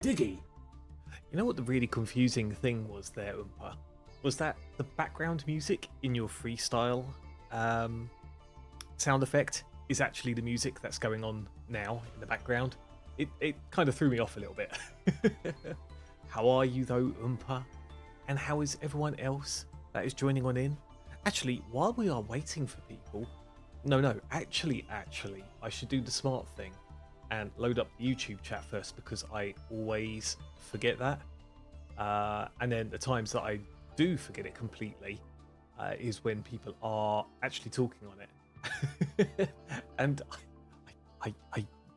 Diggy. You know what the really confusing thing was there, Oompa? Was that the background music in your freestyle sound effect is actually the music that's going on now in the background. It kind of threw me off a little bit. How are you though, Oompa? And how is everyone else that is joining on in? Actually, while we are waiting for people, actually, I should do the smart thing and load up the YouTube chat first, because I always forget that. And then the times that I do forget it completely is when people are actually talking on it. And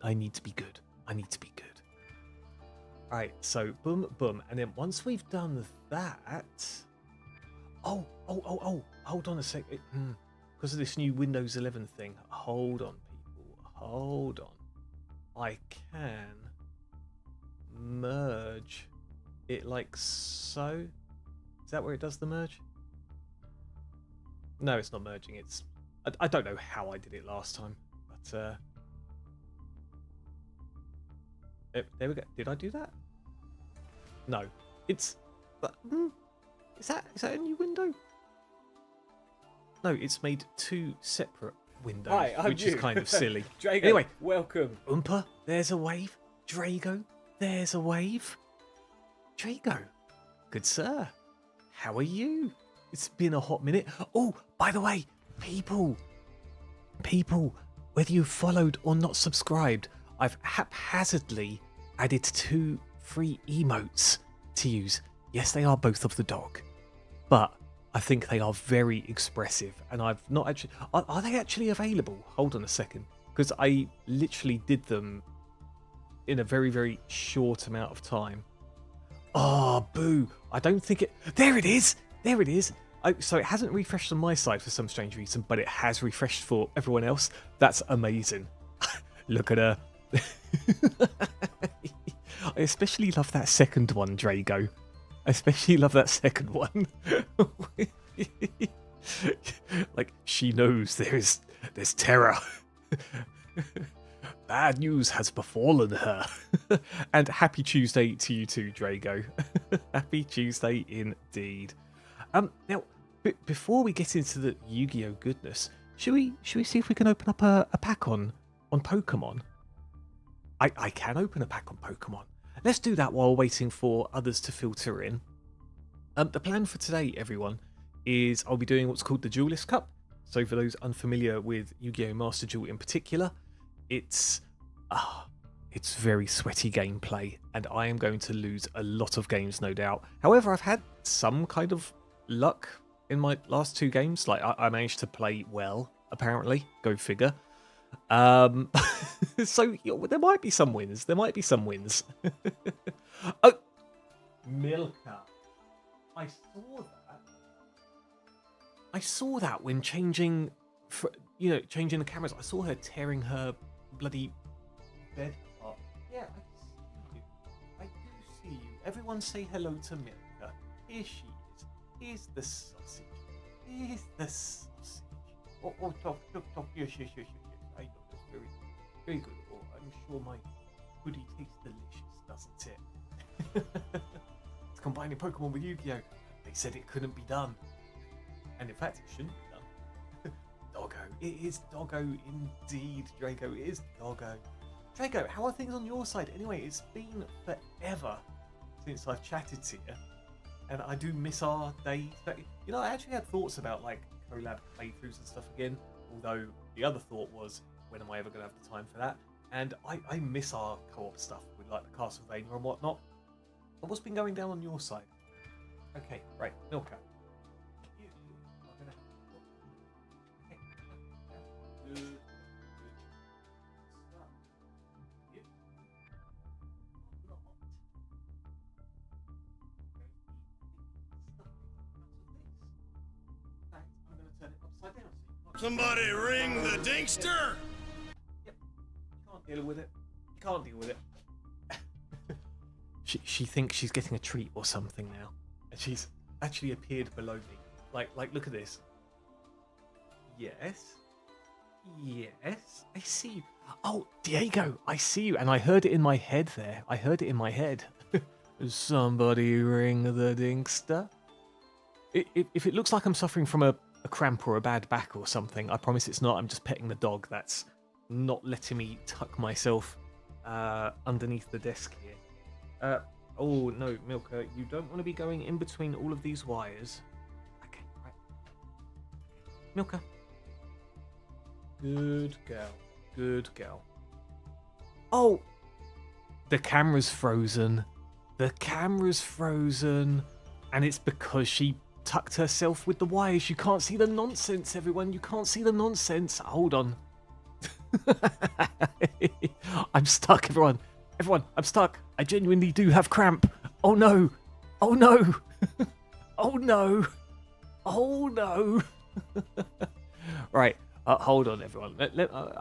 I need to be good. I need to be good. Alright, so boom, boom. And then once we've done that... Oh, hold on a sec. Because of this new Windows 11 thing. Hold on, people. Hold on. I can merge it like so. Is that where it does the merge? No, it's not merging. It's... I don't know how I did it last time, but there we go. Did I do that? No. It's... Is that a new window? No, it's made two separate windows, Hi, I'm which is kind of silly. Drago, anyway, welcome. Oompa, there's a wave. Drago, there's a wave. Drago, good sir. How are you? It's been a hot minute. Oh, by the way, people, whether you've followed or not subscribed, I've haphazardly added 2 free emotes to use. Yes, they are both of the dog, but I think they are very expressive, and I've not actually... Are they actually available? Hold on a second, because I literally did them in a very, very short amount of time. Oh, boo. I don't think it... There it is! There it is! So it hasn't refreshed on my side for some strange reason, but it has refreshed for everyone else. That's amazing. Look at her. I especially love that second one, Drago. I especially love that second one. Like, she knows there's terror. Bad news has befallen her. And happy Tuesday to you too, Drago. Happy Tuesday indeed. Now, before we get into the Yu-Gi-Oh goodness, should we see if we can open up a pack on Pokemon? I can open a pack on Pokemon. Let's do that while waiting for others to filter in. The plan for today, everyone, is I'll be doing what's called the Duelist Cup. So for those unfamiliar with Yu-Gi-Oh! Master Duel in particular, it's very sweaty gameplay, and I am going to lose a lot of games, no doubt. However, I've had some kind of luck in my last 2 games. Like, I managed to play well, apparently. Go figure. So there might be some wins. There might be some wins. Oh, Milka. I saw that when changing, changing the cameras. I saw her tearing her bloody bed apart. Yeah, I do see you. Everyone say hello to Milka. Here she is. Here's the sausage. Here's the sausage. Oh, talk. Yes. I know that's very, very good. Oh, I'm sure my hoodie tastes delicious, doesn't it? It's combining Pokemon with Yu-Gi-Oh! They said it couldn't be done. And in fact, it shouldn't be done. Doggo. It is Doggo indeed, Drago. It is Doggo. Drago, how are things on your side? Anyway, it's been forever since I've chatted to you. And I do miss our days. I actually had thoughts about, like, collab playthroughs and stuff again. Although the other thought was, when am I ever going to have the time for that? And I miss our co-op stuff with, like, the Castlevania and whatnot. But what's been going down on your side? Okay, right, Milka. Somebody ring the Dinkster! Yep. You can't deal with it. You can't deal with it. She thinks she's getting a treat or something now. And she's actually appeared below me. Like, look at this. Yes. Yes. I see you. Oh, Diego, I see you. And I heard it in my head there. I heard it in my head. Somebody ring the Dingster. If it looks like I'm suffering from a cramp or a bad back or something, I promise it's not. I'm just petting the dog that's not letting me tuck myself underneath the desk here. Oh, no, Milka, you don't want to be going in between all of these wires. Okay, right. Milka. Good girl. Good girl. Oh! The camera's frozen. The camera's frozen. And it's because she tucked herself with the wires. You can't see the nonsense, everyone. You can't see the nonsense. Hold on. I'm stuck, everyone. Everyone, I'm stuck. I genuinely do have cramp. Oh no. Oh no. Oh no. Oh no. Right. Hold on, everyone.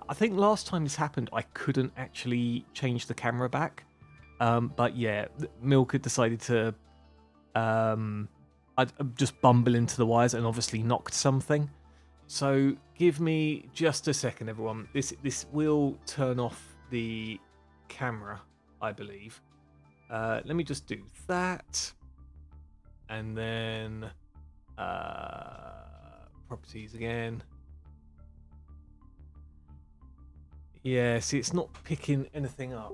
I think last time this happened, I couldn't actually change the camera back. But yeah, Milk had decided to I'd just bumble into the wires and obviously knocked something. So give me just a second, everyone. This will turn off the camera, I believe. Let me just do that. And then properties again. Yeah, see, it's not picking anything up.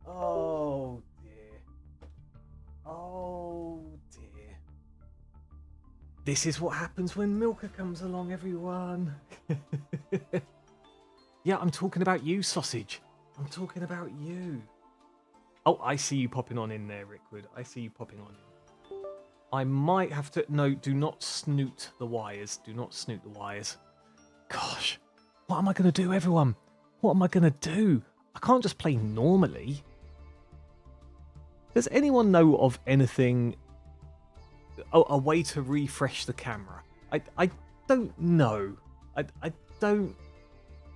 Oh, dear. Oh, dear. This is what happens when Milka comes along, everyone. Yeah, I'm talking about you, Sausage. I'm talking about you. Oh, I see you popping on in there, Rickwood. I see you popping on in. I might have to... No, do not snoot the wires. Do not snoot the wires. Gosh, what am I going to do, everyone? What am I going to do? I can't just play normally. Does anyone know of anything... a way to refresh the camera? I don't know. I don't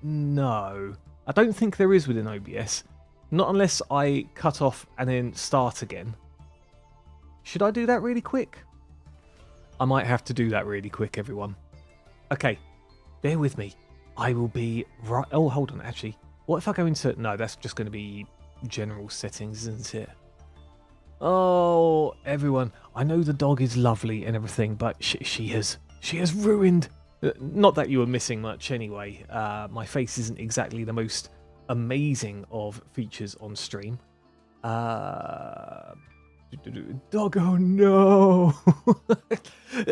know. I don't think there is within OBS. Not unless I cut off and then start again. Should I do that really quick? I might have to do that really quick, everyone. Okay, bear with me. I will be right... Oh, hold on, actually. What if I go into... No, that's just going to be general settings, isn't it? Oh, everyone. I know the dog is lovely and everything, but she has ruined... Not that you were missing much anyway. My face isn't exactly the most amazing of features on stream. Dog, oh no!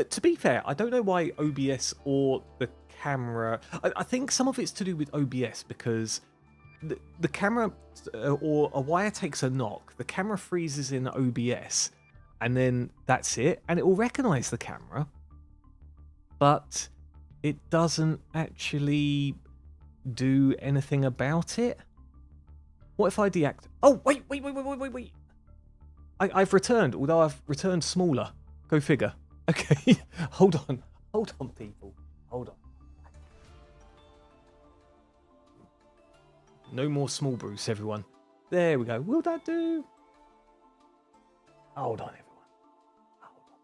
To be fair, I don't know why OBS or the camera... I think some of it's to do with OBS because the camera or a wire takes a knock, the camera freezes in OBS, and then that's it, and it will recognise the camera, but it doesn't actually do anything about it. What if I deact... Oh, wait! I've returned, although I've returned smaller. Go figure. Okay, hold on, people. Hold on. No more small Bruce, everyone. There we go. Will that do? Hold on, everyone. Hold on.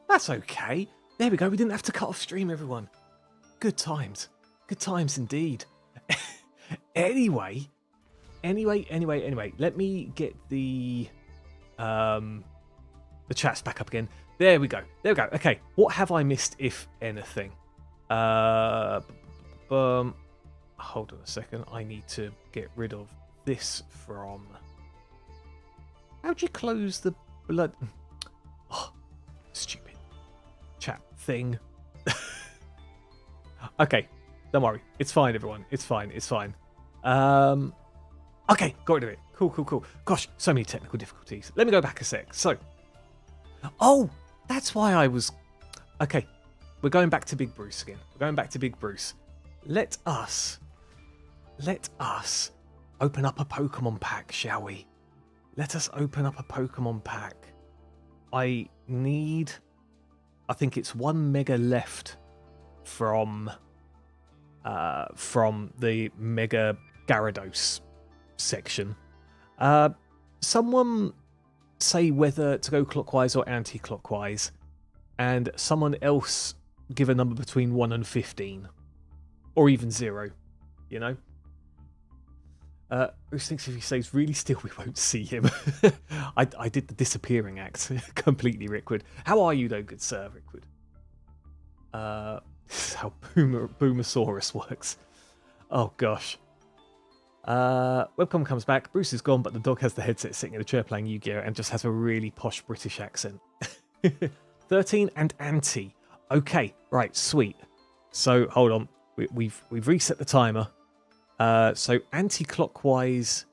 That's okay. There we go. We didn't have to cut off stream, everyone. Good times. Good times indeed. Anyway. Let me get the chats back up again. There we go. Okay. What have I missed, if anything? Hold on a second. I need to get rid of this from... How'd you close the blood... Oh, stupid chat thing. Okay, don't worry. It's fine, everyone. It's fine. Okay, got rid of it. Cool. Gosh, so many technical difficulties. Let me go back a sec. So... Oh, that's why I was... Okay, we're going back to Big Bruce again. Let us open up a Pokemon pack, shall we? Let us open up a Pokemon pack. I think it's 1 mega left from the Mega Gyarados section. Someone say whether to go clockwise or anti-clockwise, and someone else give a number between 1 and 15. Or even 0, you know? Bruce thinks if he stays really still, we won't see him. I did the disappearing act completely, Rickwood. How are you, though, good sir, Rickwood? This is how Boomosaurus works. Oh, gosh. Webcom comes back. Bruce is gone, but the dog has the headset sitting in a chair playing Yu-Gi-Oh! And just has a really posh British accent. 13 and anti. Okay, right, sweet. So, hold on. We've reset the timer. So anti-clockwise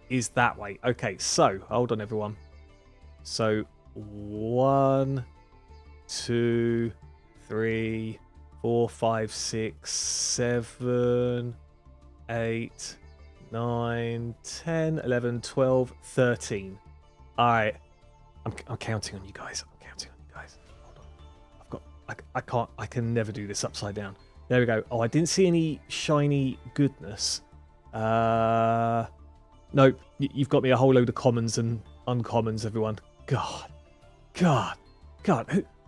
is that way. Okay, so hold on, everyone. So 1, 2, 3, 4, 5, 6, 7, 8, 9, 10, 11, 12, 13. All right, I'm counting on you guys. Hold on. I can never do this upside down. There we go. Oh, I didn't see any shiny goodness. Nope. You've got me a whole load of commons and uncommons, everyone. God.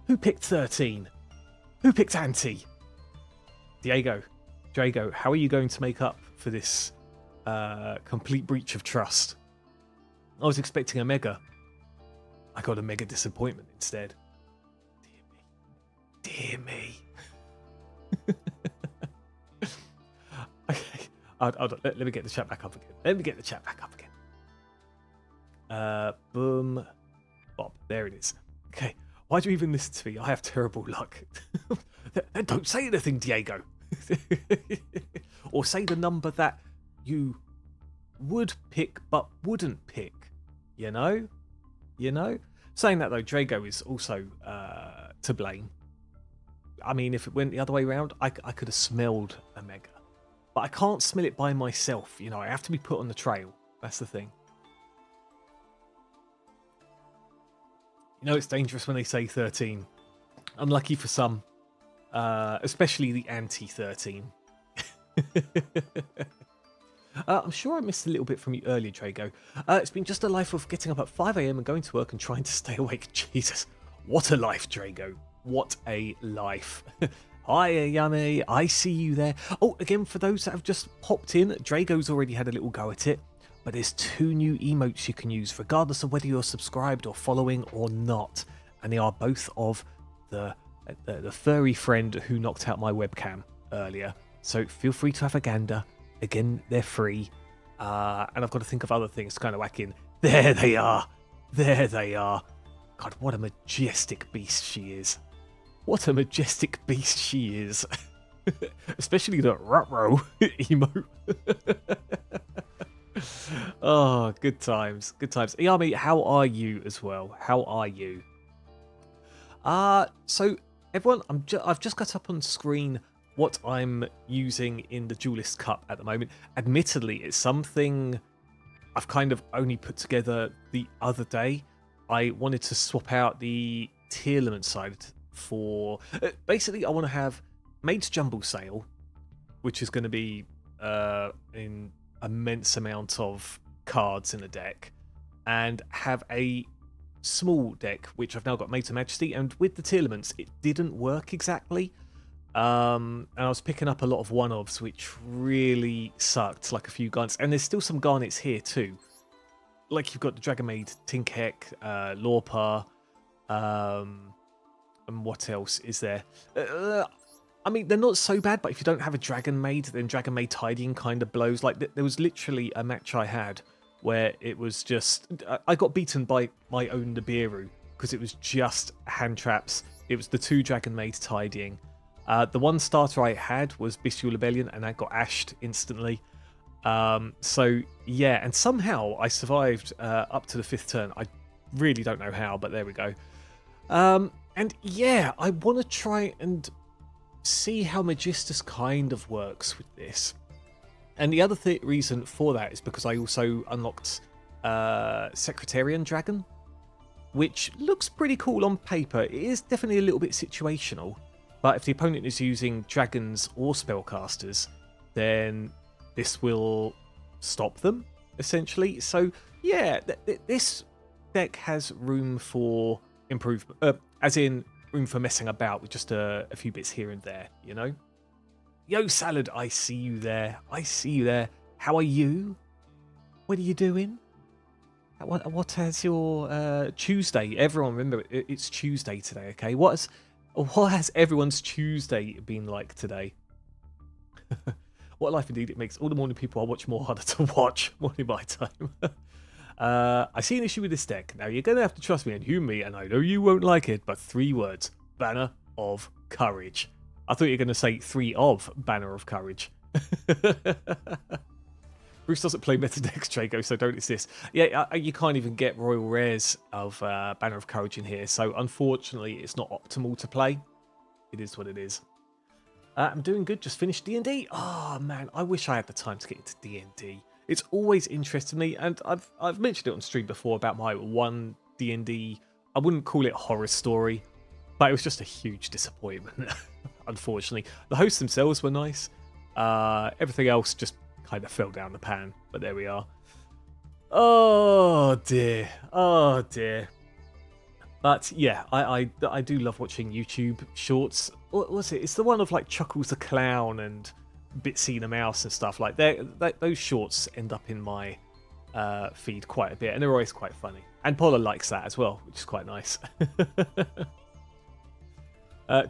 Who picked 13? Who picked anti? Drago, how are you going to make up for this complete breach of trust? I was expecting a mega. I got a mega disappointment instead. Dear me. Okay, let me get the chat back up again. Boom. Bob, there it is. Okay, why do you even listen to me? I have terrible luck. Then don't say anything, Diego. Or say the number that you would pick but wouldn't pick. You know? Saying that though, Drago is also to blame. I mean, if it went the other way around, I could have smelled a mega. But I can't smell it by myself. You know, I have to be put on the trail. That's the thing. You know, it's dangerous when they say 13. Unlucky for some. Especially the anti-13. I'm sure I missed a little bit from you earlier, Drago. It's been just a life of getting up at 5 a.m. and going to work and trying to stay awake. Jesus, what a life, Drago. What a life. Hi, Yummy. I see you there. Oh, again, for those that have just popped in, Drago's already had a little go at it. But there's 2 new emotes you can use, regardless of whether you're subscribed or following or not. And they are both of the furry friend who knocked out my webcam earlier. So feel free to have a gander. Again, they're free. And I've got to think of other things to kind of whack in. There they are. God, what a majestic beast she is. Especially the ruh-roh emote. Oh, good times. Iyami, how are you as well? So everyone, I've just got up on screen what I'm using in the Duelist Cup at the moment. Admittedly, it's something I've kind of only put together the other day. I wanted to swap out the tier limit side for... basically, I want to have Maid's Jumble Sale, which is going to be an immense amount of cards in a deck, and have a small deck, which I've now got Maid's Majesty, and with the tier limits, it didn't work exactly. And I was picking up a lot of one-offs, which really sucked, like a few garnets. And there's still some garnets here too. Like you've got the Dragon Maid, Tinkek, Lorpa, and what else is there? I mean, they're not so bad, but if you don't have a Dragon Maid, then Dragon Maid Tidying kind of blows. Like, there was literally a match I had where it was just... I got beaten by my own Nibiru, because it was just hand traps. It was the 2 Dragon Maid Tidying. The one starter I had was Bestial Rebellion, and that got ashed instantly. So, yeah, and somehow I survived up to the 5th turn. I really don't know how, but there we go. And, yeah, I want to try and see how Magistus kind of works with this. And the other reason for that is because I also unlocked Secretarian Dragon, which looks pretty cool on paper. It is definitely a little bit situational, but if the opponent is using dragons or spellcasters, then this will stop them, essentially. So, yeah, this deck has room for improvement, as in room for messing about with just a few bits here and there, you know? Yo, Salad, I see you there. I see you there. How are you? What are you doing? What has your Tuesday? Everyone, remember, it's Tuesday today, okay? What has everyone's Tuesday been like today? What life indeed. It makes all the morning people I watch more harder to watch. Morning my time. I see an issue with this deck. Now, you're going to have to trust me and humor me, and I know you won't like it, but 3 words. Banner of Courage. I thought you were going to say 3 of Banner of Courage. Bruce doesn't play meta decks, Draco, so don't insist. Yeah, you can't even get Royal Rares of Banner of Courage in here, so unfortunately it's not optimal to play. It is what it is. I'm doing good, just finished D&D. Oh man, I wish I had the time to get into D&D. It's always interested me, and I've mentioned it on stream before about my one D&D, I wouldn't call it horror story, but it was just a huge disappointment, unfortunately. The hosts themselves were nice. Everything else just kind of fell down the pan, but there we are. Oh dear, oh dear. But yeah, I do love watching YouTube shorts. What was it? It's the one of like Chuckles the Clown and Bitsy the Mouse and stuff like that. Those shorts end up in my feed quite a bit, and they're always quite funny. And Paula likes that as well, which is quite nice.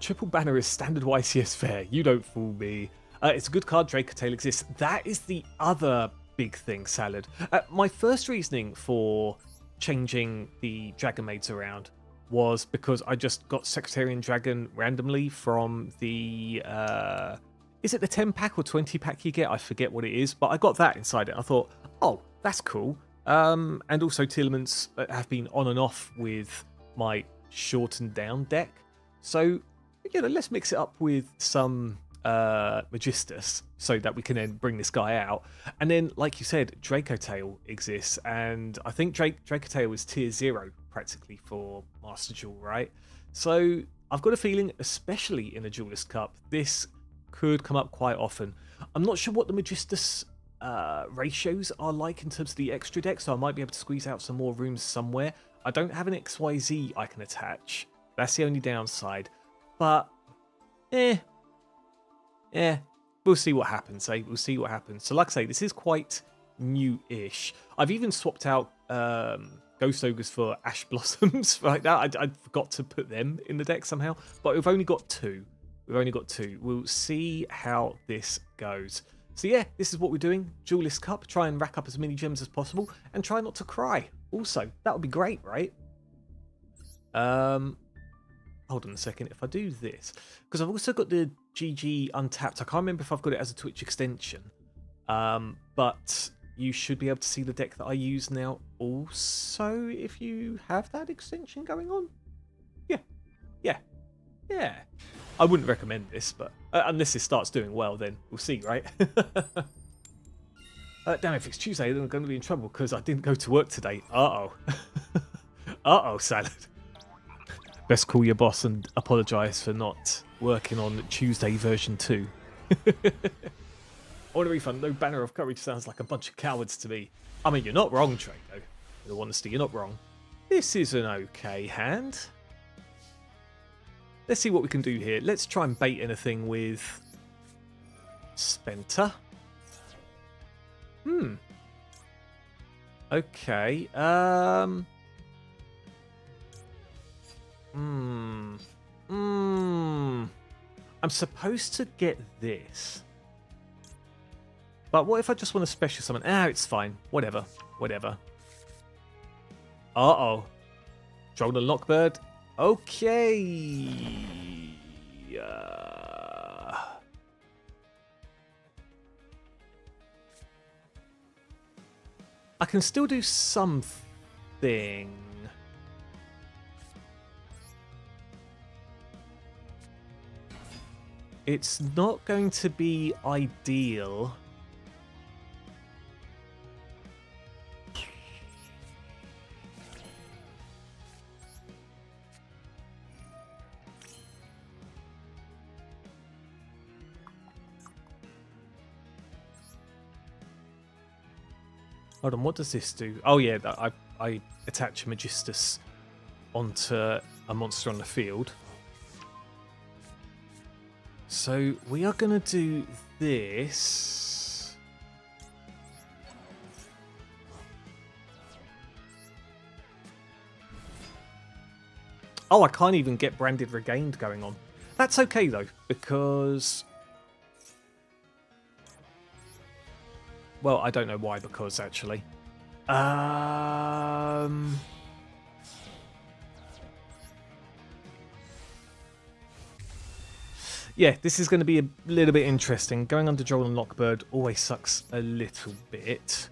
Triple Banner is standard YCS fare. You don't fool me. It's a good card. Draco Tail exists. That is the other big thing, Salad. My first reasoning for changing the Dragon Maids around was because I just got Secretarian Dragon randomly from the... is it the 10 pack or 20 pack you get? I forget what it is, but I got that inside it. I thought, oh, that's cool. And also Telements have been on and off with my shortened down deck. So, you know, let's mix it up with some Magistus so that we can then bring this guy out. And then, like you said, Draco Tail exists, and I think Draco Tail is tier 0 practically for Master Duel, right? So I've got a feeling, especially in the Duelist Cup, this could come up quite often. I'm not sure what the Magistus ratios are like in terms of the extra deck, so I might be able to squeeze out some more rooms somewhere. I don't have an XYZ I can attach. That's the only downside. But, we'll see what happens, eh? We'll see what happens. So like I say, this is quite new-ish. I've even swapped out Ghost Ogres for Ash Blossoms right now. I forgot to put them in the deck somehow, but we've only got 2. We've only got 2. We'll see how this goes. So yeah, this is what we're doing. Duelist Cup. Try and rack up as many gems as possible, and try not to cry. Also, that would be great, right? Hold on a second. If I do this, because I've also got the GG Untapped. I can't remember if I've got it as a Twitch extension, but you should be able to see the deck that I use now also if you have that extension going on. Yeah. I wouldn't recommend this, but unless it starts doing well, then we'll see, right? Damn, if it's Tuesday, then I'm going to be in trouble because I didn't go to work today. Uh-oh. Uh-oh, Salad. Best call your boss and apologise for not working on Tuesday version 2. I want a refund. No Banner of Courage sounds like a bunch of cowards to me. I mean, you're not wrong, Draco. In all honesty, you're not wrong. This is an okay hand. Let's see what we can do here. Let's try and bait anything with Spenta. Okay. I'm supposed to get this. But what if I just want to special summon? It's fine. Whatever. Uh-oh. Drone and Lockbird. Okay. I can still do something. It's not going to be ideal. Hold on, what does this do? Oh yeah, I attach a Magistus onto a monster on the field. So we are going to do this. Oh, I can't even get Branded Regained going on. That's okay, though, because... Well, I don't know why, because, actually. Yeah, this is going to be a little bit interesting. Going under Joel and Lockbird always sucks a little bit.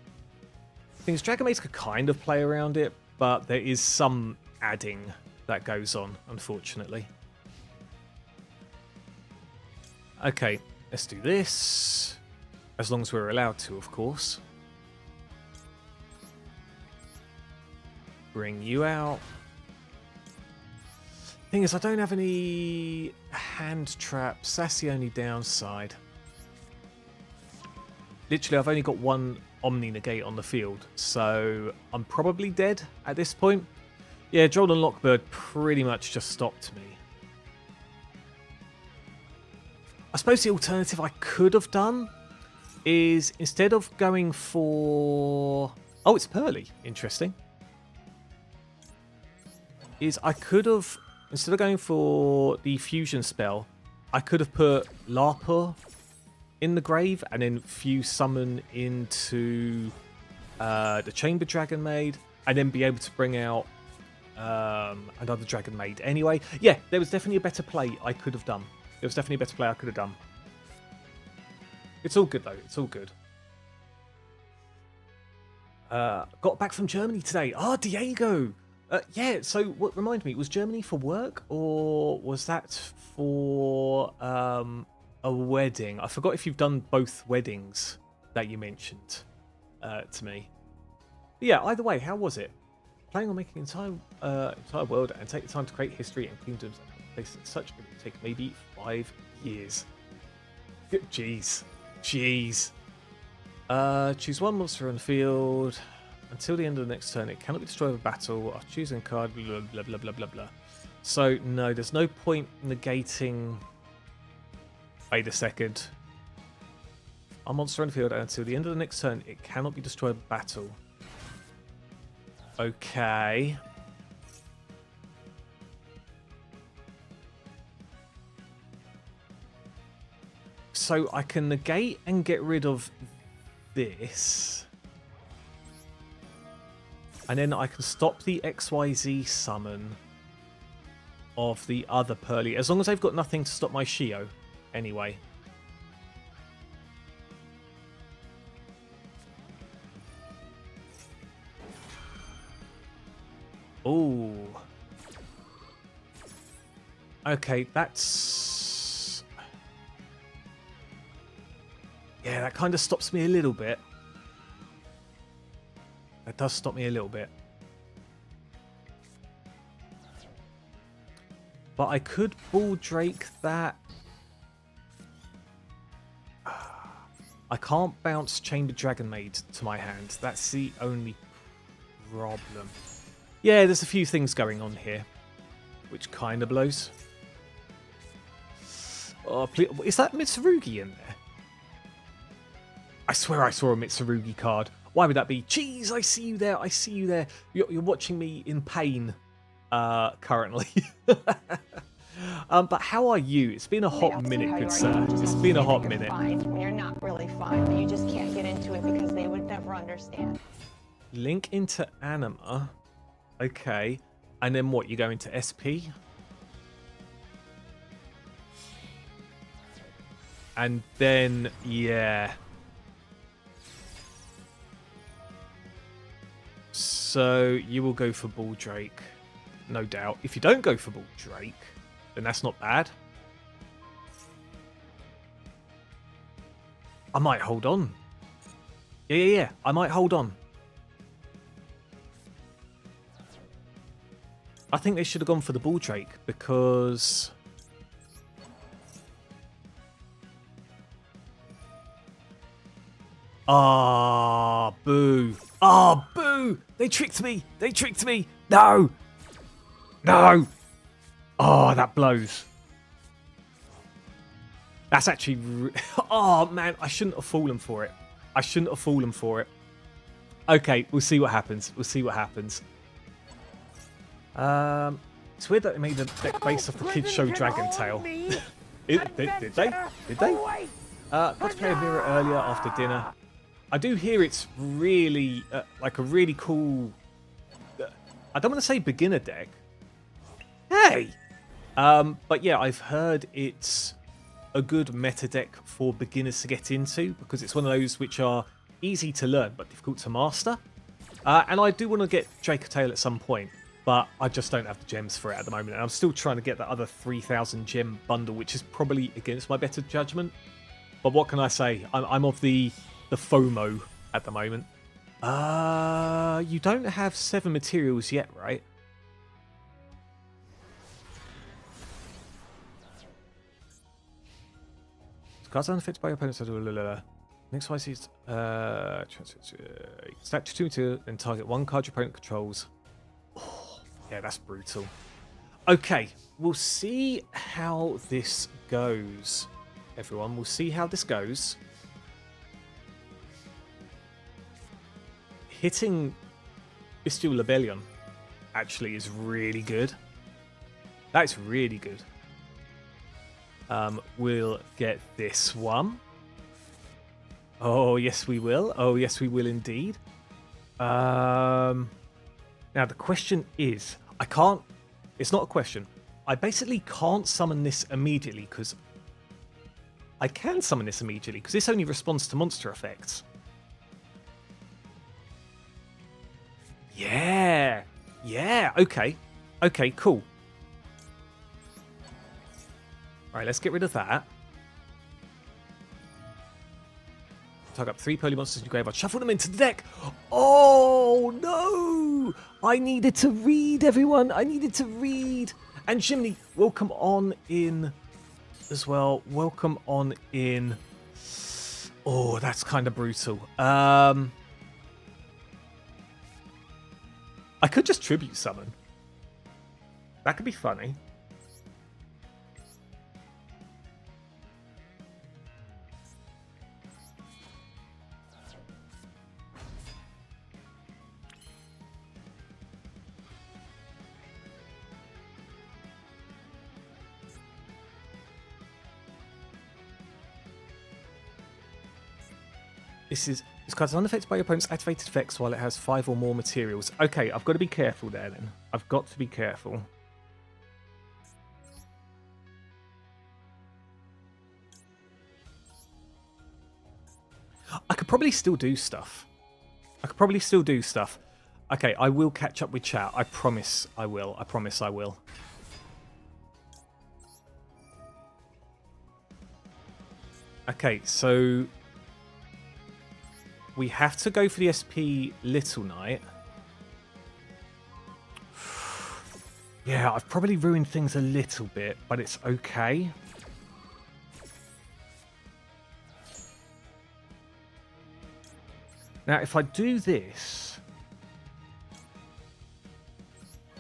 Things Dragon Maid could kind of play around it, but there is some adding that goes on, unfortunately. Okay, let's do this. As long as we're allowed to, of course. Bring you out. Thing is, I don't have any hand traps. That's the only downside. Literally, I've only got one Omni Negate on the field, so I'm probably dead at this point. Yeah, Joel and Lockbird pretty much just stopped me. I suppose the alternative I could have done is, instead of going for... Oh, it's Pearly. Interesting. Is I could have... Instead of going for the fusion spell, I could have put Larpur in the grave and then fuse summon into the Chamber Dragon Maid and then be able to bring out another Dragon Maid. Anyway, yeah, there was definitely a better play I could have done. There was definitely a better play I could have done. It's all good, though. It's all good. Got back from Germany today. Ah, Diego! Yeah, so what remind me, was Germany for work or was that for a wedding? I forgot if you've done both weddings that you mentioned to me. But yeah, either way, how was it? Planning on making an entire world and take the time to create history and kingdoms and places such, it would take maybe 5 years. Jeez. Jeez. Choose one monster on the field. Until the end of the next turn, it cannot be destroyed with battle. After choosing a card, blah, blah, blah, blah, blah, blah. So, no, there's no point negating... Wait a second. A monster on the field, and until the end of the next turn, it cannot be destroyed with battle. Okay. So, I can negate and get rid of this. And then I can stop the XYZ summon of the other Pearly, as long as they've got nothing to stop my Shio, anyway. Ooh. Okay, that's... Yeah, that kind of stops me a little bit. That does stop me a little bit. But I could Ball Drake that. I can't bounce Chamber Dragon Maid to my hand. That's the only problem. Yeah, there's a few things going on here, which kind of blows. Oh, please, is that Mitsurugi in there? I swear I saw a Mitsurugi card. Why would that be? Jeez, I see you there. I see you there. You're watching me in pain currently. But how are you? It's been a hot minute, good sir. It's been a hot minute. Fine. You're not really fine, but you just can't get into it because they would never understand. Link into Anima. Okay. And then what? You go into SP? And then, yeah. So you will go for Ball Drake, no doubt. If you don't go for Ball Drake, then that's not bad. I might hold on. Yeah. I might hold on. I think they should have gone for the Ball Drake because... Ah, boo. Ah, boo. They tricked me. They tricked me. No. No. Oh, that blows. That's actually... Oh, man, I shouldn't have fallen for it. I shouldn't have fallen for it. Okay, we'll see what happens. We'll see what happens. It's weird that they made the deck based off the kids' show Dragon Tale. Did they? Did they? Got to play a mirror earlier after dinner. I do hear it's really, like a really cool... I don't want to say beginner deck. Hey! But yeah, I've heard it's a good meta deck for beginners to get into because it's one of those which are easy to learn but difficult to master. And I do want to get Draco Tail at some point, but I just don't have the gems for it at the moment. And I'm still trying to get that other 3,000 gem bundle, which is probably against my better judgment. But what can I say? I'm of the FOMO at the moment. You don't have 7 materials yet, right? Cards unaffected by your opponent's... Next one is... Stack 2 material and target 1 card your opponent controls. Oh, yeah, that's brutal. Okay, we'll see how this goes, everyone. We'll see how this goes. Hitting Bestial Rebellion actually is really good. That's really good. We'll get this one. Oh, yes, we will. Oh, yes, we will indeed. Now, the question is... I can't... It's not a question. I basically can't summon this immediately because... I can summon this immediately because this only responds to monster effects. Yeah. Yeah. Okay. Okay, cool. All right, let's get rid of that. Tug up 3 Pearly monsters in your graveyard. Shuffle them into the deck. Oh, no. I needed to read, everyone. I needed to read. And Jimmy, welcome on in as well. Welcome on in. Oh, that's kind of brutal. I could just tribute summon. That could be funny. This card is unaffected by your opponent's activated effects while it has 5 or more materials. Okay, I've got to be careful there then. I've got to be careful. I could probably still do stuff. Okay, I will catch up with chat. I promise I will. I promise I will. Okay, so... we have to go for the SP Little Knight. Yeah, I've probably ruined things a little bit, but it's okay. Now, if I do this...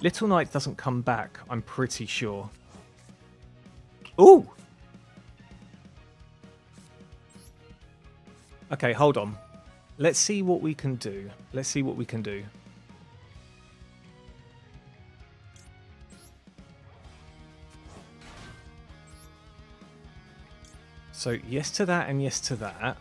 Little Knight doesn't come back, I'm pretty sure. Ooh! Okay, hold on. Let's see what we can do. Let's see what we can do. So, yes to that and yes to that.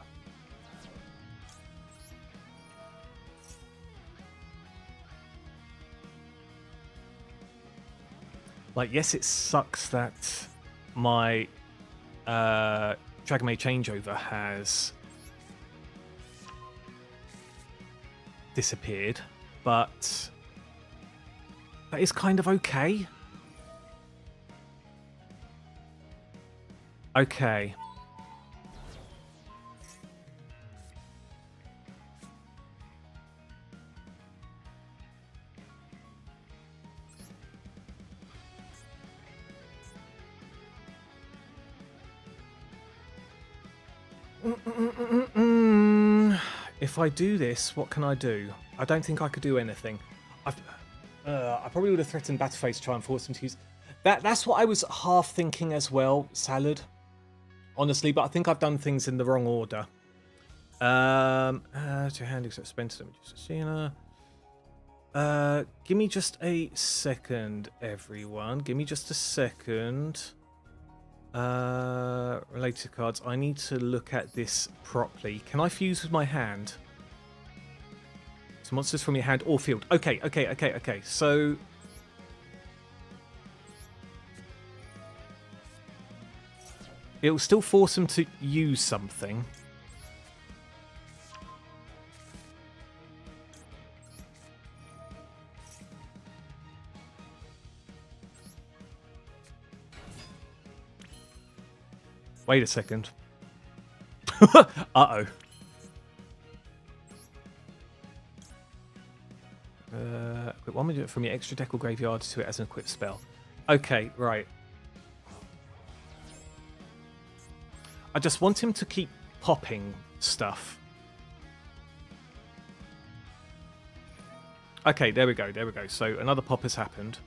Like, yes, it sucks that my Dragon Maid changeover has disappeared, but that is kind of okay. Okay. If I do this, what can I do? I don't think I could do anything. I probably would have threatened Battleface to try and force him to use... That's what I was half thinking as well, Salad. honestly, but I think I've done things in the wrong order. To hand except Spencer. Let me just see. Give me just a second, everyone. Give me just a second. Related cards. I need to look at this properly. Can I fuse with my hand? So monsters from your hand or field. Okay. So it'll still force them to use something. Wait a second. Uh-oh. Equip one minute from your extra deck or graveyard to it as an equipped spell. Okay, right. I just want him to keep popping stuff. Okay, there we go. So another pop has happened.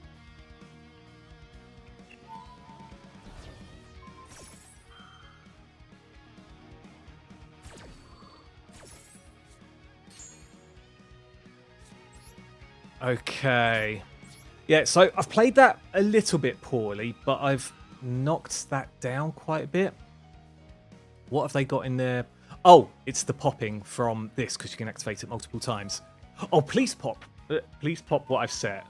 Okay. Yeah, so I've played that a little bit poorly, but I've knocked that down quite a bit. What have they got in there? Oh, it's the popping from this, because you can activate it multiple times. Oh, please pop. Please pop what I've set.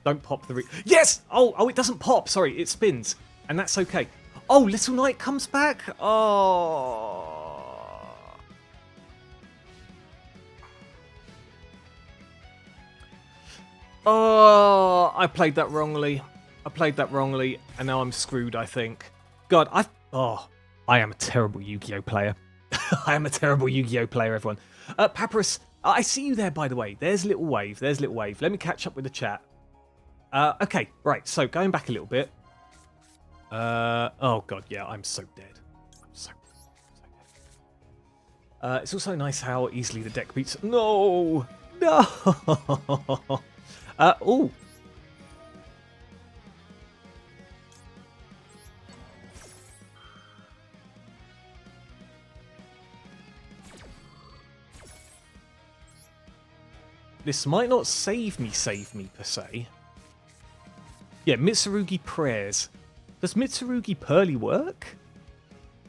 Don't pop the... Yes! Oh, it doesn't pop. Sorry, it spins. And that's okay. Oh, Little Knight comes back? Oh... Oh, I played that wrongly. And now I'm screwed, I think. God, I am a terrible Yu-Gi-Oh player. I am a terrible Yu-Gi-Oh player, everyone. Papyrus, I see you there, by the way. There's Little Wave. Let me catch up with the chat. Okay, right, so going back a little bit. Oh, God, yeah, I'm so dead. It's also nice how easily the deck beats... No! Oh. This might not save me per se. Yeah, Mitsurugi prayers. Does Mitsurugi Pearly work?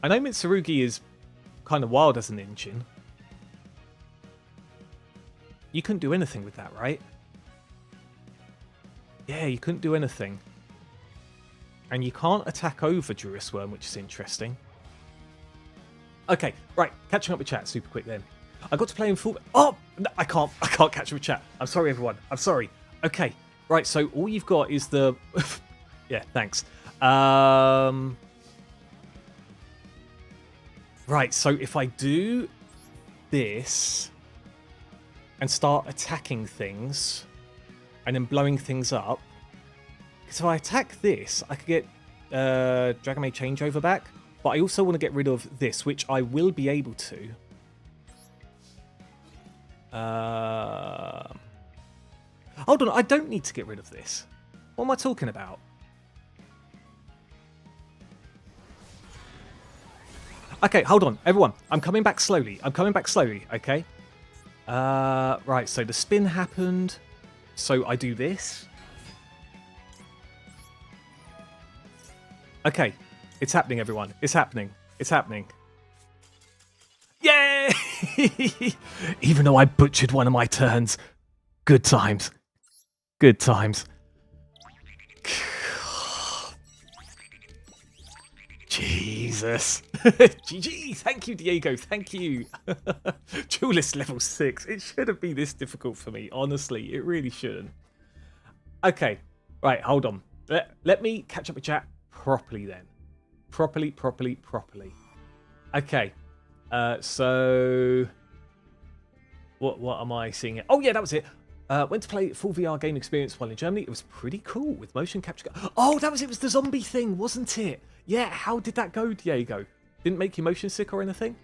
I know Mitsurugi is kind of wild as an engine. You couldn't do anything with that, right? Yeah, you couldn't do anything. And you can't attack over Duelist Worm, which is interesting. Okay, right, catching up with chat super quick then. I got to play in full... Oh, no, I can't catch up with chat. I'm sorry, everyone. I'm sorry. Okay, right, so all you've got is the... yeah, thanks. Right, so if I do this and start attacking things... and then blowing things up. Because if I attack this, I could get Dragon Maid Changeover back. But I also want to get rid of this, which I will be able to. Hold on, I don't need to get rid of this. What am I talking about? Okay, hold on, everyone. I'm coming back slowly, okay? Right, so the spin happened. So I do this. Okay, it's happening, everyone. It's happening. Yay! Even though I butchered one of my turns. Good times. Jesus. GG. Thank you, Diego. Thank you. Duelist level 6. It shouldn't be this difficult for me. Honestly, it really shouldn't. Okay. Right, hold on. Let me catch up with chat properly then. Properly. Okay. So... What am I seeing here? Oh, yeah, that was it. Went to play full VR game experience while in Germany. It was pretty cool with motion capture. Oh, that was it. It was the zombie thing, wasn't it? Yeah, how did that go, Diego? Didn't make you motion sick or anything?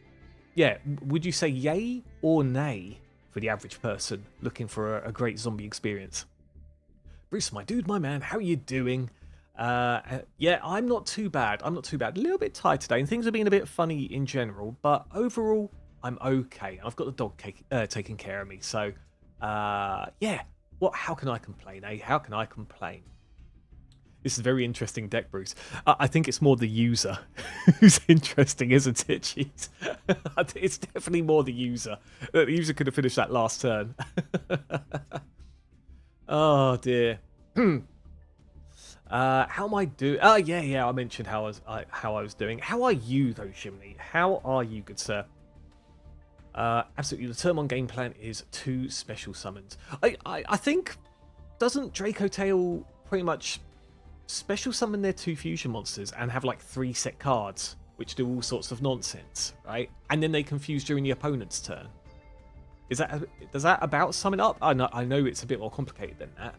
Yeah, would you say yay or nay for the average person looking for a great zombie experience? Bruce, my dude, my man, how you doing? Yeah, I'm not too bad. I'm not too bad. A little bit tired today, and things are being a bit funny in general, but overall, I'm okay. I've got the dog taking care of me, so yeah. How can I complain, eh? How can I complain? This is a very interesting deck, Bruce. I think it's more the user who's interesting, isn't it? Jeez. It's definitely more the user. The user could have finished that last turn. Oh dear. How am I doing? Oh yeah. I mentioned how I was doing. How are you though, Chimney? How are you, good sir? Absolutely. The term on game plan is 2 special summons. I think, doesn't Draco Tail pretty much special summon their 2 fusion monsters and have like 3 set cards which do all sorts of nonsense, right? And then they confuse during the opponent's turn. Does that about sum it up? I know it's a bit more complicated than that,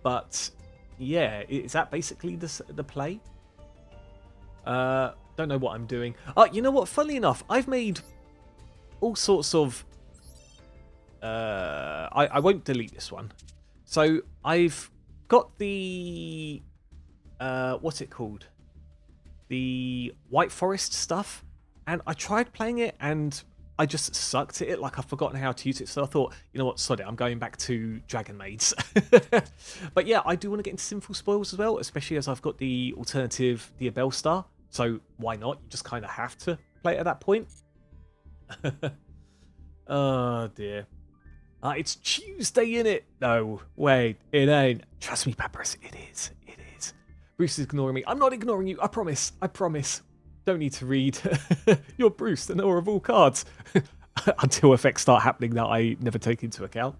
but yeah, is that basically the play? Don't know what I'm doing. You know what? Funnily enough, I've made all sorts of. I won't delete this one. So I've got the what's it called? The White Forest stuff, and I tried playing it and I just sucked at it. Like, I've forgotten how to use it, so I thought, you know what, sod it, I'm going back to Dragon Maids. But yeah, I do want to get into Sinful Spoils as well, especially as I've got the alternative Diabell Star, so why not? You just kind of have to play it at that point. Oh dear. It's Tuesday, innit? No, wait, it ain't. Trust me, Papyrus, it is. It is. Bruce is ignoring me. I'm not ignoring you, I promise. I promise. Don't need to read. You're Bruce, the knower of all cards. Until effects start happening that I never take into account.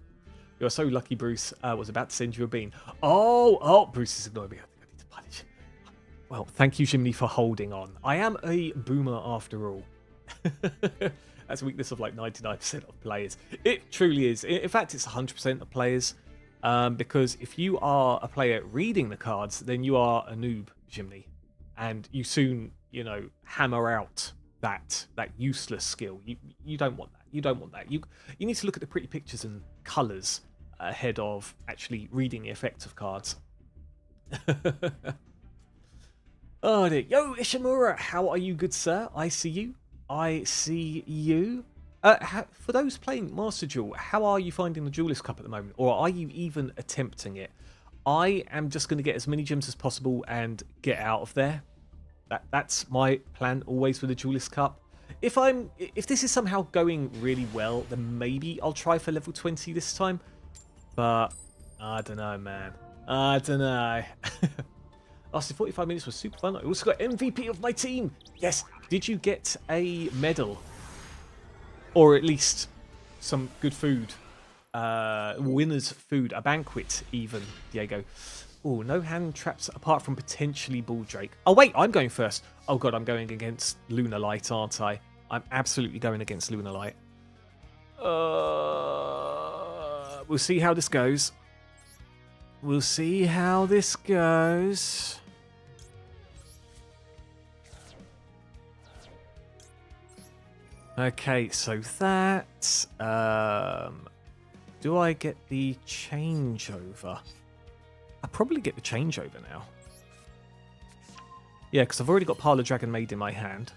You're so lucky, Bruce. Was about to send you a bean. Oh, Bruce is ignoring me. I think I need to punish. Well, thank you, Jimmy, for holding on. I am a boomer after all. That's a weakness of like 99% of players. It truly is. In fact, it's 100% of players. Because if you are a player reading the cards, then you are a noob, Jimmy. And you soon, you know, hammer out that useless skill. You don't want that. You don't want that. You need to look at the pretty pictures and colours ahead of actually reading the effects of cards. Oh dear. Yo, Ishimura, how are you, good sir? I see you. I see you. For those playing Master Duel, how are you finding the Duelist Cup at the moment? Or are you even attempting it? I am just going to get as many gems as possible and get out of there. That's my plan always for the Duelist Cup. If this is somehow going really well, then maybe I'll try for level 20 this time. But I don't know, man. I don't know. Lasted 45 minutes, was super fun. I also got MVP of my team. Yes. Did you get a medal? Or at least some good food? Winner's food, a banquet even, Diego. Oh, no hand traps apart from potentially Bulldrake. Oh wait, I'm going first. Oh god, I'm going against Lunar Light, aren't I? I'm absolutely going against Lunar Light. We'll see how this goes. We'll see how this goes. Okay, so that... do I get the changeover? I'll probably get the changeover now. Yeah, because I've already got Parlor Dragon Maid in my hand.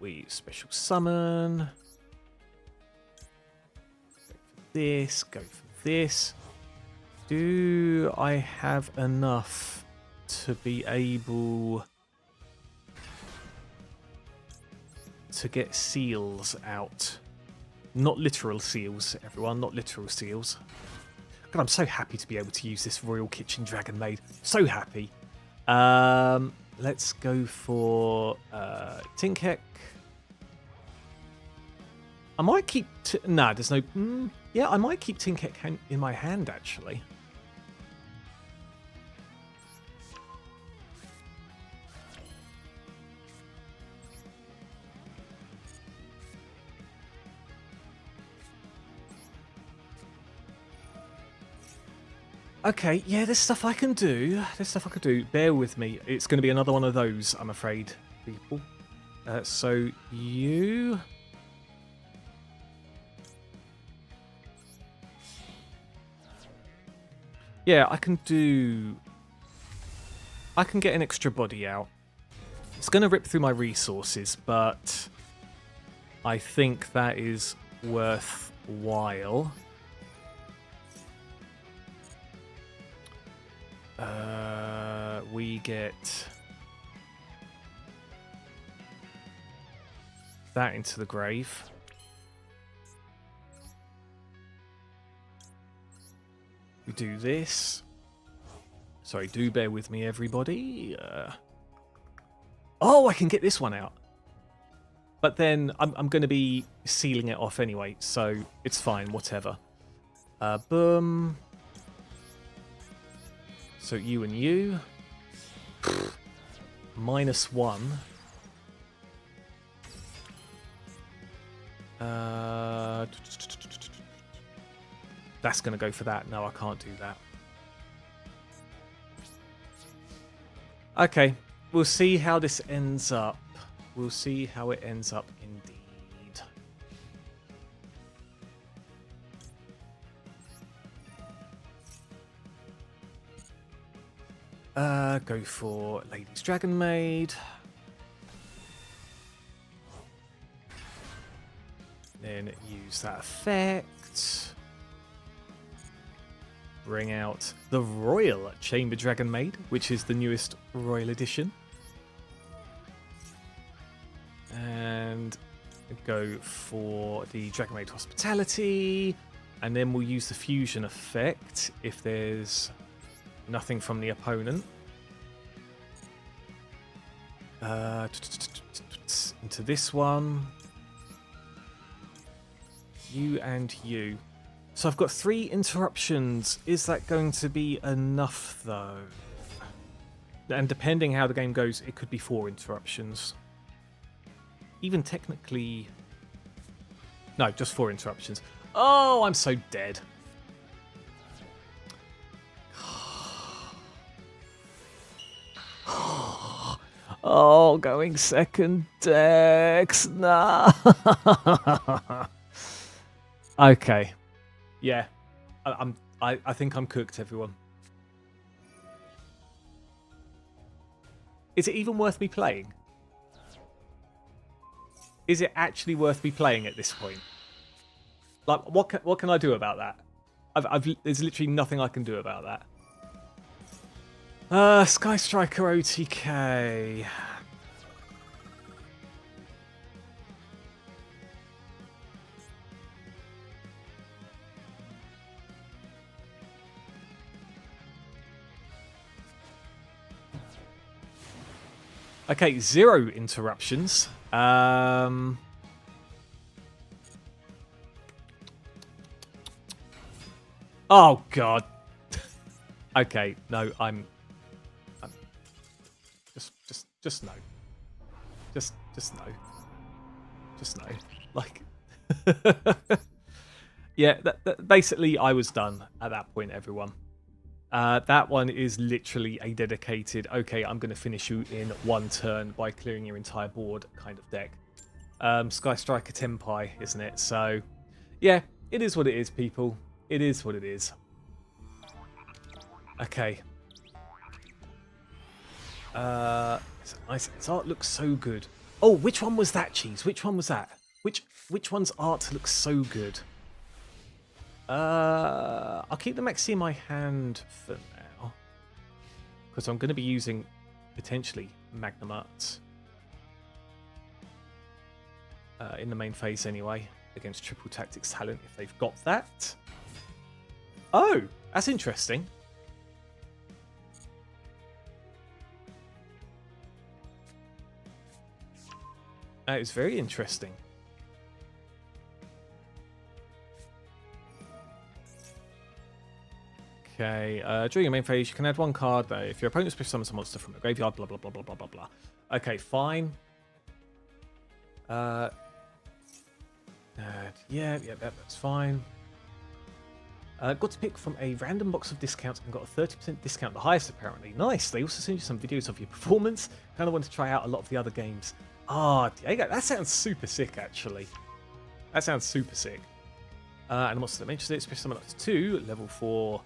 We special summon. Go for this, go for this. Do I have enough to be able to get seals out? Not literal seals, everyone, not literal seals. God, I'm so happy to be able to use this Royal Kitchen Dragon Maid. So happy. Let's go for Tinkek. I might keep... Nah, there's no... yeah, I might keep Tinkek in my hand, actually. Okay, yeah, there's stuff I can do. There's stuff I can do. Bear with me. It's going to be another one of those, I'm afraid, people. So you... Yeah, I can get an extra body out. It's going to rip through my resources, but I think that is worthwhile. We get that into the grave. We do this. Sorry, do bear with me, everybody. Oh, I can get this one out. But then I'm going to be sealing it off anyway, so it's fine, whatever. Boom. So you and you. -1. That's going to go for that. No, I can't do that. Okay, we'll see how this ends up. We'll see how it ends up indeed. Go for Lady's Dragon Maid. Then use that effect. Bring out the Royal Chamber Dragon Maid, which is the newest Royal Edition. And go for the Dragon Maid Hospitality. And then we'll use the fusion effect if there's nothing from the opponent. Into this one. You and you. So I've got 3 interruptions. Is that going to be enough, though? And depending how the game goes, it could be 4 interruptions. Even technically... No, just 4 interruptions. Oh, I'm so dead. Oh, going second decks. Nah. Okay. Yeah. I think I'm cooked, everyone. Is it even worth me playing? Is it actually worth me playing at this point? Like, what can I do about that? There's literally nothing I can do about that. Sky Striker OTK. Okay, 0 interruptions. Oh God. Okay, no, I'm just no. Just no. Just no. Like, yeah. Basically, I was done at that point, everyone. That one is literally a dedicated, okay, I'm going to finish you in 1 turn by clearing your entire board kind of deck. Sky Striker Tenpai, isn't it? So, yeah, it is what it is, people. It is what it is. Okay. Its art looks so good. Oh, which one was that, Cheese? Which one was that? Which one's art looks so good? I'll keep the Maxi in my hand for now, because I'm going to be using potentially Magnum Arts in the main phase anyway, against Triple Tactics Talent if they've got that. Oh, that's interesting. That is very interesting. Okay, during your main phase, you can add 1 card. If your opponent special summons a monster from the graveyard, blah, blah, blah, blah, blah, blah, blah. Okay, fine. Yeah, that's fine. Got to pick from a random box of discounts and got a 30% discount, the highest apparently. Nice. They also sent you some videos of your performance. Kind of want to try out a lot of the other games. Ah, Diego, that sounds super sick, actually. That sounds super sick. And the monster that mentions it, special summon up to 2, level 4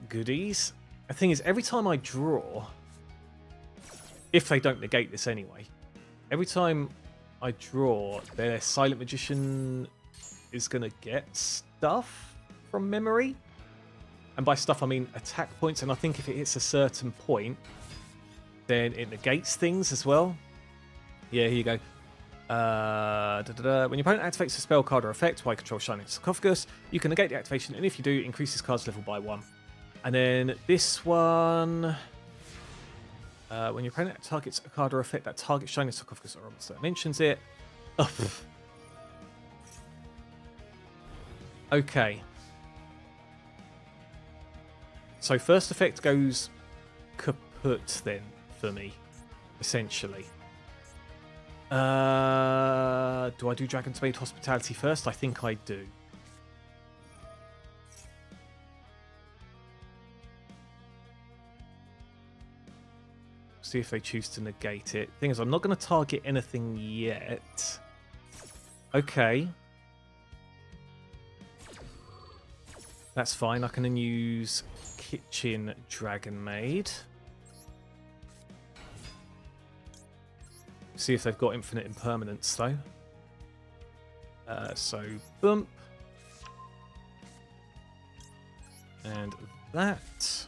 goodies. The thing is, every time I draw, if they don't negate this anyway, every time I draw, their Silent Magician is going to get stuff from memory. And by stuff, I mean attack points. And I think if it hits a certain point, then it negates things as well. Yeah, here you go. When your opponent activates a spell card or effect while you control Shining Sarcophagus, you can negate the activation, and if you do, increase this card's level by 1. And then this one, when your opponent targets a card or effect that targets Shining Sarcophagus or monster that mentions it. Ugh. Okay. So first effect goes kaput then for me, essentially. Do I do Dragon's Maid Hospitality first? I think I do. See if they choose to negate it. Thing is, I'm not going to target anything yet. Okay. That's fine. I can then use Kitchen Dragon Maid. See if they've got infinite impermanence though. So bump. And that.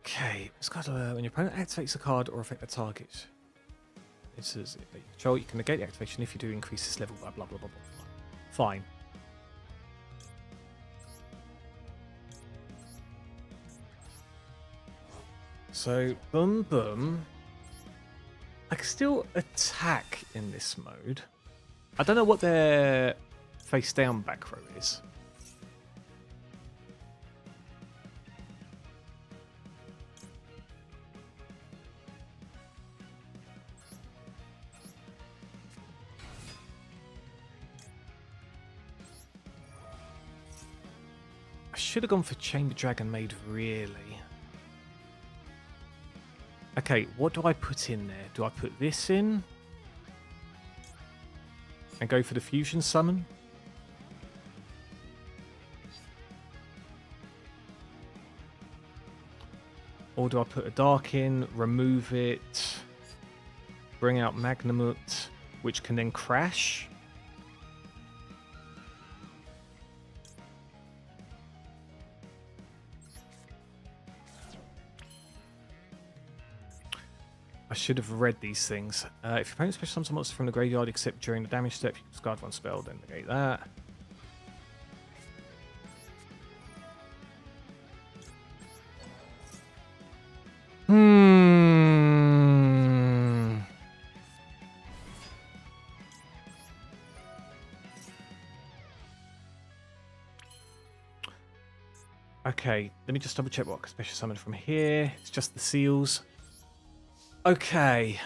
Okay, it's got when your opponent activates a card or affect a target. It says if you control, you can negate the activation if you do increase this level by blah blah blah blah. Fine. So boom boom. I can still attack in this mode. I don't know what their face down back row is. I should have gone for Chamber Dragon Maid, really. Okay, what do I put in there? Do I put this in? And go for the fusion summon? Or do I put a dark in, remove it, bring out Magnamut, which can then crash? I should have read these things. If your opponent special summons a monster from the graveyard except during the damage step, you discard one spell, then negate that. Okay, let me just double check what I can special summon from here. It's just the seals. Okay.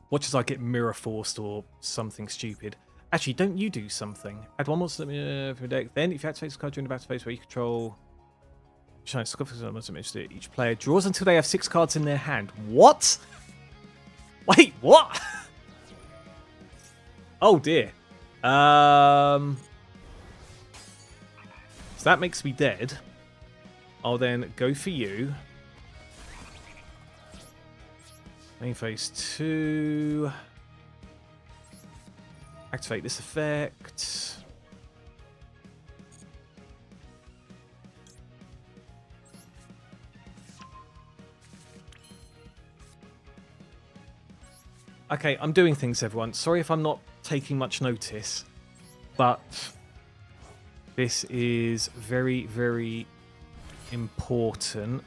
Watch as I get Mirror Forced or something stupid. Actually, don't you do something? Add one monster from your deck. Then, if you activate this card during the battle phase where you control Shining Sarcophagus, each player draws until they have 6 cards in their hand. What? Wait, what? Oh dear. So that makes me dead. I'll then go for you. Main phase 2. Activate this effect. Okay, I'm doing things, everyone. Sorry if I'm not taking much notice, but this is very, very important.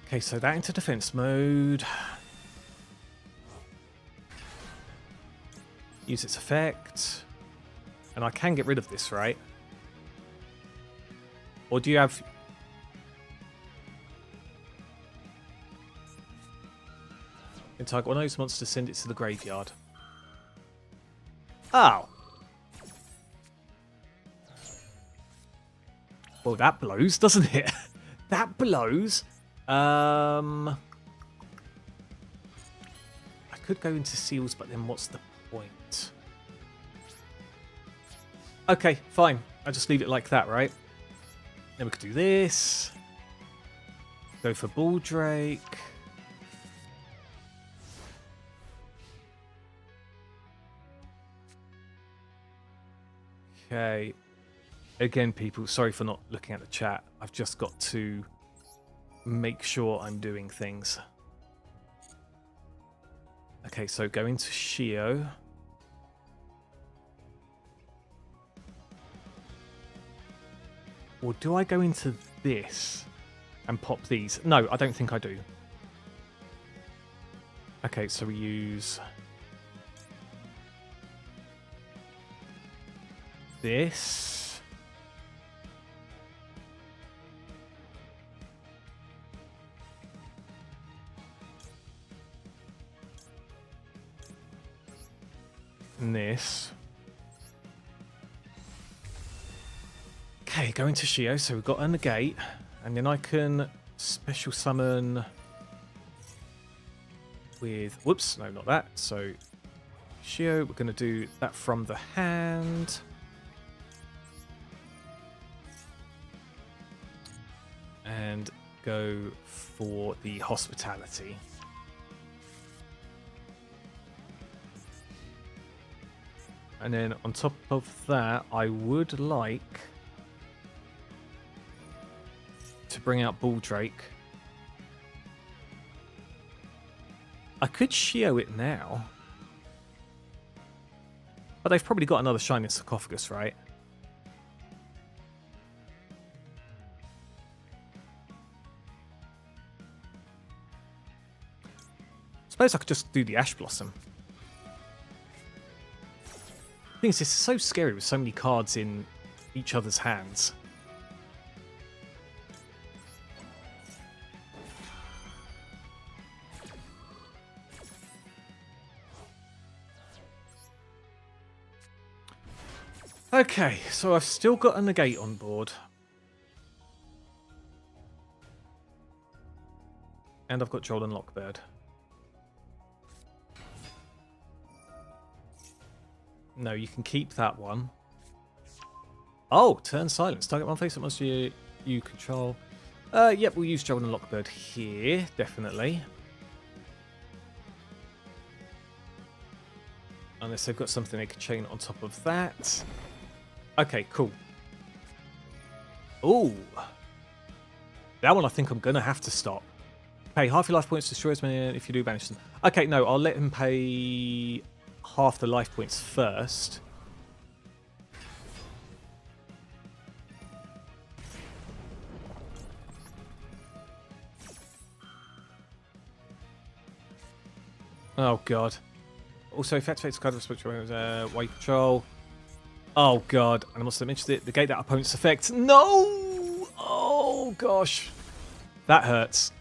Okay, so that into defense mode. Use its effect. And I can get rid of this, right? Or do you have... You can target one of those monsters, send it to the graveyard. Oh. Well, that blows, doesn't it? That blows. could go into seals, but then what's the point? Okay, fine. I'll just leave it like that, right? Then we could do this. Go for Bull Drake. Okay. Again, people, sorry for not looking at the chat. I've just got to make sure I'm doing things. Okay, so go into Shio. Or do I go into this and pop these? No, I don't think I do. Okay, so we use this. And this. Okay, go into Shio. So we've got a negate, and then I can special summon with. Whoops, no, not that. So Shio, we're going to do that from the hand. And go for the hospitality. And then on top of that, I would like to bring out Bull Drake. I could Shio it now. But they've probably got another Shining Sarcophagus, right? Suppose I could just do the Ash Blossom. The thing is, it's so scary with so many cards in each other's hands. Okay, so I've still got a negate on board. And I've got Joel and Lockbird. No, you can keep that one. Oh, turn silence. Target one face that must you control. Yep, we'll use Joel and Lockbird here, definitely. Unless they've got something they could chain on top of that. Okay, cool. Ooh. That one I think I'm going to have to stop. Pay half your life points, destroy as many if you do banish them. Okay, no, I'll let him pay half the life points first. Oh, God. Also, if activates card of spectral white control. Oh, God. And I must have mentioned it. Negate that opponent's effect. No! Oh, gosh. That hurts.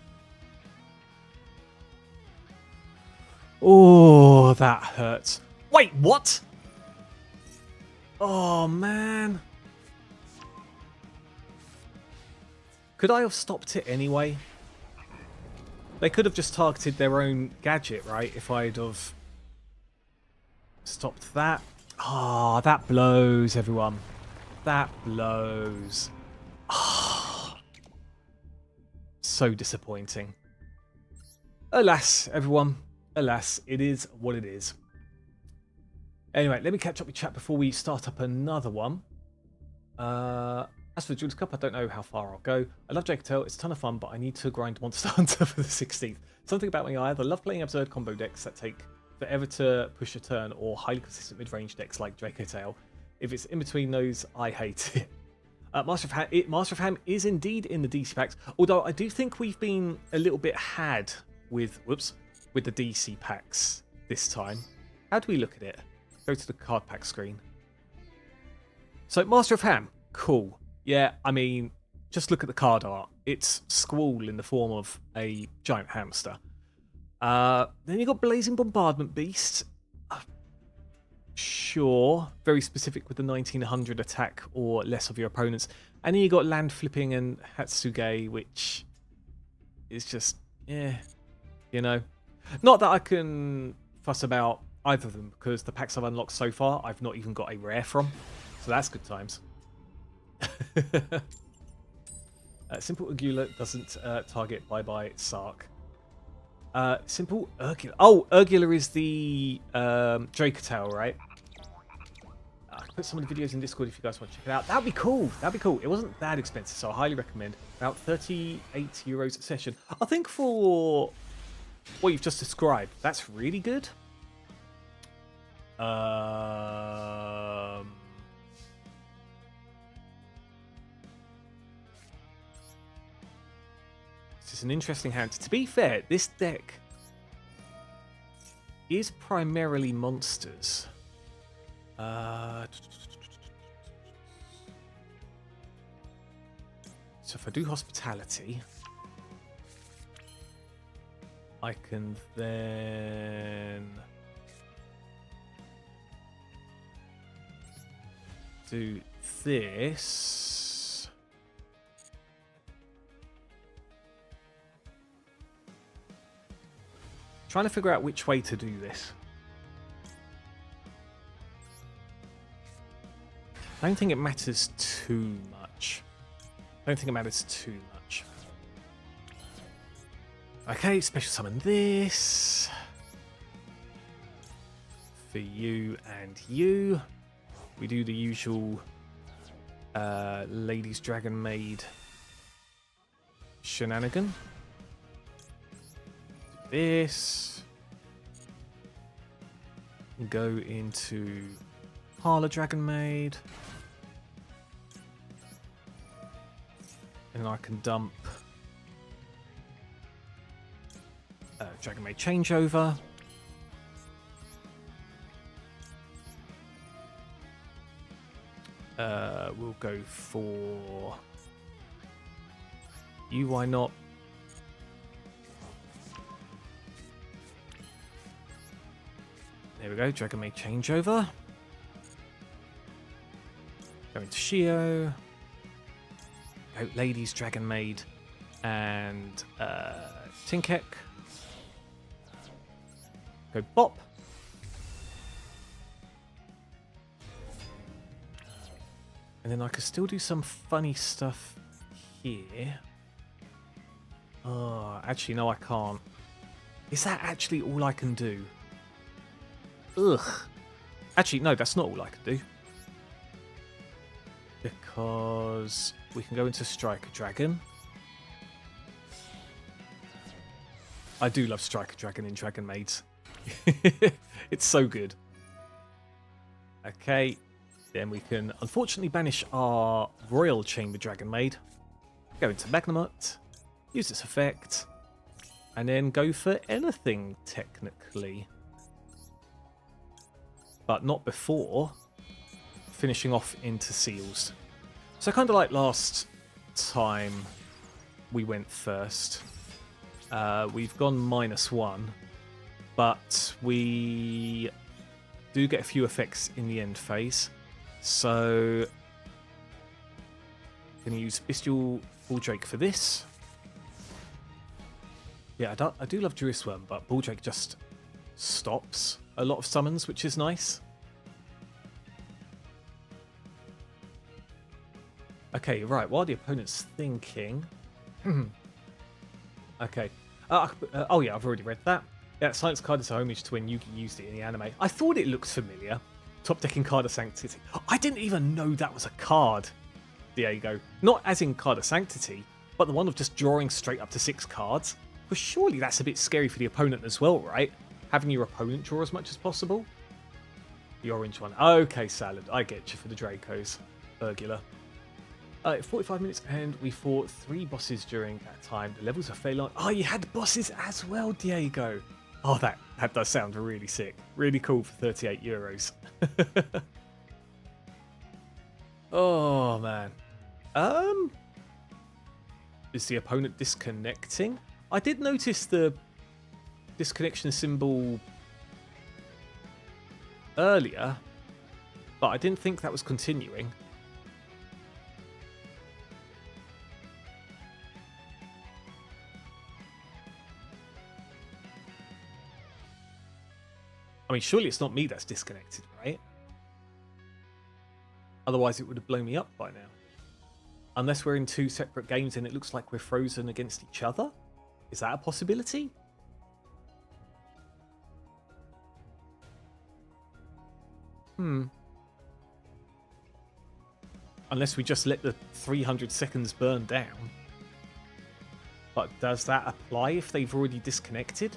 Oh, that hurts. Wait, what? Oh, man. Could I have stopped it anyway? They could have just targeted their own gadget, right? If I'd have stopped that. Ah, oh, that blows, everyone. That blows. Ah. Oh. So disappointing. Alas, everyone. Alas, it is what it is. Anyway, let me catch up with chat before we start up another one. As for the Duelist Cup, I don't know how far I'll go. I love Jacotel, it's a ton of fun, but I need to grind Monster Hunter for the 16th. Something about me, I either love playing absurd combo decks that take forever to push a turn, or highly consistent mid-range decks like Dracotail. If it's in between those, I hate it. Master of Ham is indeed in the DC packs, although I do think we've been a little bit had with, with the DC packs this time. How do we look at it? Go to the card pack screen. So, Master of Ham, cool. Yeah, I mean, just look at the card art. It's Squall in the form of a giant hamster. Then you've got Blazing Bombardment Beast. Sure, very specific with the 1900 attack or less of your opponents. And then you got Land Flipping and Hatsuge, which is just, yeah, you know. Not that I can fuss about either of them because the packs I've unlocked so far, I've not even got a rare from. So that's good times. Simple Urgula doesn't target bye-bye Sark. Simple Urgula. Oh, Urgula is the Dracotale, right? I can put some of the videos in Discord if you guys want to check it out. That'd be cool. That'd be cool. It wasn't that expensive, so I highly recommend. About 38 euros a session. I think for what you've just described, that's really good. This is an interesting hand. To be fair, this deck is primarily monsters. So if I do hospitality, I can then do this. Trying to figure out which way to do this. I don't think it matters too much. I don't think it matters too much. Okay, special summon this. For you and you. We do the usual Ladies Dragon Maid shenanigan. This. Go into Parlor Dragon Maid. And I can dump Dragon Maid Changeover. We'll go for you, why not? There we go, Dragon Maid Changeover. Go into Shio. Go Ladies Dragon Maid and Tinkek. Go Bop. And then I could still do some funny stuff here. Oh, actually, no, I can't. Is that actually all I can do? Ugh. Actually, no, that's not all I can do. Because we can go into Striker Dragon. I do love Striker Dragon in Dragon Maids. It's so good. Okay. Then we can unfortunately banish our Royal Chamber Dragon Maid. Go into Magnamut. Use this effect. And then go for anything, technically. But not before finishing off into Seals. So kind of like last time we went first. We've gone -1. But we do get a few effects in the end phase. So, I'm going to use Bestial Bulldrake for this. Yeah, I do love Duelist Worm, but Bulldrake just stops a lot of summons, which is nice. Okay, right, while the opponent's thinking... okay. Oh yeah, I've already read that. Yeah, Silence card is a homage to when Yugi used it in the anime. I thought it looked familiar. Top decking Card of Sanctity. I didn't even know that was a card, Diego. Not as in Card of Sanctity, but the one of just drawing straight up to 6 cards. But surely that's a bit scary for the opponent as well, right? Having your opponent draw as much as possible. The orange one. Okay, Salad. I get you for the Dracos. Urgula. 45 minutes and we fought 3 bosses during that time. The levels are fairly long. Oh, you had bosses as well, Diego. Oh, that does sound really sick. Really cool for 38 euros. Oh, man. Is the opponent disconnecting? I did notice the disconnection symbol earlier, but I didn't think that was continuing. I mean, surely it's not me that's disconnected, right? Otherwise, it would have blown me up by now. Unless we're in 2 separate games and it looks like we're frozen against each other? Is that a possibility? Unless we just let the 300 seconds burn down. But does that apply if they've already disconnected?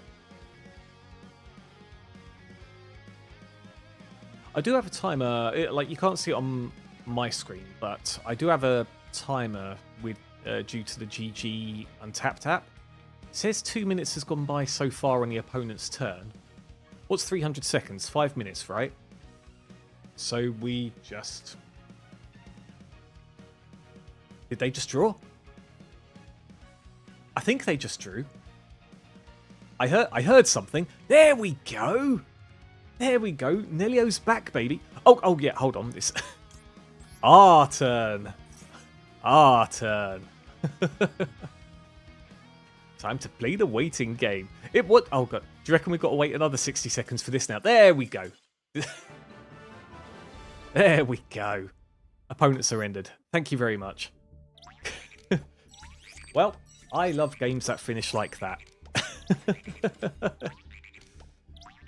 I do have a timer, like you can't see it on my screen, but I do have a timer with due to the GG untapped app. It says 2 minutes has gone by so far on the opponent's turn. What's 300 seconds? 5 minutes, right? So we just... Did they just draw? I think they just drew. I heard something. There we go. There we go. Nelio's back, baby. Oh yeah, hold on. This our turn. Our turn. Time to play the waiting game. It what? Oh god. Do you reckon we've got to wait another 60 seconds for this now? There we go. There we go. Opponent surrendered. Thank you very much. Well, I love games that finish like that.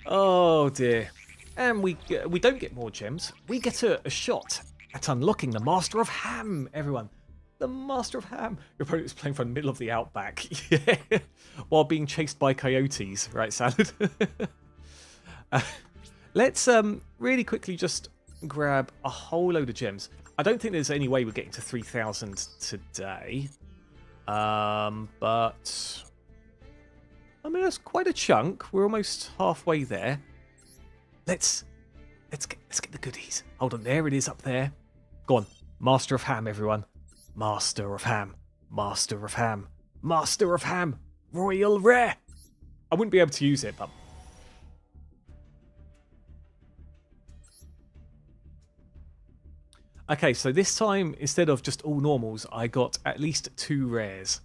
Oh dear. And we don't get more gems. We get a shot at unlocking the Master of Ham, everyone. The Master of Ham. Your opponent is playing from the middle of the outback. Yeah. While being chased by coyotes. Right, Salad? Let's really quickly just grab a whole load of gems. I don't think there's any way we're getting to 3,000 today. But... I mean, that's quite a chunk. We're almost halfway there. Let's get the goodies. Hold on, there it is up there. Go on. Master of Ham, everyone. Master of Ham. Master of Ham. Master of Ham. Royal Rare. I wouldn't be able to use it, but... Okay, so this time, instead of just all normals, I got at least 2 rares.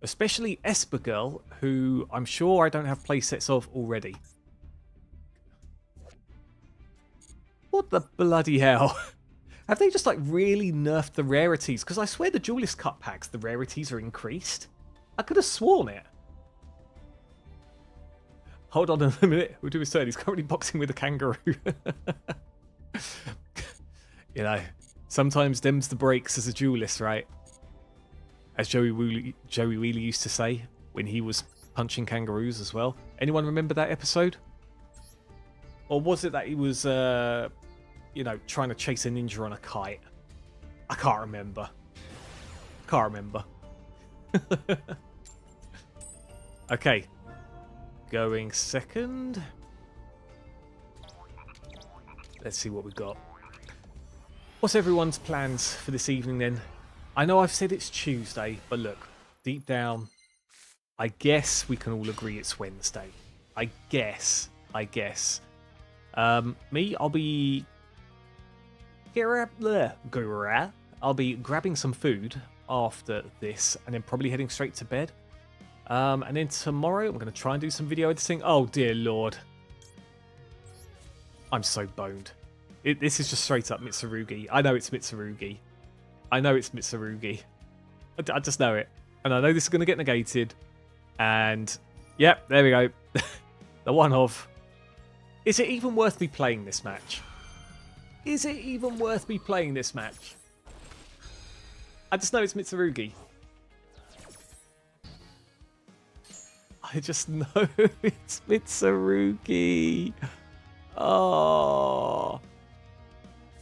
Especially Esper Girl, who I'm sure I don't have playsets of already. What the bloody hell? Have they just like really nerfed the rarities? Because I swear the Duelist Cup packs, the rarities are increased. I could have sworn it. Hold on a minute. We'll do his turn. He's currently boxing with a kangaroo. You know, sometimes them's the breaks as a duelist, right? As Joey Wheeler used to say when he was punching kangaroos as well. Anyone remember that episode? Or was it that he was, you know, trying to chase a ninja on a kite? I can't remember. Can't remember. Okay. Going second. Let's see what we've got. What's everyone's plans for this evening then? I know I've said it's Tuesday, but look, deep down, I guess we can all agree it's Wednesday. I guess. Me, I'll be... I'll be grabbing some food after this, and then probably heading straight to bed. And then tomorrow, I'm going to try and do some video editing. Oh, dear Lord. I'm so boned. This is just straight up Mitsurugi. I know it's Mitsurugi. I know it's Mitsurugi. I just know it. And I know this is going to get negated. And, yep, there we go. The one of... Is it even worth me playing this match? Is it even worth me playing this match? I just know it's Mitsurugi. I just know it's Mitsurugi. Oh.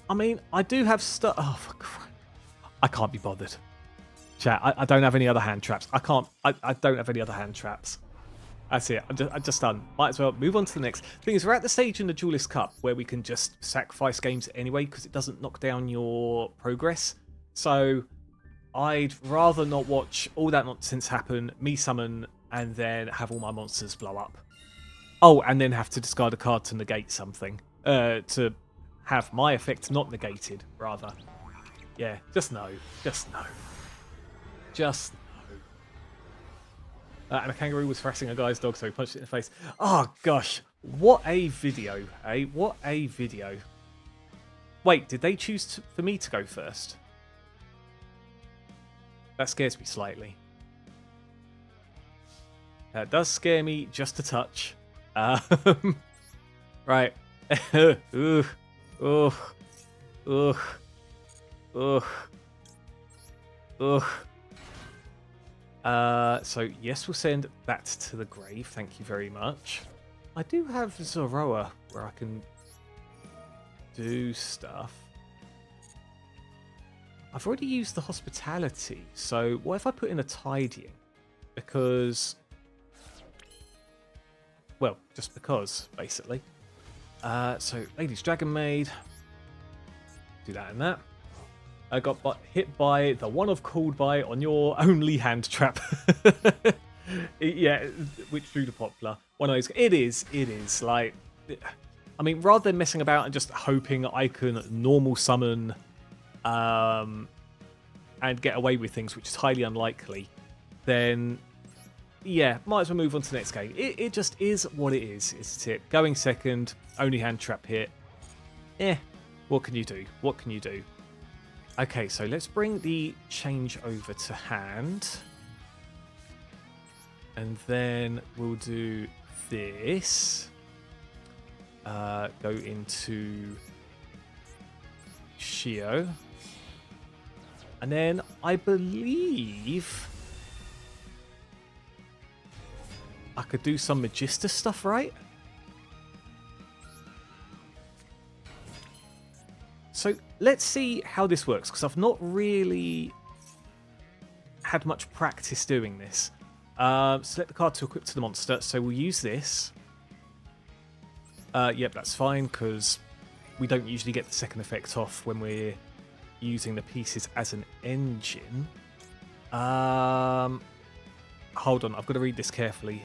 I mean, I do have stuff... Oh, for Christ. I can't be bothered. Chat, I don't have any other hand traps. I don't have any other hand traps. That's it. I'm just done. Might as well move on to the next. Thing is, we're at the stage in the Duelist Cup where we can just sacrifice games anyway because it doesn't knock down your progress. So I'd rather not watch all that nonsense happen, me summon, and then have all my monsters blow up. Oh, and then have to discard a card to negate something. To have my effect not negated, rather. Yeah, just no. Just no. Just no. And a kangaroo was harassing a guy's dog, so he punched it in the face. Oh, gosh. What a video, eh? What a video. Wait, did they choose for me to go first? That scares me slightly. That does scare me just a touch. Right. Ugh. Ugh. Ugh. Ugh. Ugh. So yes, we'll send that to the grave. Thank you very much. I do have Zoroa where I can do stuff. I've already used the hospitality, so what if I put in a tidying? Because, well, just because, basically. So, Ladies Dragon Maid. Do that and that. I got hit by the one I've called by on your only hand trap. Yeah, which drew the poplar. One of those. It is. Like, I mean, rather than messing about and just hoping I can normal summon and get away with things, which is highly unlikely, then yeah, might as well move on to the next game. It just is what it is, isn't it? Going second, only hand trap hit. What can you do? What can you do? Okay, so let's bring the change over to hand. And then we'll do this. Go into Shio. And then I believe I could do some Magister stuff, right? So let's see how this works, because I've not really had much practice doing this. Select the card to equip to the monster, so we'll use this. Yep, that's fine, because we don't usually get the second effect off when we're using the pieces as an engine. Hold on, I've got to read this carefully.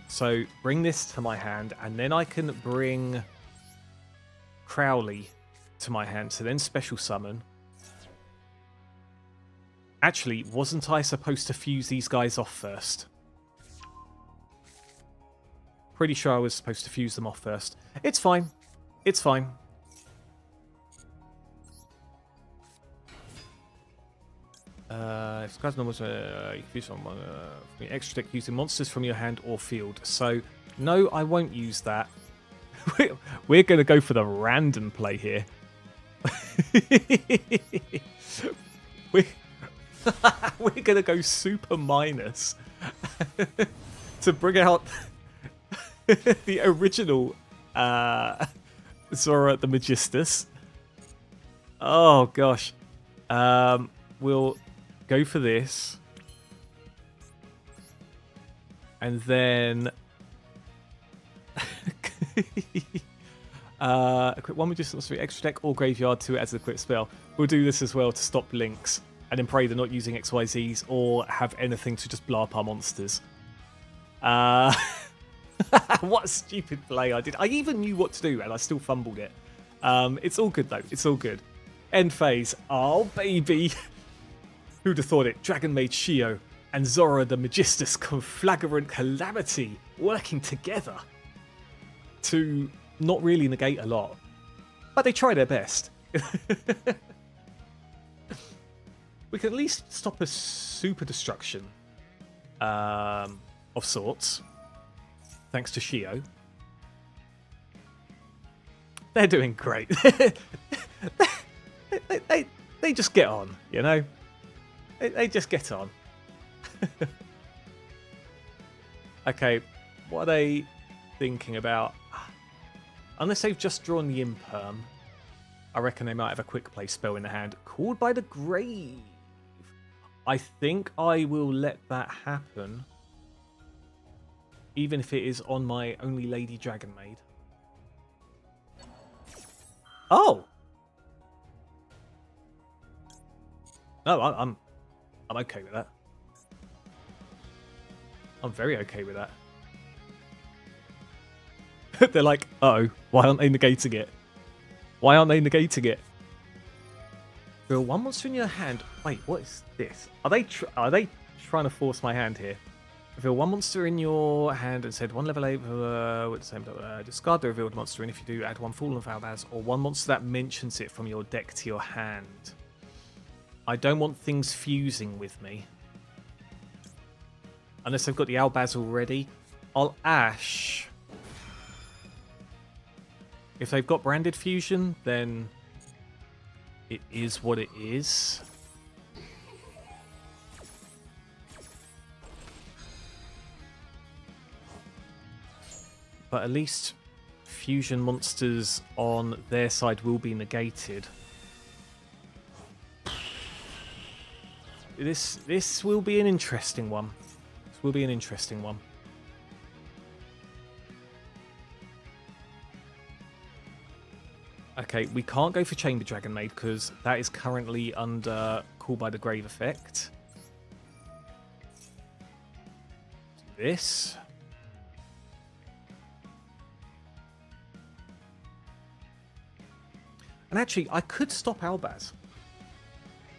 So bring this to my hand, and then I can bring Crowley to my hand, so then special summon. Actually, wasn't I supposed to fuse these guys off first? Pretty sure I was supposed to fuse them off first. It's fine. It's fine. If cards numbers, you fuse someone from your extra deck using monsters from your hand or field. So, no, I won't use that. We're going to go for the random play here. We're going to go super minus to bring out the original Zora the Magistus. Oh, gosh. We'll go for this. And then equip one Magistus for extra deck or graveyard to it as an equipped spell. We'll do this as well to stop links. And then pray they're not using XYZs or have anything to just blow up our monsters. What a stupid play I did. I even knew what to do and I still fumbled it. It's all good though. It's all good. End phase. Oh, baby. Who'd have thought it? Dragon Maid Shio and Zora the Magistus Conflagrant Calamity working together to not really negate a lot. But they try their best. We can at least stop a super destruction of sorts, thanks to Shio. They're doing great. they just get on, you know? They just get on. Okay, what are they thinking about? Unless they've just drawn the Imperm, I reckon they might have a quick play spell in the hand. Called by the Grave. I think I will let that happen. Even if it is on my only Lady Dragon Maid. Oh! No, I'm okay with that. I'm very okay with that. They're like, uh-oh, why aren't they negating it? Why aren't they negating it? Draw one monster in your hand. Wait, what is this? Are they trying to force my hand here? Reveal one monster in your hand and said one level 8 with the same discard the revealed monster, and if you do, add one Fallen Valbaz or one monster that mentions it from your deck to your hand. I don't want things fusing with me. Unless I've got the Albaz already. I'll Ash. If they've got branded fusion, then it is what it is. But at least fusion monsters on their side will be negated. This will be an interesting one. This will be an interesting one. Okay, we can't go for Chamber Dragon Maid because that is currently under Call by the Grave effect. This. And actually, I could stop Albaz.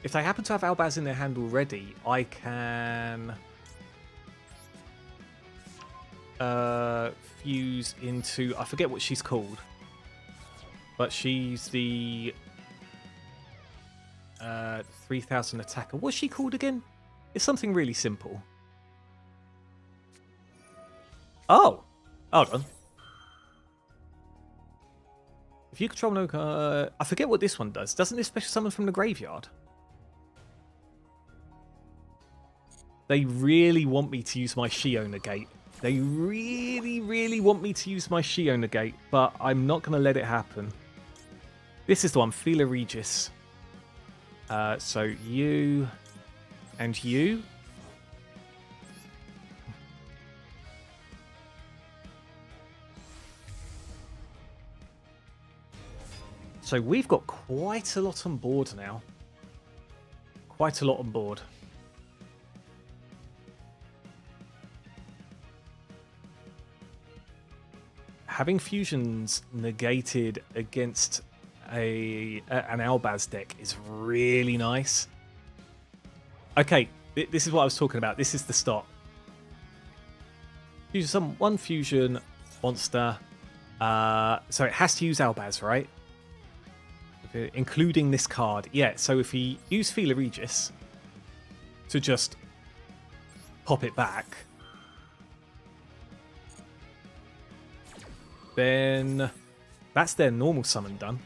If they happen to have Albaz in their hand already, I can fuse into... I forget what she's called. But she's the 3000 attacker. What's she called again? It's something really simple. Oh! Hold on. If you control no... I forget what this one does. Doesn't this special summon from the graveyard? They really want me to use my Shio Negate. They really, really want me to use my Shio Negate, but I'm not going to let it happen. This is the one, Fila Regis. So you and you. So we've got quite a lot on board now. Quite a lot on board. Having fusions negated against an Albaz deck is really nice. Okay, this is what I was talking about. This is the start. Use one fusion monster. So it has to use Albaz, right? Including this card. Yeah, so if he used Fila Regis to just pop it back, then that's their normal summon done.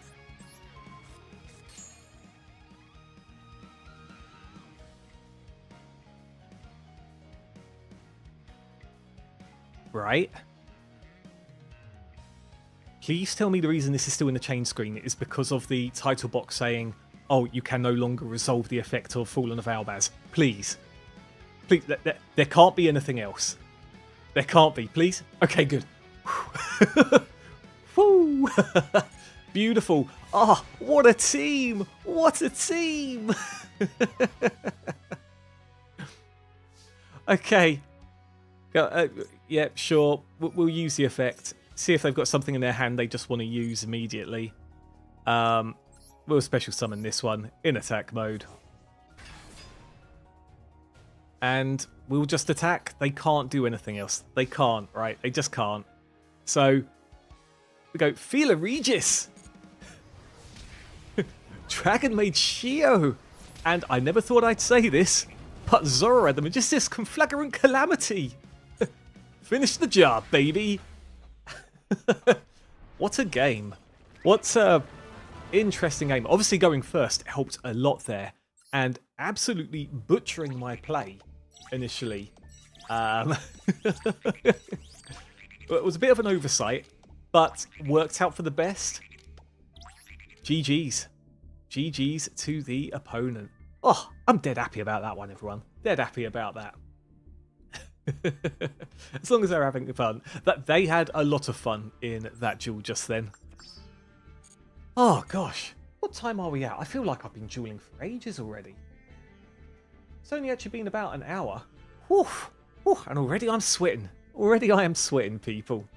Right? Please tell me the reason this is still in the chain screen is because of the title box saying, oh, you can no longer resolve the effect of Fallen of Albaz. Please. Please, there can't be anything else. There can't be, please. Okay, good. Woo! Beautiful. Oh, what a team! What a team! Okay. Yeah, sure. We'll use the effect. See if they've got something in their hand they just want to use immediately. We'll special summon this one in attack mode. And we'll just attack. They can't do anything else. They can't, right? They just can't. So, we go, Fila Regis! Dragon Maid Shio! And I never thought I'd say this, but Zora, the Magistus Conflagrant Calamity! Finish the job, baby! What a game. What a interesting game. Obviously going first helped a lot there. And absolutely butchering my play initially. It was a bit of an oversight, but worked out for the best. GG's. GG's to the opponent. Oh, I'm dead happy about that one, everyone. Dead happy about that. As long as they're having fun. That they had a lot of fun in that duel just then. Oh gosh, what time are we at? I feel like I've been dueling for ages already. It's only actually been about an hour. Whew, whew, and already I'm sweating. Already I am sweating, people.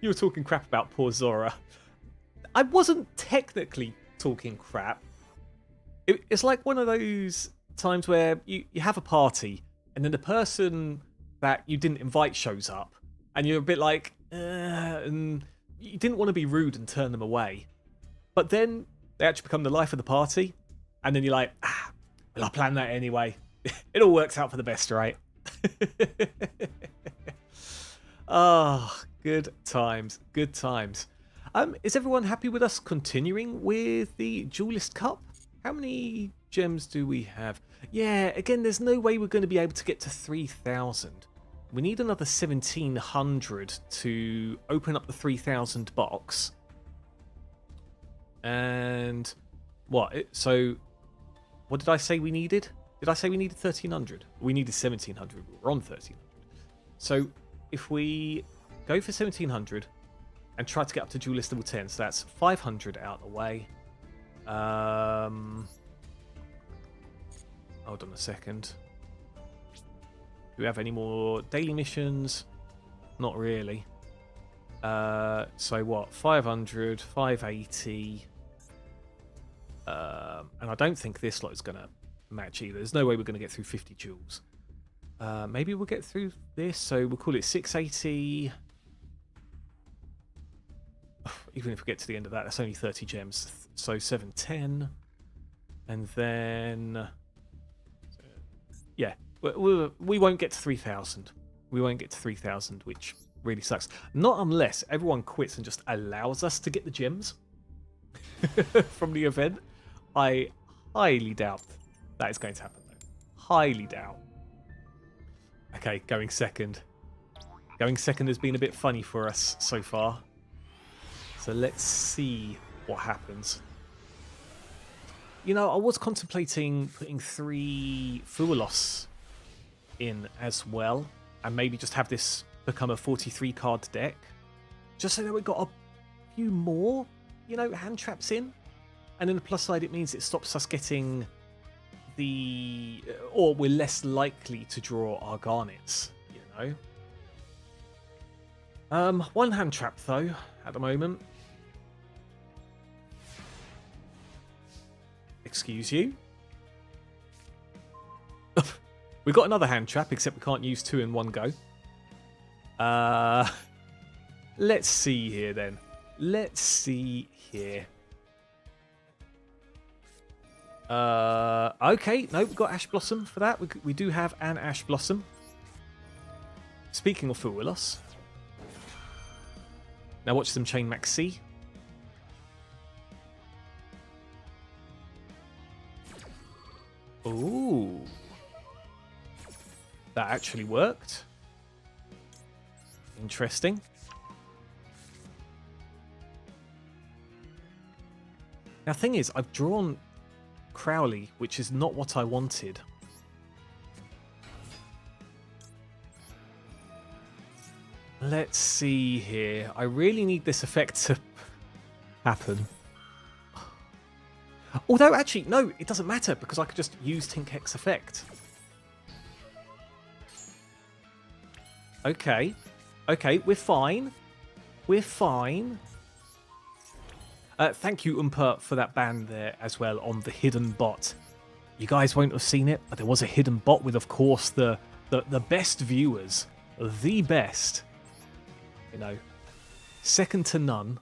You were talking crap about poor Zora. I wasn't technically talking crap. It's like one of those times where you have a party and then the person that you didn't invite shows up, and you're a bit like, and you didn't want to be rude and turn them away. But then they actually become the life of the party, and then you're like, well, I planned that anyway. It all works out for the best, right? Oh, good times, good times. Is everyone happy with us continuing with the Duelist Cup? How many gems do we have? Yeah, again, there's no way we're going to be able to get to 3,000. We need another 1,700 to open up the 3,000 box. And what? So, what did I say we needed? Did I say we needed 1,300? We needed 1,700. We're on 1,300. So, if we go for 1,700 and try to get up to Duelist level 10, so that's 500 out of the way. Hold on a second. Do we have any more daily missions? Not really. So what? 500, 580. And I don't think this lot is going to match either. There's no way we're going to get through 50 jewels. Maybe we'll get through this, so we'll call it 680. Even if we get to the end of that, that's only 30 gems. So 710. And then... yeah, we won't get to 3,000. We won't get to 3,000, which really sucks. Not unless everyone quits and just allows us to get the gems from the event. I highly doubt that is going to happen, though. Highly doubt. Okay, going second. Going second has been a bit funny for us so far. So let's see what happens. You know, I was contemplating putting 3 fuuuuuuuuuunnn in as well, and maybe just have this become a 43 card deck, just so that we've got a few more, you know, hand traps in. And then the plus side, it means it stops us getting the, or we're less likely to draw our garnets, you know. One hand trap though at the moment. Excuse you. We've got another hand trap, except we can't use 2 in one go. Let's see here then. Let's see here. Okay, no, we've got Ash Blossom for that. We do have an Ash Blossom. Speaking of fuuuuuuuuuunnn. Now watch them chain Max C. Ooh. That actually worked. Interesting. Now, thing is, I've drawn Crowley, which is not what I wanted. Let's see here. I really need this effect to happen. Although, actually, no, it doesn't matter, because I could just use Tinkek's effect. Okay. Okay, we're fine. We're fine. Thank you, Umpa, for that ban there as well on the hidden bot. You guys won't have seen it, but there was a hidden bot with, of course, the best viewers. The best. You know, second to none.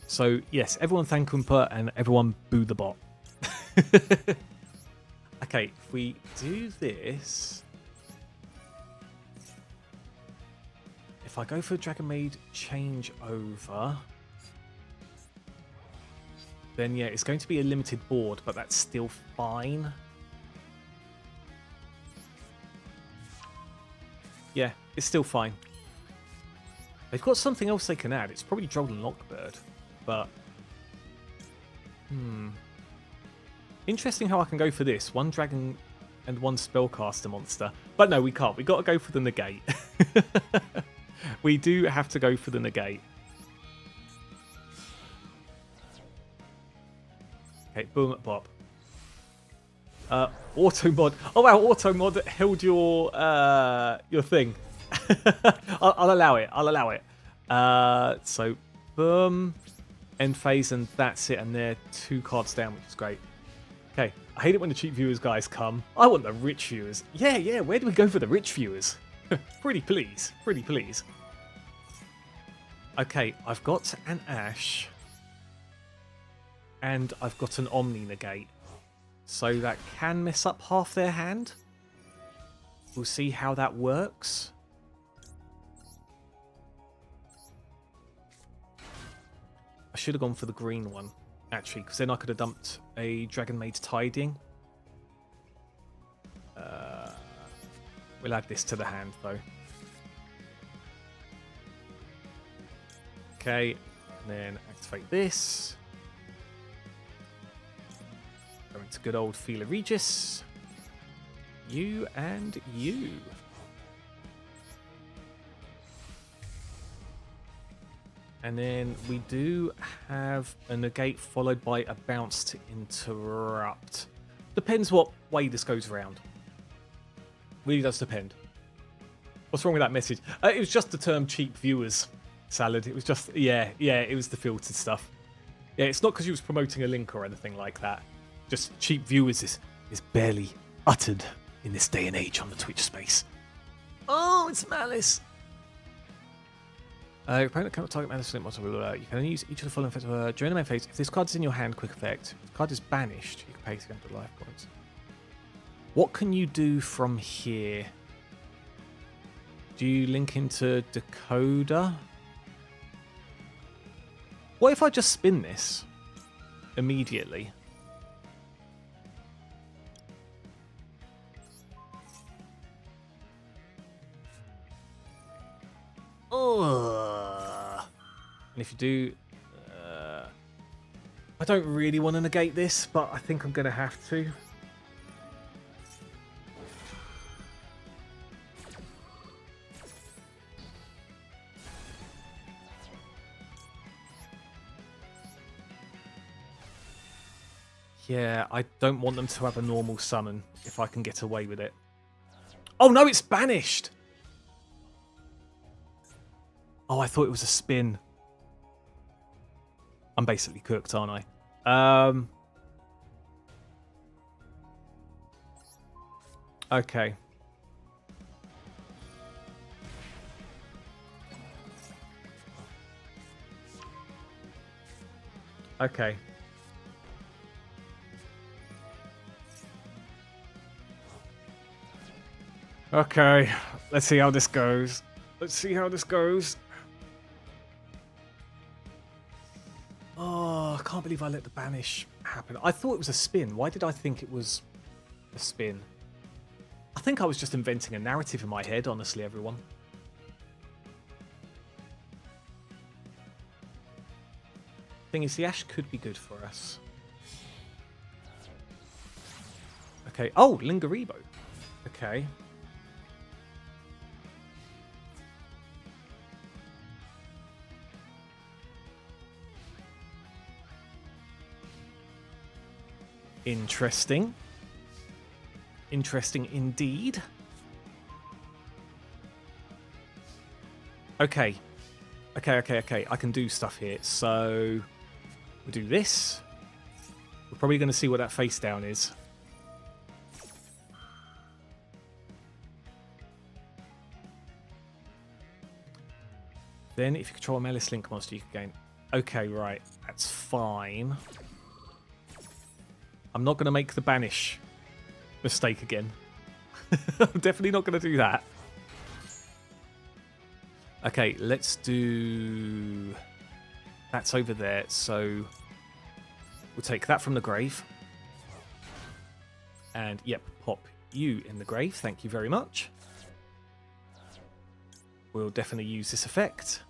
So, yes, everyone thank Umpa and everyone boo the bot. Okay, if we do this... If I go for Dragon Maid changeover, then yeah, it's going to be a limited board, but that's still fine. Yeah, it's still fine. They've got something else they can add. It's probably Droll and Lockbird, but... Interesting how I can go for this. 1 dragon and 1 spellcaster monster. But no, we can't. We've got to go for the negate. We do have to go for the negate. Okay, boom, bop. Auto mod. Oh wow, auto mod held your thing. I'll allow it. I'll allow it. So boom, end phase, and that's it. And they're 2 cards down, which is great. Okay, I hate it when the cheap viewers guys come. I want the rich viewers. Yeah, where do we go for the rich viewers? Pretty please, pretty please. Okay, I've got an Ash. And I've got an Omni Negate. So that can mess up half their hand. We'll see how that works. I should have gone for the green one, actually, because then I could have dumped a Dragon Maid's Tidying. We'll add this to the hand, though. Okay, and then activate this. Go into good old Fila Regis. You and you. And then we do have a negate followed by a bounce to interrupt. Depends what way this goes around. Really does depend. What's wrong with that message? It was just the term cheap viewers, Salad. It was just, yeah, it was the filtered stuff. Yeah, it's not because you was promoting a link or anything like that. Just cheap viewers is barely uttered in this day and age on the Twitch space. Oh, it's Malice. Your opponent cannot target Malice. You can only use each of the following effects during the main phase. If this card is in your hand, quick effect. If the card is banished, you can pay 300 life points. What can you do from here? Do you link into Decoder? What if I just spin this immediately? And if you do... I don't really want to negate this, but I think I'm going to have to. Yeah, I don't want them to have a normal summon if I can get away with it. Oh no, it's banished! Oh, I thought it was a spin. I'm basically cooked, aren't I? Okay. Okay. Okay, let's see how this goes. Let's see how this goes. Oh, I can't believe I let the banish happen. I thought it was a spin. Why did I think it was a spin? I think I was just inventing a narrative in my head, honestly, everyone. Thing is, the Ash could be good for us. Okay. Oh, Lingaribo. Okay. Interesting. Interesting indeed. Okay. Okay. I can do stuff here. So we'll do this. We're probably going to see what that face down is. Then if you control a Melis Link monster, you can gain... Okay, right. That's fine. I'm not going to make the banish mistake again. I'm definitely not going to do that. Okay, let's do... That's over there, so... We'll take that from the grave. And, yep, pop you in the grave. Thank you very much. We'll definitely use this effect.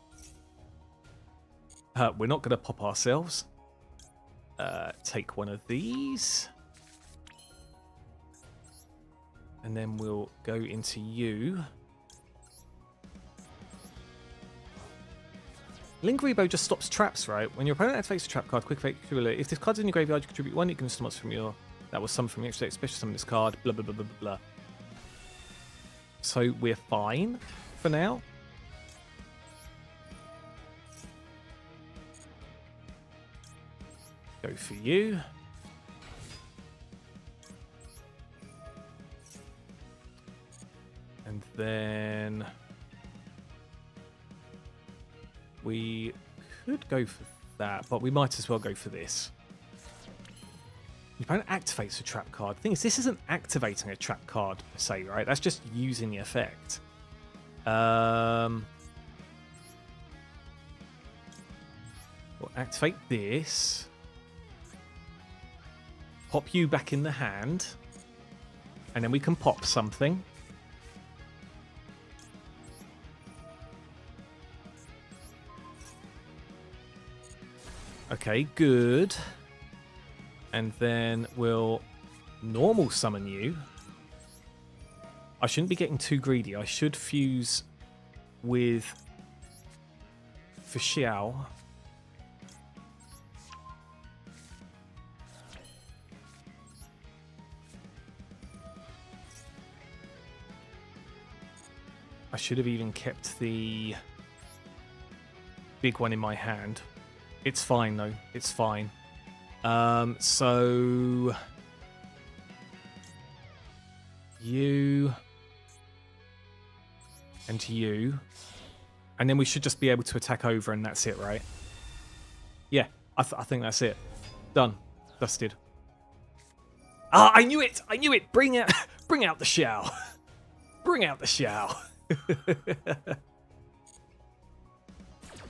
We're not going to pop ourselves. Take one of these. And then we'll go into you. Lingaribo just stops traps, right? When your opponent activates a trap card, quick effect, if this card's in your graveyard, you contribute one, you can summon from your... That was summoned from your extra deck, special summon this card, blah, blah, blah, blah, blah. So we're fine for now. Go for you. And then we could go for that, but we might as well go for this. Your opponent activates a trap card. The thing is, this isn't activating a trap card per se, right? That's just using the effect. We'll activate this. Pop you back in the hand. And then we can pop something. Okay, good. And then we'll normal summon you. I shouldn't be getting too greedy. I should fuse with for Xiao. I should have even kept the big one in my hand. It's fine though. It's fine. So you and you, and then we should just be able to attack over, and that's it, right? Yeah, I think that's it. Done. Dusted. Ah, I knew it! I knew it! Bring out the Xiao. Bring out the Xiao.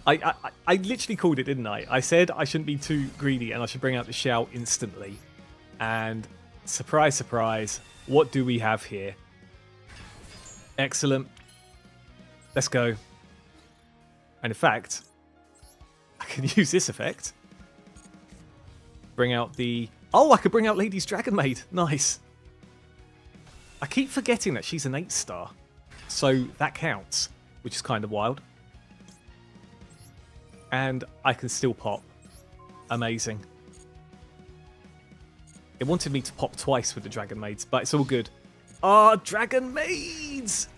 I literally called it, didn't I? I said I shouldn't be too greedy and I should bring out the Xiao instantly. And surprise, surprise, what do we have here? Excellent. Let's go. And in fact, I can use this effect. Bring out the... Oh, I could bring out Lady's Dragon Maid. Nice. I keep forgetting that she's an 8-star. So that counts, which is kind of wild. And I can still pop. Amazing. It wanted me to pop twice with the Dragon Maids, but it's all good. Ah, Dragon Maids!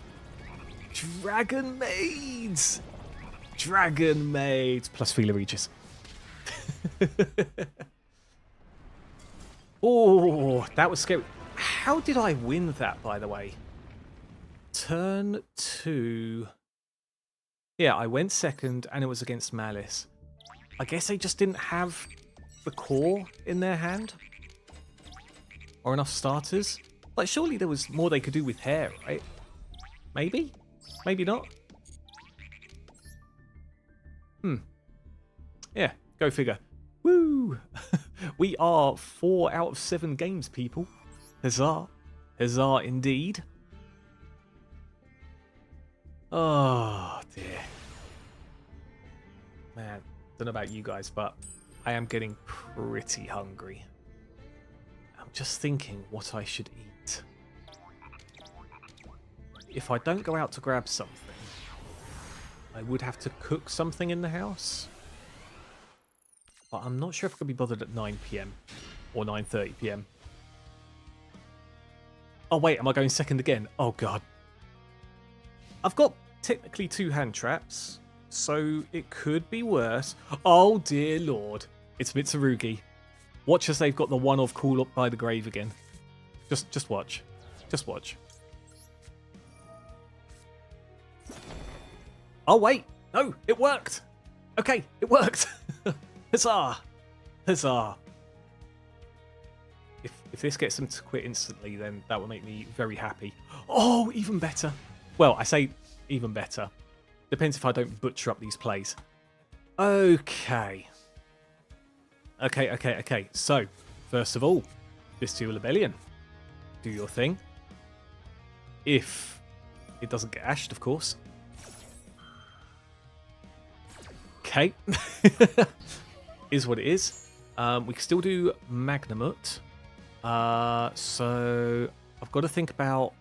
Dragon Maids! Dragon Maids! Plus Feeler Regis. Oh, that was scary. How did I win that, by the way? Turn 2... Yeah, I went second, and it was against Malice. I guess they just didn't have the core in their hand? Or enough starters? Like, surely there was more they could do with hair, right? Maybe? Maybe not? Yeah, go figure. Woo! We are 4 out of 7 games, people. Huzzah. Huzzah indeed. Oh, dear. Man, don't know about you guys, but I am getting pretty hungry. I'm just thinking what I should eat. If I don't go out to grab something, I would have to cook something in the house. But I'm not sure if I could be bothered at 9 PM or 9:30 PM. Oh, wait, am I going second again? Oh, God. I've got technically 2 hand traps, so it could be worse. Oh, dear Lord. It's Mitsurugi. Watch as they've got the one-off call up by the grave again. Just watch. Just watch. Oh, wait. No, it worked. Okay, it worked. Huzzah. Huzzah. If this gets them to quit instantly, then that would make me very happy. Oh, even better. Well, I say even better. Depends if I don't butcher up these plays. Okay. Okay. So, first of all, Duel Rebellion. Do your thing. If it doesn't get ashed, of course. Okay. Is what it is. We can still do Magnamut. So I've got to think about...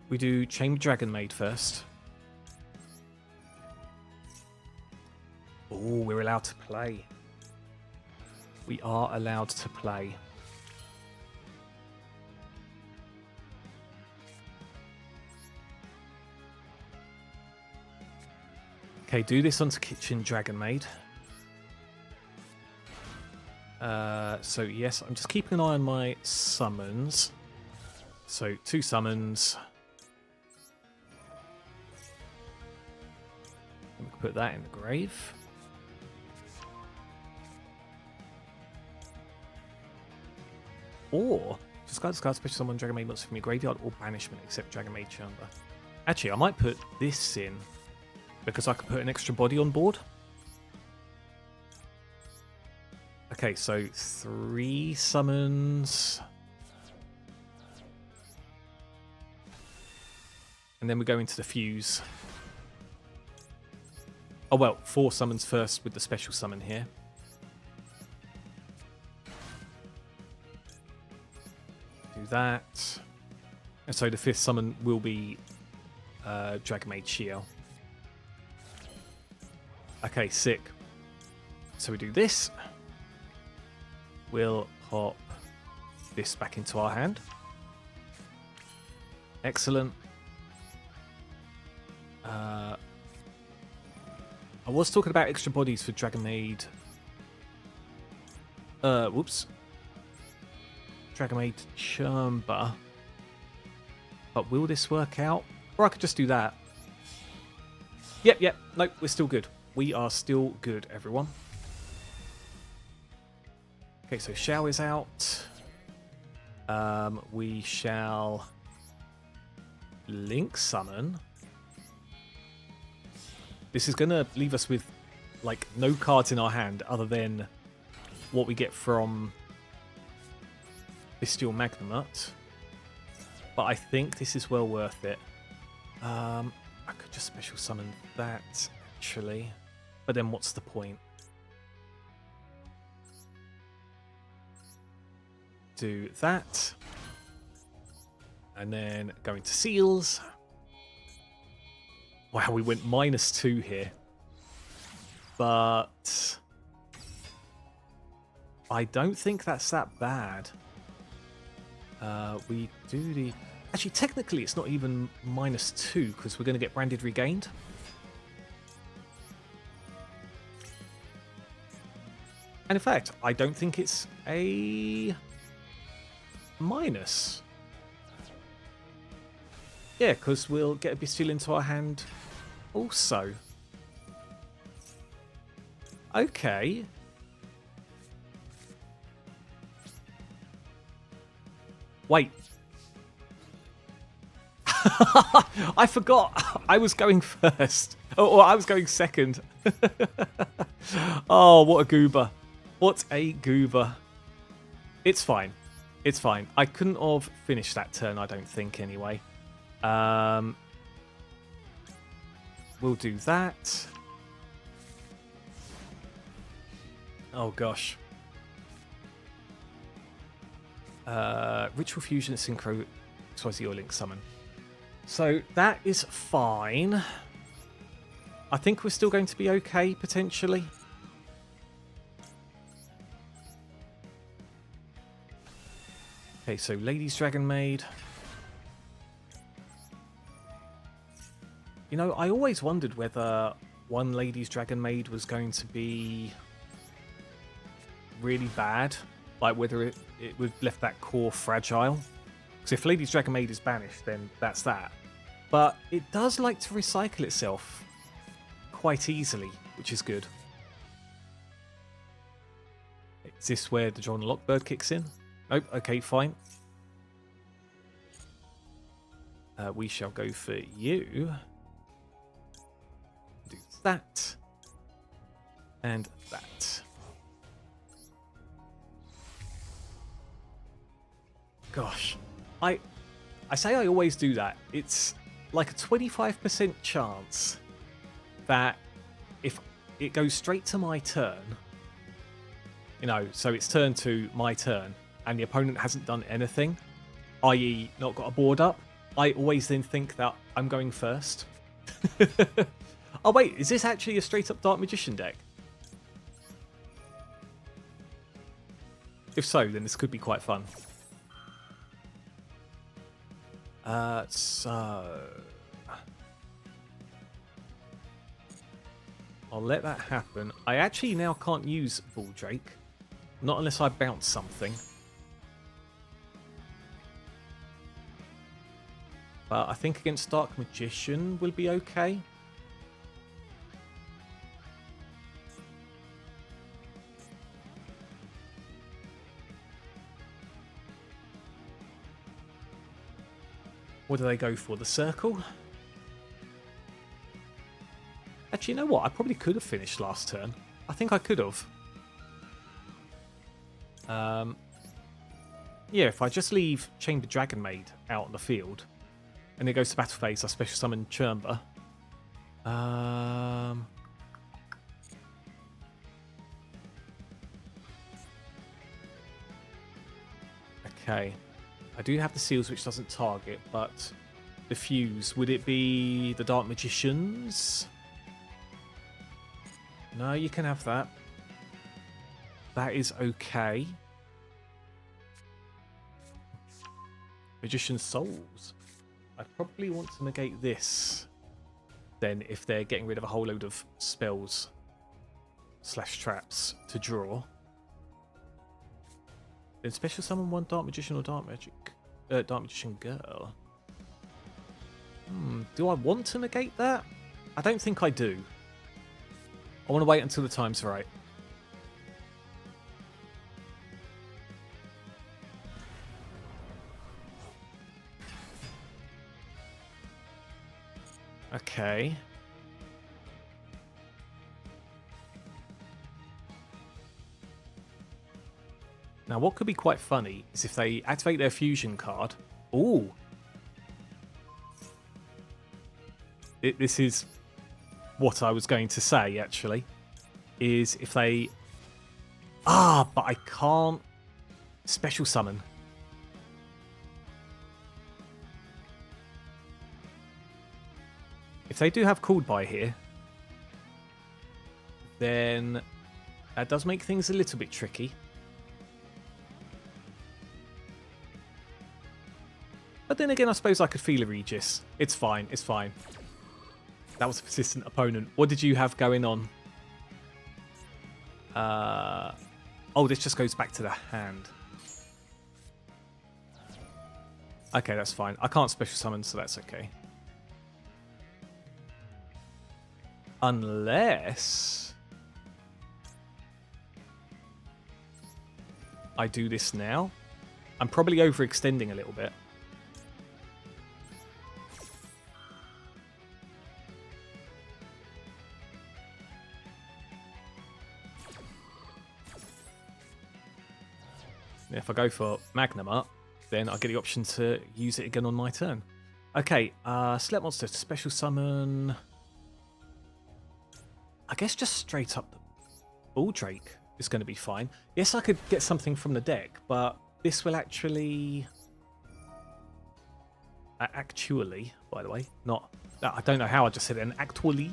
We do Chamber Dragon Maid first. Oh, we're allowed to play. We are allowed to play. Okay, do this onto Kitchen Dragon Maid. So yes, I'm just keeping an eye on my summons. So 2 summons. And we can put that in the grave. Or discard special summon Dragon Maid monster from your graveyard or banishment except Dragon Maid Chamber. Actually, I might put this in because I could put an extra body on board. Okay, so 3 summons. And then we go into the fuse. Oh well, 4 summons first with the special summon here. Do that. And so the 5th summon will be Dragon Maid Shield. Okay, sick. So we do this. We'll pop this back into our hand. Excellent. I was talking about extra bodies for Dragon Maid. Whoops. Dragon Maid Chamber. But will this work out? Or I could just do that. Yep. Nope, we're still good. We are still good, everyone. Okay, so Shao is out. We shall Link Summon. This is going to leave us with, like, no cards in our hand other than what we get from Bestial Magnamut. But I think this is well worth it. I could just special summon that, actually. But then what's the point? Do that. And then go into seals. Wow, we went -2 here. But I don't think that's that bad. We do the... Actually, technically, it's not even -2 because we're going to get Branded Regained. And in fact, I don't think it's a minus. Yeah, because we'll get a Bestial into our hand also. Okay. Wait. I forgot. I was going first. Or I was going second. Oh, what a goober. What a goober. It's fine. It's fine. I couldn't have finished that turn, I don't think, anyway. We'll do that. Oh, gosh. Ritual Fusion, Synchro, XYZ or Link Summon. So that is fine. I think we're still going to be okay, potentially. Okay, so Lady's Dragon Maid. You know, I always wondered whether one Lady's Dragon Maid was going to be really bad. Like, whether it would left that core fragile. Because if Lady's Dragon Maid is banished, then that's that. But it does like to recycle itself quite easily, which is good. Is this where the John Lockbird kicks in? Nope, okay, fine. We shall go for you. Do that. And that. Gosh. I say I always do that. It's like a 25% chance that if it goes straight to my turn, you know, so it's turn to my turn, and the opponent hasn't done anything, i.e. not got a board up, I always then think that I'm going first. Oh wait, is this actually a straight up Dark Magician deck? If so, then this could be quite fun. So I'll let that happen. I actually now can't use Bull Drake Not unless I bounce something. But I think against Dark Magician will be okay. What do they go for? The circle? Actually, you know what? I probably could have finished last turn. I think I could have. Yeah, if I just leave Chamber Dragon Maid out on the field, and it goes to battle phase, I special summon Churmber. Okay. I do have the seals, which doesn't target, but diffuse. Would it be the Dark Magicians? No, you can have that. That is okay. Magician's Souls. I probably want to negate this then if they're getting rid of a whole load of spells / traps to draw. Then special summon one Dark Magician or Dark Magician Girl. Do I want to negate that? I don't think I do. I want to wait until the time's right. Okay. Now, what could be quite funny is if they activate their fusion card. Ooh. This is what I was going to say, actually. Is if they... but I can't special summon. If they do have called by here, then that does make things a little bit tricky. But then again, I suppose I could feel a Regis. It's fine, it's fine. That was a persistent opponent. What did you have going on? Oh, this just goes back to the hand. Okay, that's fine. I can't special summon, so that's okay. Unless I do this now. I'm probably overextending a little bit. If I go for Magnum up, then I get the option to use it again on my turn. Okay, select monster, special summon. I guess just straight up the Bull Drake is going to be fine. Yes, I could get something from the deck, but this will actually... actually, by the way, not... I don't know how I just said it, and actually.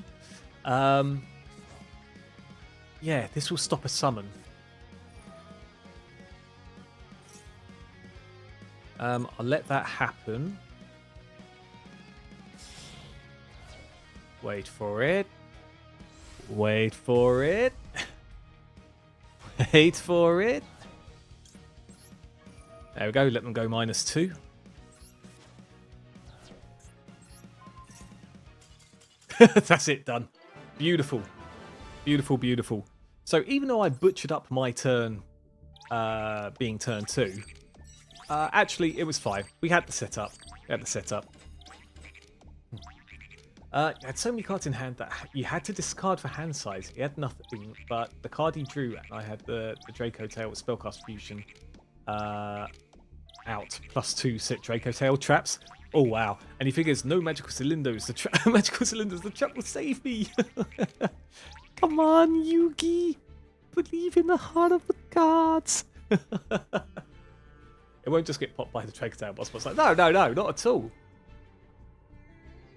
Yeah, this will stop a summon. I'll let that happen. Wait for it. Wait for it. Wait for it. There we go. Let them go -2. That's it. Done. Beautiful. Beautiful, beautiful. So even though I butchered up my turn being turn 2, actually, it was fine. We had the setup. You had so many cards in hand that you had to discard for hand size. He had nothing, but the card he drew, and I had the Draco Tail with Spellcast Fusion out. +2 set Draco Tail traps. Oh, wow. And he figures no magical cylinders. The trap will save me. Come on, Yugi. Believe in the heart of the cards. It won't just get popped by the Draco Tail boss. But it's like, no, not at all.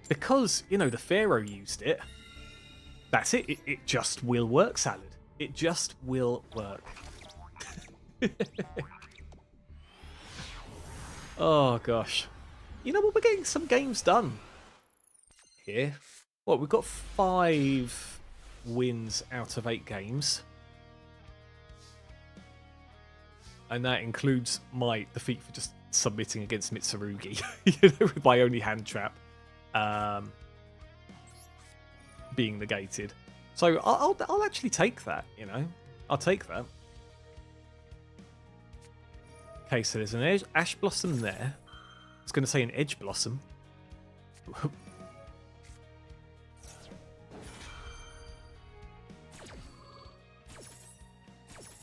Because, you know, the Pharaoh used it. That's it. It just will work, Salad. It just will work. Oh, gosh. You know what? We're getting some games done here. Well, we've got 5 wins out of 8 games. And that includes my defeat for just submitting against Mitsurugi, you know, with my only hand trap being negated. So I'll actually take that, you know. I'll take that. Okay, so there's an Ash Blossom there. I was going to say an Edge Blossom.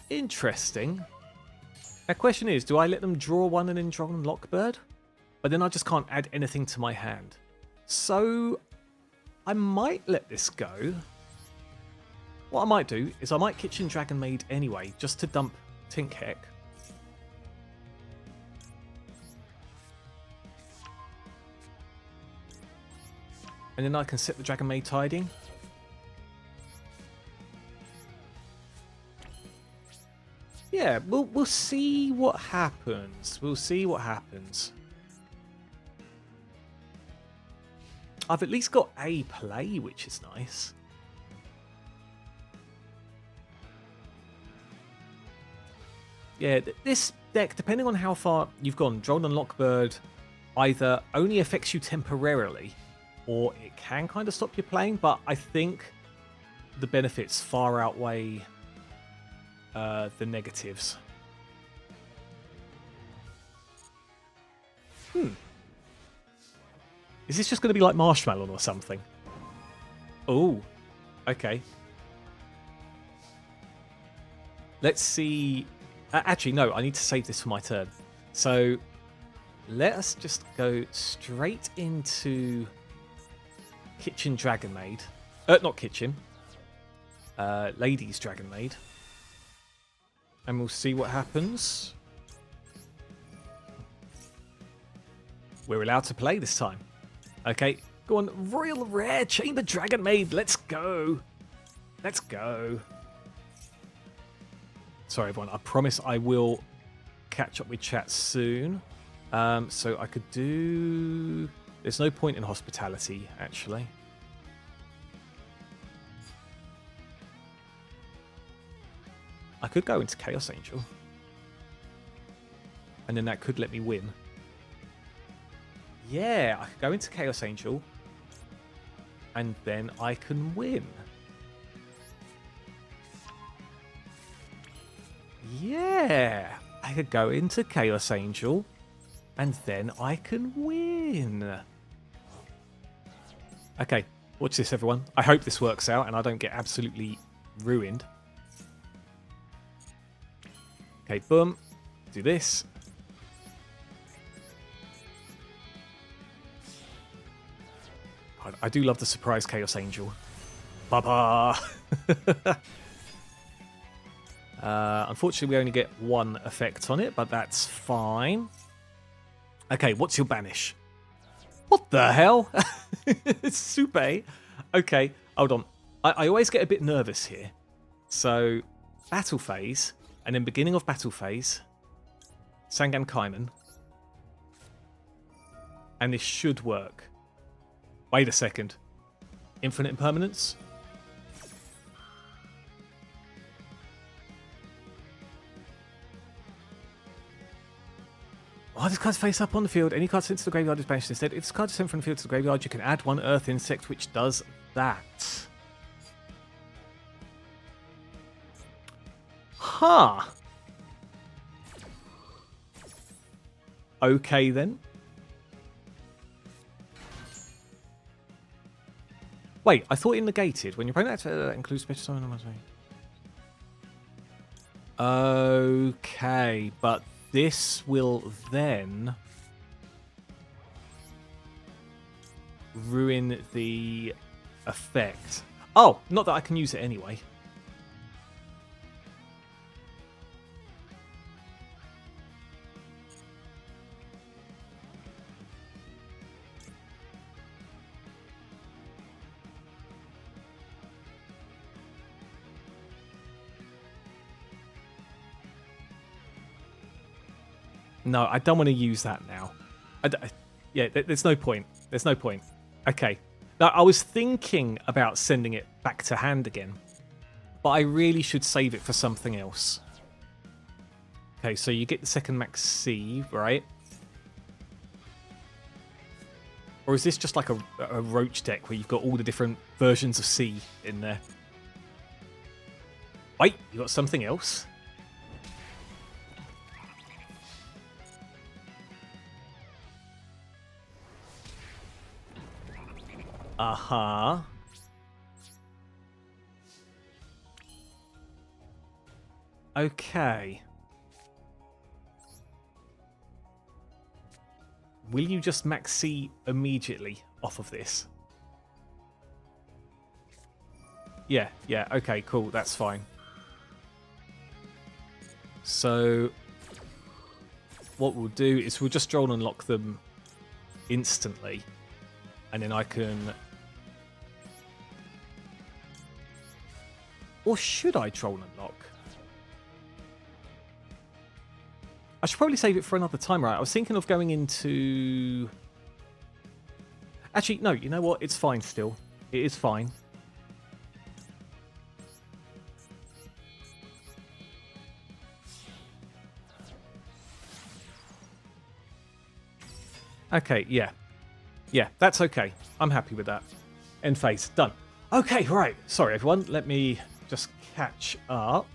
Interesting. The question is, do I let them draw one and then draw on Lockbird? But then I just can't add anything to my hand. So I might let this go. What I might do is I might Kitchen Dragon Maid anyway, just to dump Tink Heck. And then I can set the Dragon Maid tiding. Yeah, we'll see what happens. We'll see what happens. I've at least got a play, which is nice. Yeah, this deck, depending on how far you've gone, Droll and Lockbird either only affects you temporarily, or it can kind of stop you playing, but I think the benefits far outweigh the negatives. Is this just going to be like Marshmallow or something? Oh, okay. Let's see. Actually, no, I need to save this for my turn. So let us just go straight into Kitchen Dragon Maid. Not Kitchen. Ladies Dragon Maid. And we'll see what happens. We're allowed to play this time. Okay, go on. Royal Rare Chamber Dragon Maid. Let's go. Let's go. Sorry, everyone. I promise I will catch up with chat soon. So I could do... There's no point in hospitality, actually. I could go into Chaos Angel. And then that could let me win. Yeah, I could go into Chaos Angel. And then I can win. Yeah, I could go into Chaos Angel. And then I can win. Okay, watch this, everyone. I hope this works out and I don't get absolutely ruined. Okay, boom. Do this. God, I do love the surprise Chaos Angel. Ba-ba! Unfortunately, we only get one effect on it, but that's fine. Okay, what's your banish? What the hell? It's Super. Okay, hold on. I always get a bit nervous here. So, battle phase, and then beginning of battle phase, Sangan Kaiman. And this should work. Wait a second. Infinite Impermanence? Oh, this card's face up on the field. Any card sent to the graveyard is banished instead. If this card is sent from the field to the graveyard, you can add one Earth Insect, which does that. Huh. Okay, then. Wait, I thought it negated. When you're playing that, includes special summon. Okay, but this will then ruin the effect. Oh, not that I can use it anyway. No, I don't want to use that now. Yeah, there's no point. There's no point. Okay. Now, I was thinking about sending it back to hand again, but I really should save it for something else. Okay, so you get the second Max C, right? Or is this just like a roach deck where you've got all the different versions of C in there? Wait, you got something else? Uh-huh. Okay. Will you just max C immediately off of this? Yeah, okay, cool, that's fine. So, what we'll do is we'll just Droll unlock them instantly. And then I can... Or should I Droll unlock? I should probably save it for another time, right? I was thinking of going into... Actually, no, you know what? It's fine still. It is fine. Okay, yeah. Yeah, that's okay. I'm happy with that. End phase. Done. Okay, right. Sorry, everyone. Let me just catch up.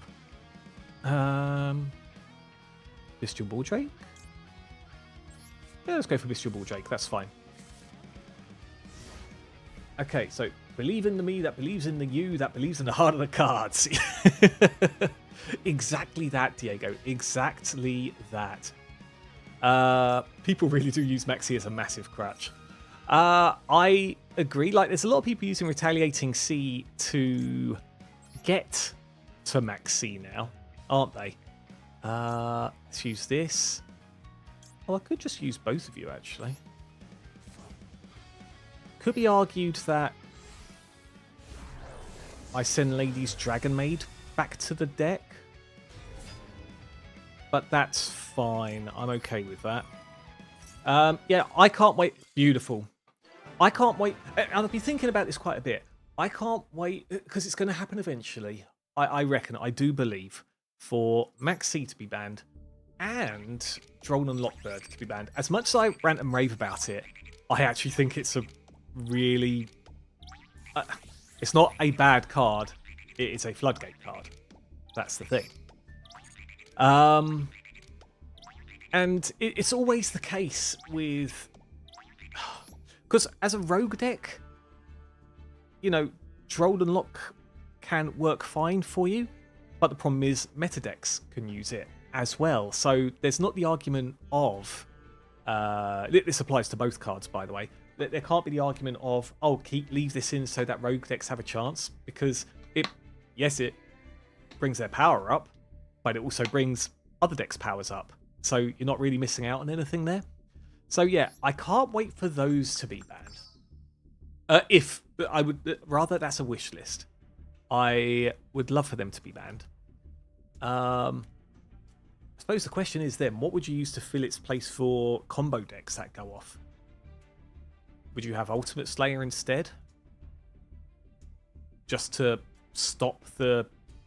Bestial Balldrake? Yeah, let's go for Bestial Balldrake. That's fine. Okay, so believe in the me that believes in the you that believes in the heart of the cards. Exactly that, Diego. Exactly that. People really do use Maxi as a massive crutch. I agree. Like, there's a lot of people using Retaliating C to get to Max C now, aren't they? Let's use this. Oh, I could just use both of you, actually. Could be argued that I send Lady's Dragon Maid back to the deck. But that's fine. I'm okay with that. Yeah, I can't wait. Beautiful. I can't wait. And I've been thinking about this quite a bit. I can't wait because it's going to happen eventually. I reckon, I do believe, for Max C to be banned and Droll and Lockbird to be banned. As much as I rant and rave about it, I actually think it's a really... it's not a bad card. It is a Floodgate card. That's the thing. And it's always the case with... Because as a rogue deck, you know, Droll and Lock can work fine for you, but the problem is meta decks can use it as well. So there's not the argument of... this applies to both cards, by the way. There can't be the argument of, oh, leave this in so that rogue decks have a chance, because yes, it brings their power up, but it also brings other decks' powers up. So you're not really missing out on anything there. So yeah, I can't wait for those to be banned. If I would rather, that's a wish list. I would love for them to be banned. I suppose the question is then, what would you use to fill its place for combo decks that go off? Would you have Ultimate Slayer instead? Just to stop the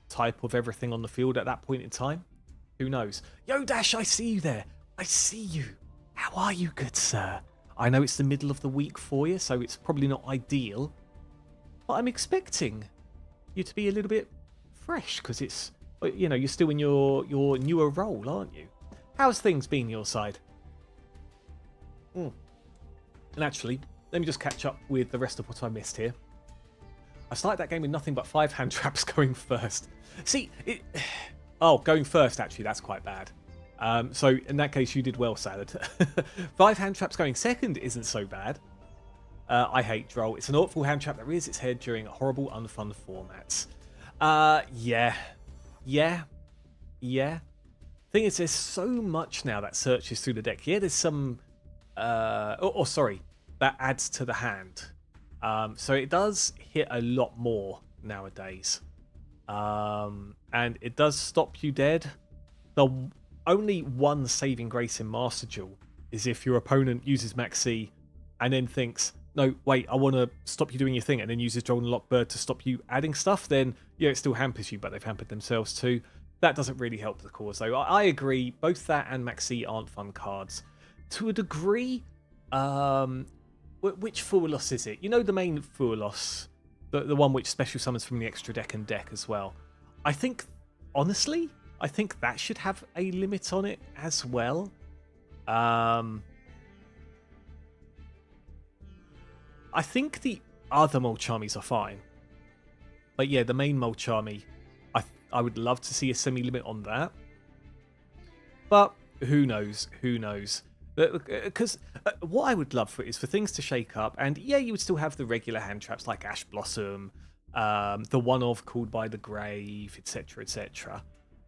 type of everything on the field at that point in time? Who knows? Yo, Dash, I see you there. I see you. How are you, good sir? I know it's the middle of the week for you, so it's probably not ideal. But I'm expecting you to be a little bit fresh, because it's, you know, you're still in your newer role, aren't you? How's things been your side? And actually, let me just catch up with the rest of what I missed here. I started that game with nothing but 5 hand traps going first. See, oh, going first, actually, that's quite bad. So in that case, you did well, Salad. 5 hand traps going second isn't so bad. I hate Droll. It's an awful hand trap that rears its head during horrible, unfun formats. Yeah. Thing is, there's so much now that searches through the deck. Yeah, there's some... sorry, that adds to the hand. So it does hit a lot more nowadays. And it does stop you dead. The only one saving grace in Master Duel is if your opponent uses Max C and then thinks, no, wait, I want to stop you doing your thing, and then uses Droll and Lockbird to stop you adding stuff, then, yeah, it still hampers you, but they've hampered themselves too. that doesn't really help the cause, though. I agree. Both that and Maxi aren't fun cards. To a degree, which Fuuuuuuuuunnn is it? You know the main Fuuuuuuuuunnn, the one which special summons from the extra deck and deck as well. I think, honestly, I think that should have a limit on it as well. I think the other Molchamis are fine. But yeah, the main Molchami, I would love to see a semi-limit on that. But who knows? Who knows? Because what I would love for it is for things to shake up. And yeah, you would still have the regular hand traps like Ash Blossom, the one-of Called by the Grave, etc., etc.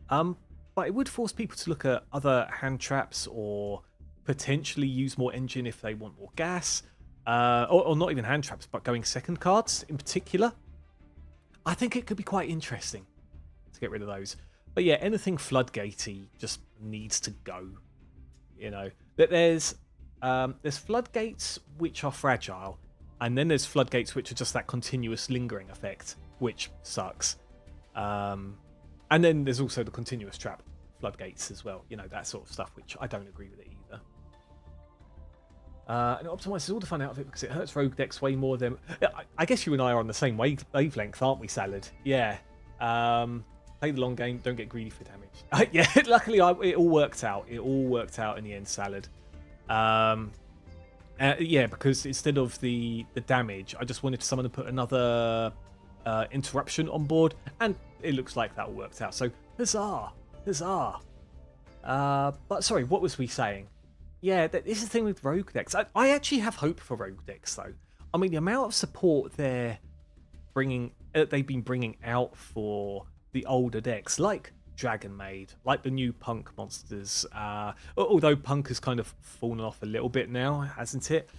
But it would force people to look at other hand traps or potentially use more engine if they want more gas. Or not even hand traps, but going second cards in particular. I think it could be quite interesting to get rid of those. But yeah, anything floodgatey just needs to go. You know, that there's floodgates which are fragile, and then there's floodgates which are just that continuous lingering effect, which sucks. And then there's also the continuous trap floodgates as well. You know, that sort of stuff, which I don't agree with it either. And it optimizes all the fun out of it because it hurts rogue decks way more than... I guess you and I are on the same wavelength, aren't we, Salad? Yeah. Play the long game, don't get greedy for damage. Yeah, luckily it all worked out. It all worked out in the end, Salad. Yeah, because instead of the damage, I just wanted someone to put another interruption on board, and it looks like that all worked out. So, huzzah! Huzzah! But sorry, what was we saying? Yeah, this is the thing with rogue decks. I actually have hope for rogue decks, though. I mean, the amount of support they've been bringing out for the older decks, like Dragon Maid, like the new Punk monsters. Although Punk has kind of fallen off a little bit now, hasn't it?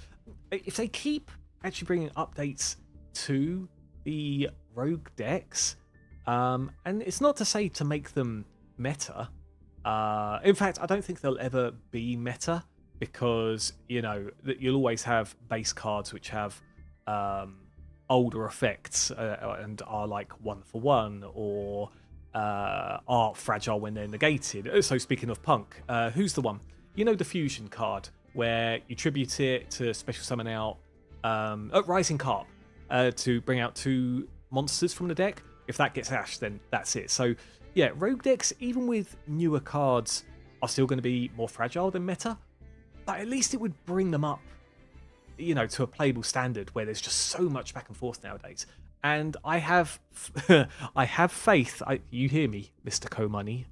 If they keep actually bringing updates to the rogue decks, and it's not to say to make them meta. In fact, I don't think they'll ever be meta because, you know, that you'll always have base cards which have older effects and are like 1-for-1 or are fragile when they're negated. So speaking of Punk, who's the one? You know the fusion card where you tribute it to special summon out Rising Carp to bring out 2 monsters from the deck. If that gets ashed, then that's it. So yeah, rogue decks, even with newer cards, are still going to be more fragile than meta, but at least it would bring them up, you know, to a playable standard where there's just so much back and forth nowadays. And I have I have faith. You hear me, Mr. Co-Money?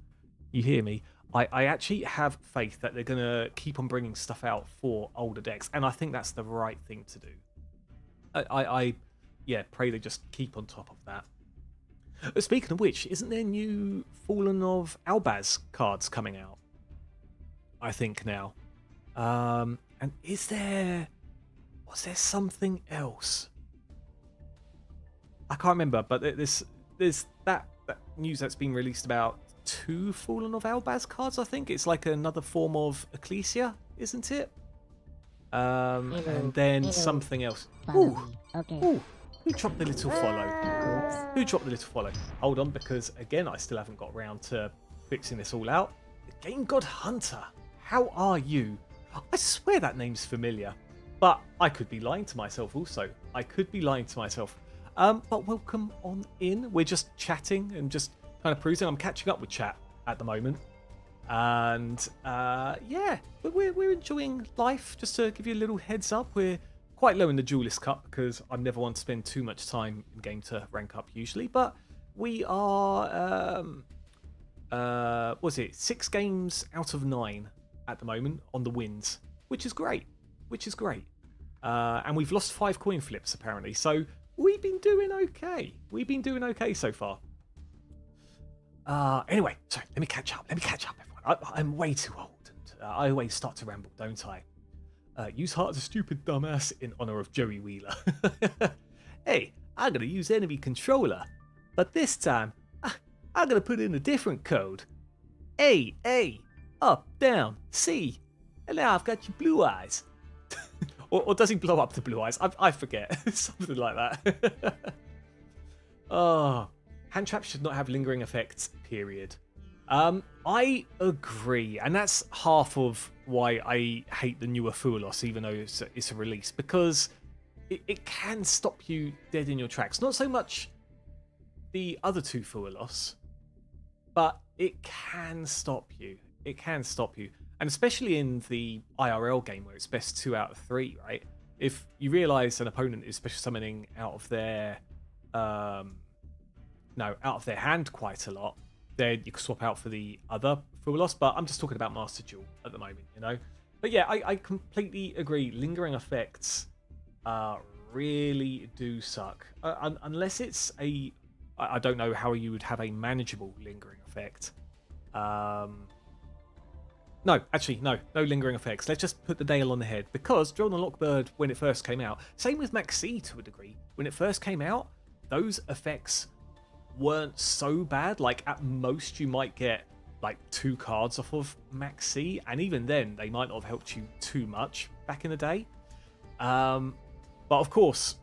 You hear me? I actually have faith that they're going to keep on bringing stuff out for older decks, and I think that's the right thing to do. I pray they just keep on top of that. Speaking of which, isn't there new Fallen of Albaz cards coming out? I think now. And was there something else? I can't remember, but there's that news that's been released about 2 Fallen of Albaz cards, I think. It's like another form of Ecclesia, isn't it? And then something else. Ooh, Okay. ooh. Who dropped the little follow? Who dropped the little follow? Hold on, because again, I still haven't got around to fixing this all out. The Game God Hunter, how are you? I swear that name's familiar, but I could be lying to myself also. I could be lying to myself. But welcome on in. We're just chatting and just kind of cruising. I'm catching up with chat at the moment. And yeah, but we're enjoying life. Just to give you a little heads up, we're quite low in the Duelist Cup because I'm never one to spend too much time in game to rank up usually. But we are, was it 6 games out of 9 at the moment on the wins, which is great. And we've lost 5 coin flips apparently. So we've been doing okay. We've been doing okay so far. Anyway, sorry, let me catch up, everyone. I'm way too old, and I always start to ramble, don't I? Use heart as a stupid dumbass in honor of Joey Wheeler. Hey, I'm going to use enemy controller, but this time, I'm going to put in a different code. A, up, down, C, and now I've got your blue eyes. or does he blow up the blue eyes? I forget. Something like that. Oh, hand traps should not have lingering effects, period. I agree, and that's half of why I hate the newer fuuuuuuuuuunnn, even though it's a release, because it can stop you dead in your tracks. Not so much the other two fuuuuuuuuunnn, but it can stop you. It can stop you, and especially in the IRL game where it's best 2 out of 3, right? If you realise an opponent is special summoning out of their out of their hand quite a lot, then you can swap out for the other fuuuuuuuuunnn. But I'm just talking about Master Duel at the moment, you know. But yeah, I completely agree. Lingering effects really do suck, unless it's a. I don't know how you would have a manageable lingering effect. No, actually, no lingering effects. Let's just put the nail on the head. Because Duel and Lockbird, when it first came out, same with Max C to a degree, when it first came out, those effects weren't so bad. Like, at most, you might get, like, 2 cards off of Max C, and even then, they might not have helped you too much back in the day. But, of course,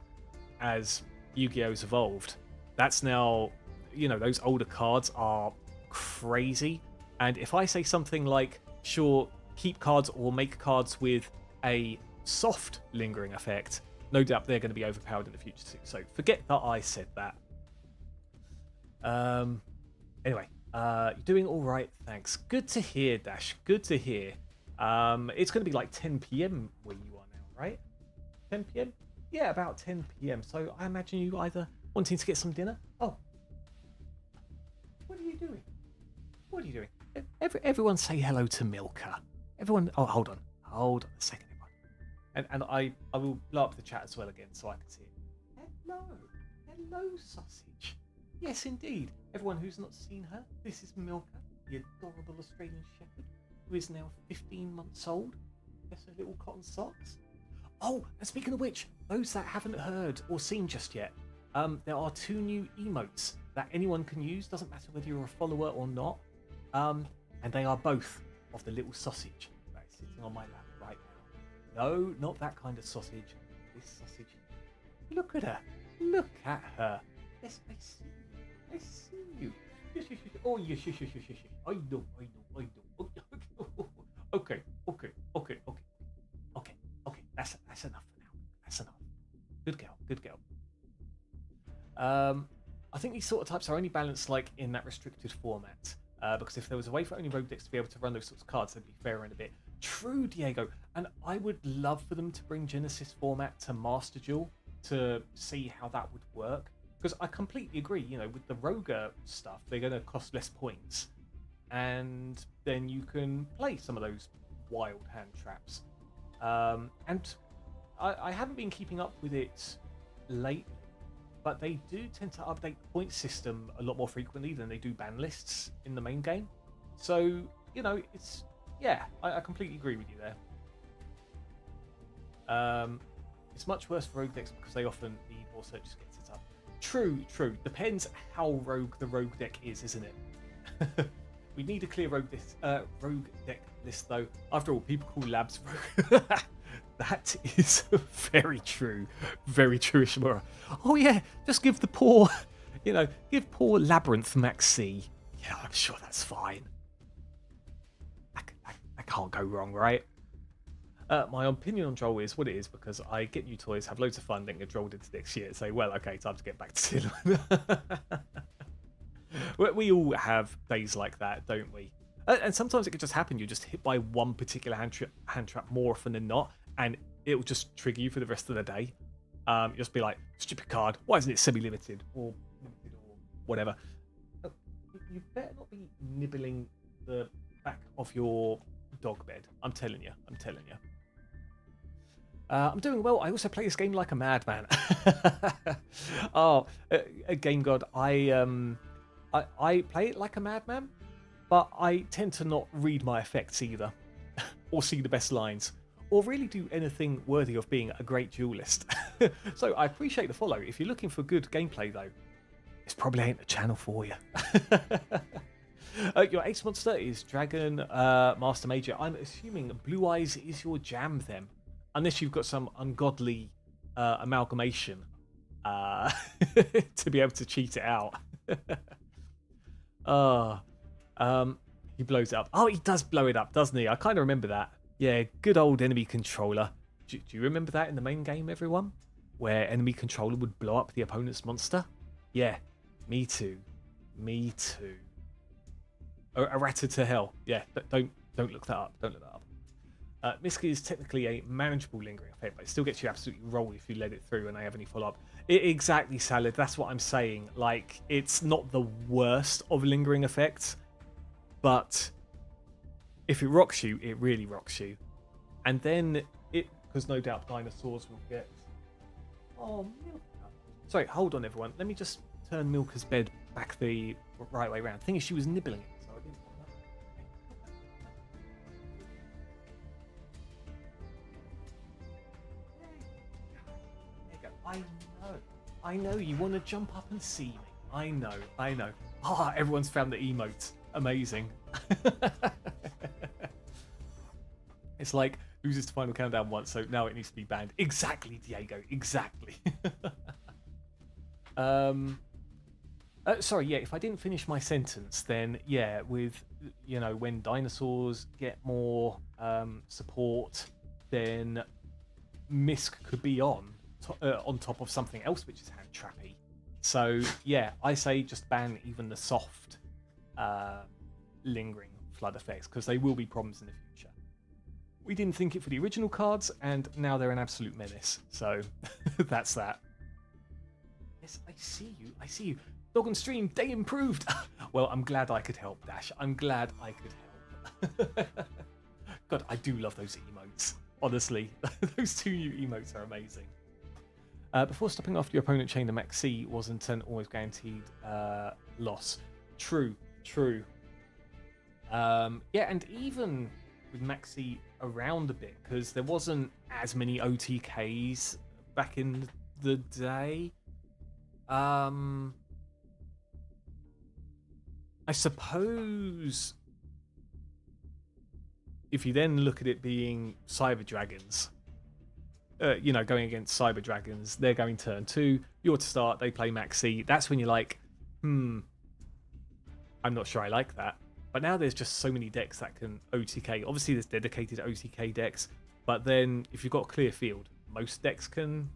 as Yu-Gi-Oh's evolved, that's now, you know, those older cards are crazy. And if I say something like, sure, keep cards or make cards with a soft lingering effect, no doubt they're going to be overpowered in the future too. So forget that I said that. Anyway, you're doing all right, thanks. Good to hear, Dash. Good to hear. It's going to be like 10 p.m. where you are now, right? 10 p.m. Yeah, about 10 p.m. So I imagine you either wanting to get some dinner. Oh, what are you doing? What are you doing? Everyone say hello to Milka. Everyone. Oh, hold on a second, everyone. And I will blow up the chat as well again so I can see it. Hello, sausage. Yes, indeed. Everyone who's not seen her, this is Milka, the adorable Australian Shepherd, who is now 15 months old. Yes, her little cotton socks. Oh, and speaking of which, those that haven't heard or seen just yet, there are 2 new emotes that anyone can use. Doesn't matter whether you're a follower or not. And they are both of the little sausage that is sitting on my lap right now. No, not that kind of sausage. This sausage. Look at her. Look at her. Yes, I see you. I see you. Oh, yes. I know. Okay. That's enough for now. That's enough. Good girl. I think these sort of types are only balanced like in that restricted format. Because if there was a way for only rogue decks to be able to run those sorts of cards, they'd be fairer and a bit. True, Diego. And I would love for them to bring Genesis format to Master Duel to see how that would work. Because I completely agree, you know, with the rogue stuff, they're going to cost less points. And then you can play some of those wild hand traps. And I haven't been keeping up with it lately. But they do tend to update the point system a lot more frequently than they do ban lists in the main game. So, you know, it's... Yeah, I completely agree with you there. It's much worse for rogue decks because they often need more searches to get set up. True. Depends how rogue the rogue deck is, isn't it? We need a clear rogue deck list, though. After all, people call labs rogue. That is very true. Very true, Ishimura. Oh, yeah, just give the poor, give poor Labyrinth Max C. Yeah, I'm sure that's fine. I can't go wrong, right? My opinion on Droll is what it is because I get new toys, have loads of fun, then get drolled into next year and say, well, okay, time to get back to Cinnamon. We all have days like that, don't we? And sometimes it can just happen. You're just hit by one particular hand trap more often than not, and it will just trigger you for the rest of the day. You'll just be like, stupid card, why isn't it semi-limited? Or limited or whatever. You better not be nibbling the back of your dog bed. I'm telling you. I'm doing well. I also play this game like a madman. A Game God. I play it like a madman, but I tend to not read my effects either, or see the best lines, or really do anything worthy of being a great duelist. So I appreciate the follow. If you're looking for good gameplay, though, this probably ain't the channel for you. Your ace monster is Dragon Master Major. I'm assuming Blue Eyes is your jam, then, unless you've got some ungodly amalgamation to be able to cheat it out. He blows it up. Oh, he does blow it up, doesn't he? I kind of remember that. Yeah, good old enemy controller. Do you remember that in the main game, everyone? Where enemy controller would blow up the opponent's monster? Yeah, me too. Me too. A ratter to hell. Yeah, don't look that up. Don't look that up. Misk is technically a manageable lingering effect, but it still gets you absolutely rolled if you let it through and they have any follow-up. Exactly, Salad. That's what I'm saying. Like, it's not the worst of lingering effects, but if it rocks you, it really rocks you. And then because no doubt dinosaurs will get... Oh, Milka. Sorry, hold on, everyone. Let me just turn Milka's bed back the right way around. The thing is, she was nibbling it, so I didn't want that. There you go. I know. You want to jump up and see me. I know. Ah, everyone's found the emotes. Amazing. It's like loses to Final Countdown once, so now it needs to be banned. Exactly, Diego. Exactly. Sorry, yeah, if I didn't finish my sentence, then yeah, with, you know, when dinosaurs get more support, then Misk could be on top of something else which is hand trappy. So yeah, I say just ban even the soft lingering flood effects, because they will be problems in the future. We didn't think it for the original cards, and now they're an absolute menace. So that's that. Yes, I see you. Dog on stream, day improved. Well, I'm glad I could help, Dash. I'm glad I could help. God, I do love those emotes. Honestly, those two new emotes are amazing. Before stopping after your opponent chained a max C wasn't an always guaranteed loss. True. Yeah, and even with Maxi around a bit, because there wasn't as many OTKs back in the day. I suppose if you then look at it being Cyber Dragons, you know, going against Cyber Dragons, they're going turn 2, you're to start, they play Maxi. That's when you're like, I'm not sure I like that. But now there's just so many decks that can OTK. Obviously, there's dedicated OTK decks, but then if you've got a clear field, most decks can,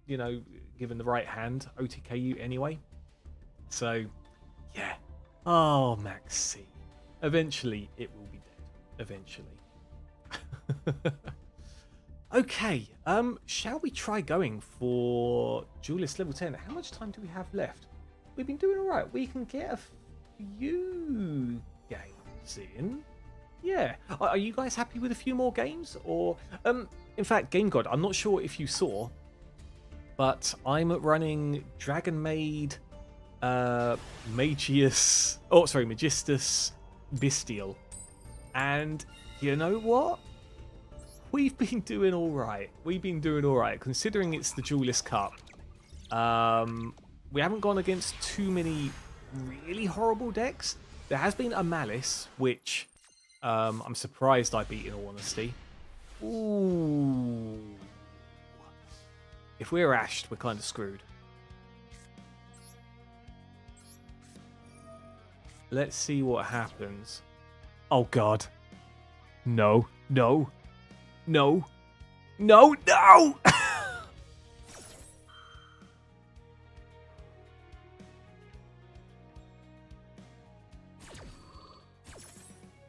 you know, given the right hand, OTK you anyway. So, yeah. Oh, Maxi. Eventually, it will be dead. Eventually. Okay. Shall we try going for Duelist level 10? How much time do we have left? We've been doing all right. We can get a few games in. Yeah. Are you guys happy with a few more games? Or, in fact, Game God, I'm not sure if you saw, but I'm running Dragon Maid, Magistus Bestial. And you know what? We've been doing all right. Considering it's the Duelist Cup. We haven't gone against too many really horrible decks. There has been a Malice, which I'm surprised I beat, in all honesty. Ooh. If we're ashed, we're kind of screwed. Let's see what happens. Oh, God. No.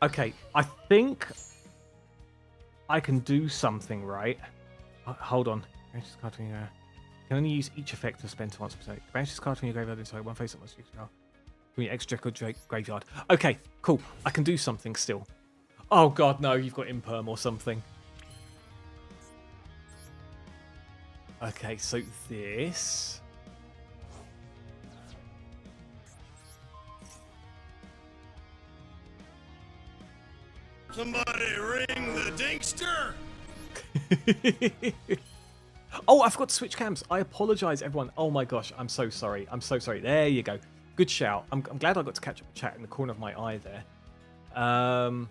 Okay, I think I can do something, right? Hold on. Can only use each effect to spend once per turn. Banish this card from your graveyard inside one face up must use from your extra graveyard. Okay, cool. I can do something still. Oh god, no, you've got imperm or something. Okay, so this. Somebody ring the Dinkster! Oh, I forgot to switch cams. I apologize, everyone. Oh my gosh, I'm so sorry. There you go. Good shout. I'm glad I got to catch up with chat in the corner of my eye there. So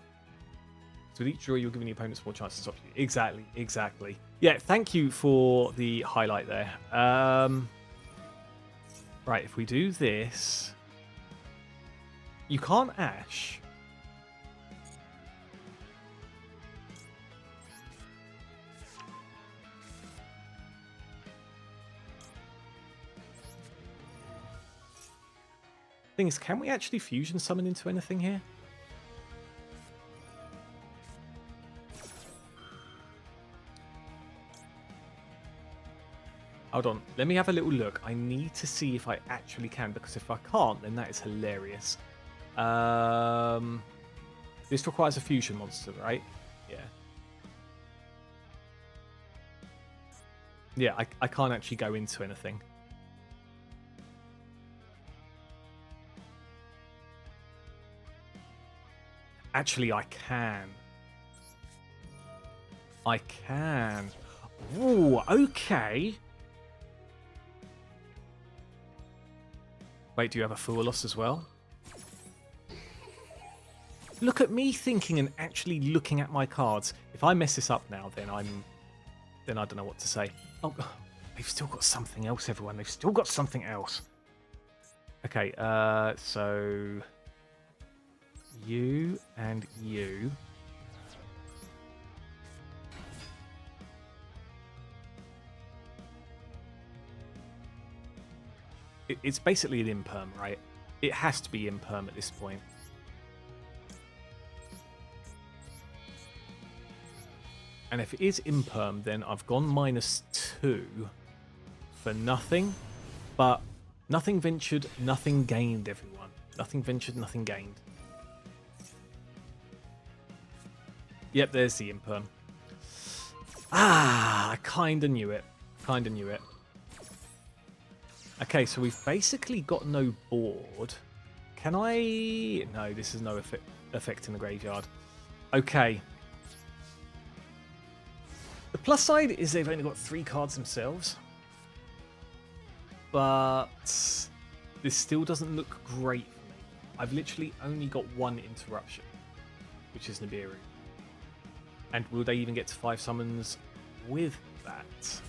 with each draw, you're giving the opponent more chance to stop you. Exactly. Yeah, thank you for the highlight there. Right, if we do this... You can't Ash. Thing is, can we actually fusion summon into anything here? Hold on, let me have a little look. I need to see if I actually can, because if I can't, then that is hilarious. This requires a fusion monster, right? Yeah. Yeah, I can't actually go into anything. Actually, I can. I can. Ooh, okay. Wait, do you have a Fuuuuuuuuunnn as well? Look at me thinking and actually looking at my cards. If I mess this up now, then I don't know what to say. Oh, they've still got something else, everyone. They've still got something else. Okay, so you and you. It's basically an imperm, right? It has to be imperm at this point. And if it is imperm, then I've gone -2 for nothing. But nothing ventured, nothing gained, everyone. Nothing ventured, nothing gained. Yep, there's the imperm. Ah, I kinda knew it. Kinda knew it. Okay, so we've basically got no board. Can I... No, this is no effect in the graveyard. Okay. The plus side is they've only got 3 cards themselves. But this still doesn't look great for me. I've literally only got 1 interruption, which is Nibiru. And will they even get to 5 summons with that?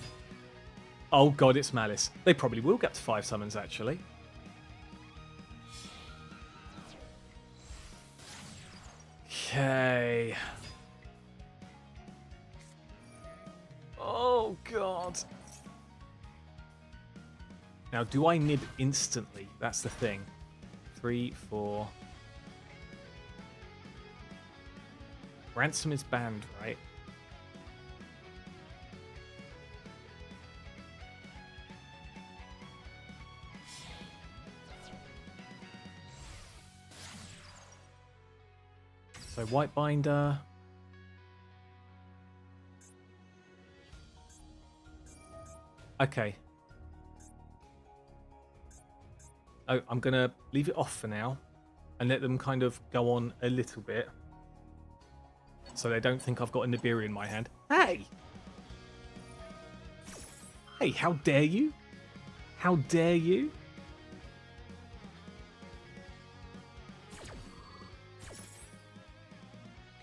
Oh god, it's Malice. They probably will get to 5 summons, actually. Okay. Oh god. Now, do I nib instantly? That's the thing. 3, 4. Ransom is banned, right? So White Binder. Okay. Oh, I'm going to leave it off for now and let them kind of go on a little bit so they don't think I've got a Nibiru in my hand. Hey! Hey, how dare you? How dare you?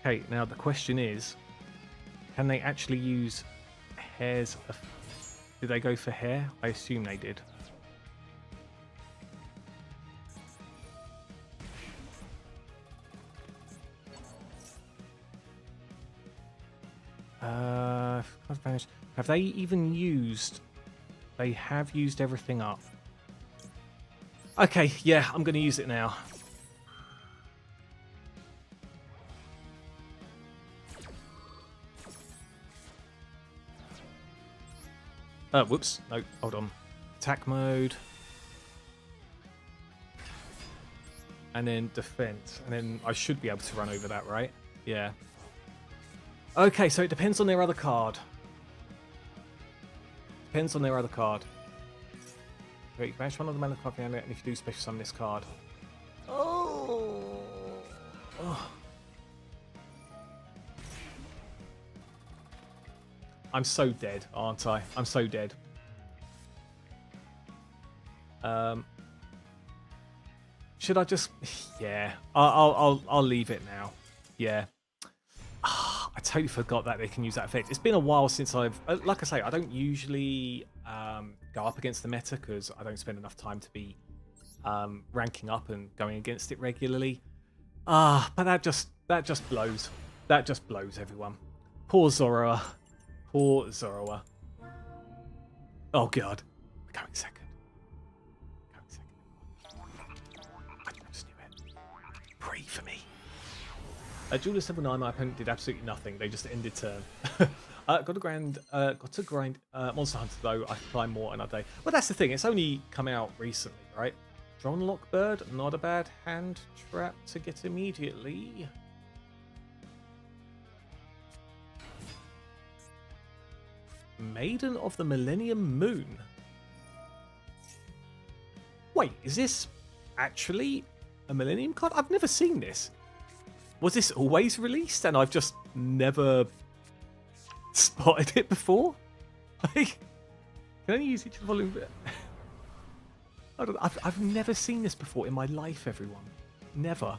Okay, now the question is, can they actually use Hair's... Did they go for Hair? I assume they did. Have they even used... They have used everything up. Okay, yeah, I'm going to use it now. Whoops. No, hold on. Attack mode. And then defense. And then I should be able to run over that, right? Yeah. Okay, so it depends on their other card. Depends on their other card. Wait, you banish one of the mana card behind it, and if you do, special summon this card. Oh. I'm so dead, aren't I? I'm so dead. Should I just? Yeah, I'll leave it now. Yeah. I totally forgot that they can use that effect. It's been a while since I've, like I say, I don't usually go up against the meta because I don't spend enough time to be ranking up and going against it regularly. But that just blows. That just blows everyone. Poor Zoroa. Poor Zoroa. Oh god. We're going second. Going second. I just knew it. Pray for me. Duelist Level 9, my opponent did absolutely nothing. They just ended turn. Got to grind Monster Hunter though. I can climb more another day. Well, that's the thing. It's only come out recently, right? Drawn Lockbird, not a bad hand trap to get immediately. Maiden of the Millennium Moon. Wait, is this actually a Millennium card? I've never seen this. Was this always released and I've just never spotted it before? Like, can I use each volume? I've never seen this before in my life, everyone. Never.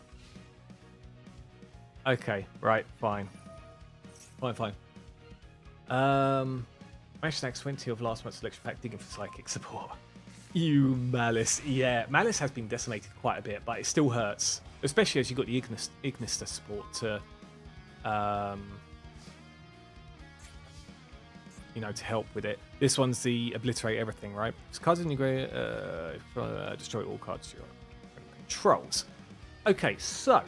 Okay, right, fine. Fine. Managed to snag 20 of last month's selection pack, digging for psychic support. You Malice. Yeah, Malice has been decimated quite a bit, but it still hurts. Especially as you've got the Ignister support to, you know, to help with it. This one's the Obliterate Everything, right? So cards in your grave, destroy all cards your controls. Okay, so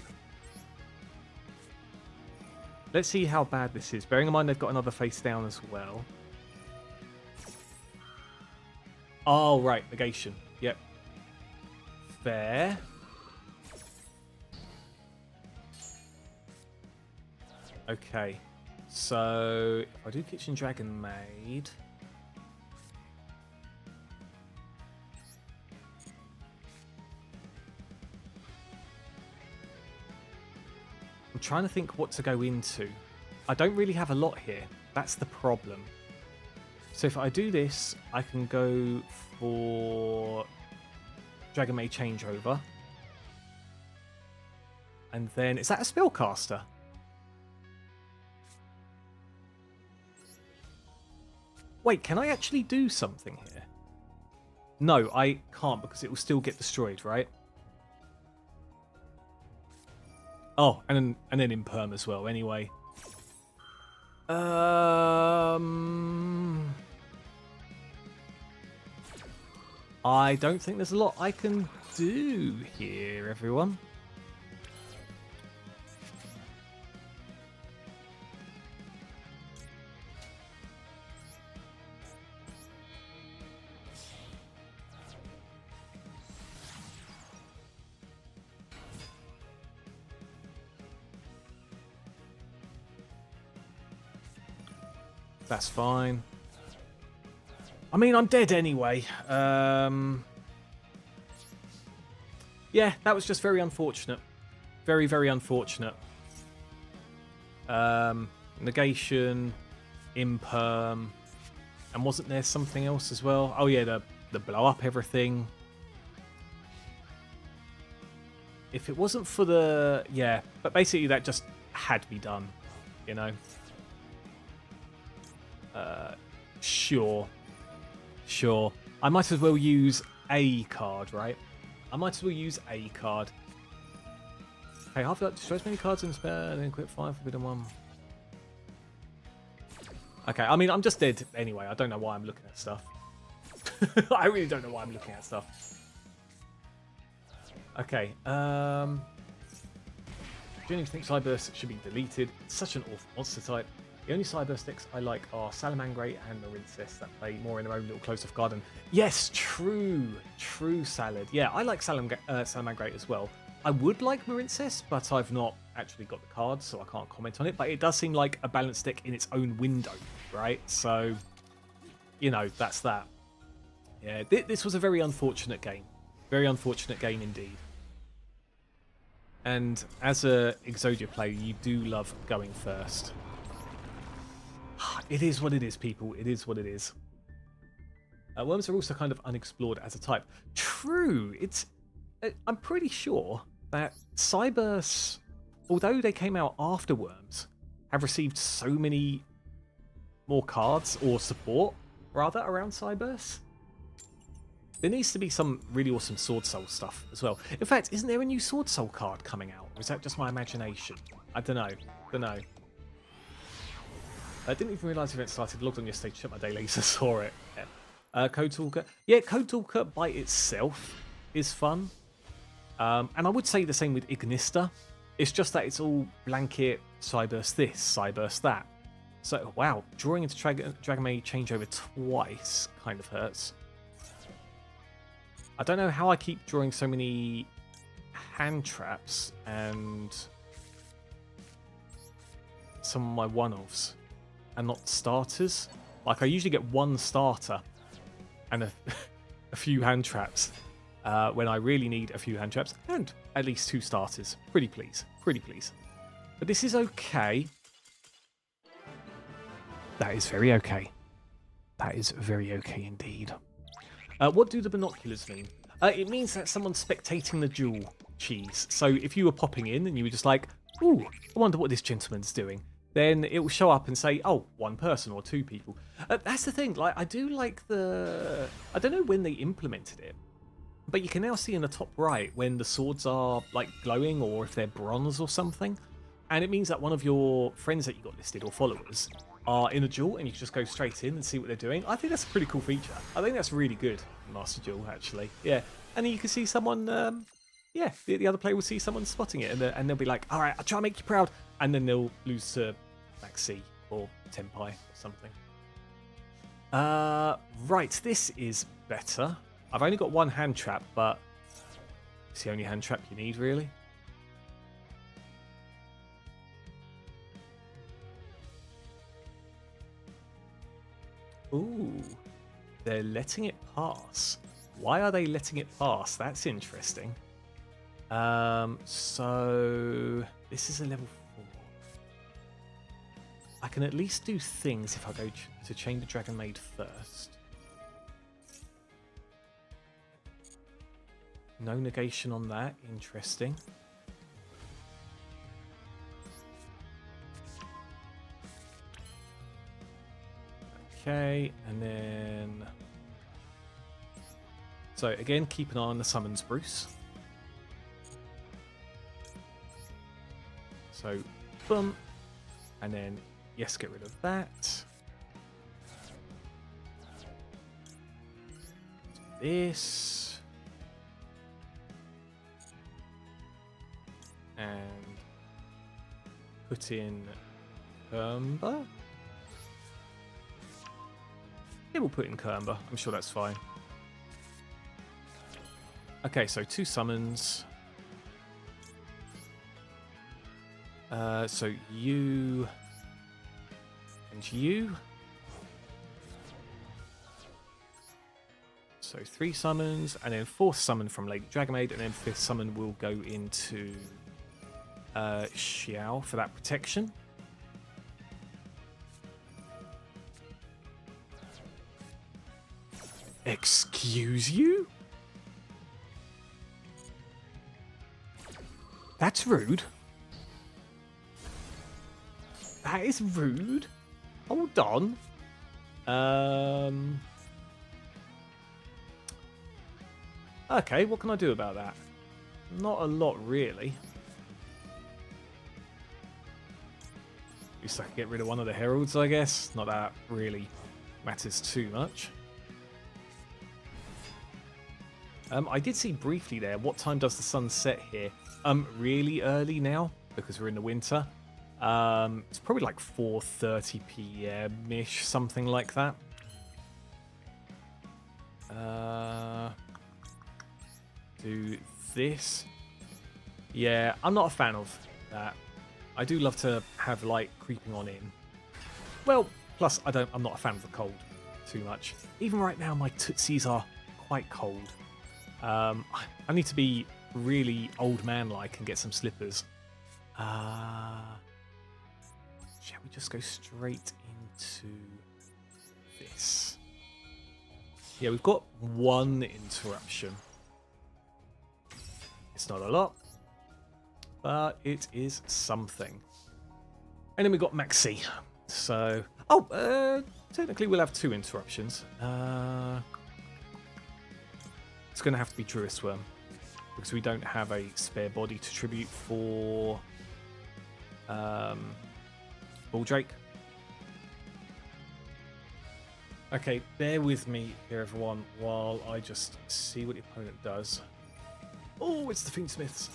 let's see how bad this is. Bearing in mind they've got another face down as well. Oh, right, negation. Yep. Fair. Okay. So, if I do Kitchen Dragon Maid... I'm trying to think what to go into. I don't really have a lot here. That's the problem. So if I do this, I can go for Dragon Maid Changeover. And then, is that a Spellcaster? Wait, can I actually do something here? No, I can't because it will still get destroyed, right? Oh, and then Imperm as well, anyway. I don't think there's a lot I can do here, everyone. That's fine. I mean, I'm dead anyway. Yeah, that was just very unfortunate. Very, very unfortunate. Negation, Imperm, and wasn't there something else as well? Oh yeah, the blow up everything. If it wasn't for the... Yeah, but basically that just had to be done, you know? Sure. I might as well use a card, right? I might as well use a card. Okay, half that destroys many cards in spare and then equip 5 Forbidden 1. Okay, I mean, I'm just dead anyway. I don't know why I'm looking at stuff. I really don't know why I'm looking at stuff. Okay, do you think Cyburst should be deleted? It's such an awful monster type. The only Cyburst decks I like are Salamangreat and Marincess that play more in their own little close-off garden. Yes, true Salad. Yeah, I like Salamangreat as well. I would like Marincess, but I've not actually got the cards, so I can't comment on it. But it does seem like a balanced deck in its own window, right? So, you know, that's that. Yeah, this was a very unfortunate game. Very unfortunate game indeed. And as a Exodia player, you do love going first. It is what it is, people. It is what it is. Worms are also kind of unexplored as a type. True. It's. I'm pretty sure that Cybursts, although they came out after Worms, have received so many more cards or support, rather, around Cybursts. There needs to be some really awesome Sword Soul stuff as well. In fact, isn't there a new Sword Soul card coming out? Or is that just my imagination? I don't know. I didn't even realise the event started. Logged on yesterday, checked my daily, so saw it. Yeah. Code Talker. Yeah, Code Talker by itself is fun. And I would say the same with Ignista. It's just that it's all blanket, Cyburst this, Cyburst that. So, wow, drawing into Dragon Maid changeover twice kind of hurts. I don't know how I keep drawing so many hand traps and some of my one-offs and not starters. Like, I usually get one starter and a few hand traps when I really need a few hand traps and at least 2 starters. Pretty please. But this is okay. That is very okay. That is very okay indeed. What do the binoculars mean? It means that someone's spectating the duel, cheese. So if you were popping in and you were just like, ooh, I wonder what this gentleman's doing, then it will show up and say, oh, 1 person or 2 people. That's the thing. Like, I do like the... I don't know when they implemented it, but you can now see in the top right when the swords are like glowing or if they're bronze or something. And it means that one of your friends that you got listed or followers are in a duel and you can just go straight in and see what they're doing. I think that's a pretty cool feature. I think that's really good in Master Duel, actually. Yeah. And then you can see someone, the other player will see someone spotting it and they'll be like, all right, I'll try and make you proud. And then they'll lose to Maxi or Tenpai or something. Right, this is better. I've only got 1 hand trap, but it's the only hand trap you need, really. Ooh, they're letting it pass. Why are they letting it pass? That's interesting. So this is a level 4. I can at least do things if I go to chain the Dragon Maid first. No negation on that. Interesting. Okay, and then... So again, keep an eye on the summons, Bruce. So, boom. And then, yes, get rid of that. This. And put in Kermba. Yeah, we'll put in Kermba. I'm sure that's fine. Okay, so 2 summons. So you and you. So 3 summons, and then 4th summon from Lady Dragon Maid, and then 5th summon will go into Xiao for that protection. Excuse you? That's rude. That is rude. Hold on. Okay, what can I do about that? Not a lot, really. At least I can get rid of one of the heralds, I guess. Not that really matters too much. I did see briefly there, what time does the sun set here? Really early now, because we're in the winter. It's probably like 4:30 PM-ish, something like that. Do this. Yeah, I'm not a fan of that. I do love to have light creeping on in. Well, plus I'm not a fan of the cold too much. Even right now, my tootsies are quite cold. I need to be really old man-like and get some slippers. Shall we just go straight into this? Yeah, we've got 1 interruption. It's not a lot, but it is something. And then we've got Maxi. So, technically we'll have 2 interruptions. It's going to have to be Duelist Worm because we don't have a spare body to tribute for Bull Drake. Okay, bear with me here, everyone, while I just see what the opponent does. Oh, it's the Fiendsmiths.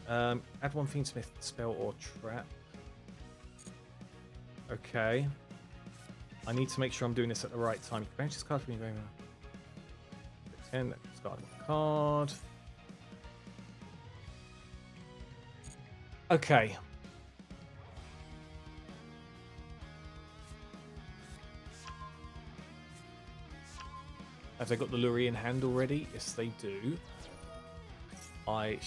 Add one Fiendsmith spell or trap. Okay. I need to make sure I'm doing this at the right time. Bench this card for me, very well. 10, discard one card. Okay. Have they got the Lure in hand already? Yes, they do. I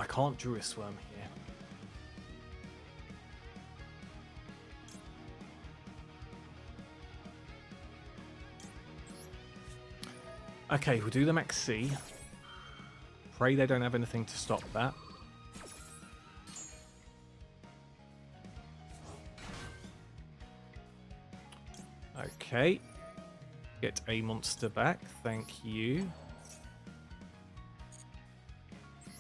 can't Duelist Worm here. Okay, we'll do the Max C. Pray they don't have anything to stop that. Okay. Get a monster back, thank you.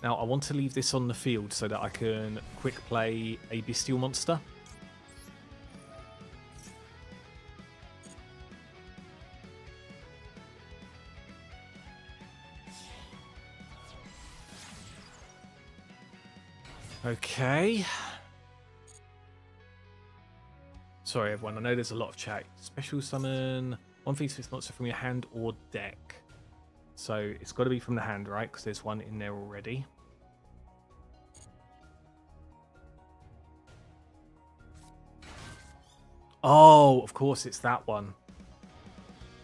Now I want to leave this on the field so that I can quick play a bestial monster. Okay. Sorry everyone, I know there's a lot of chat. Special summon one Fiendsmith monster from your hand or deck. So it's got to be from the hand, right? Because there's one in there already. Oh, of course it's that one.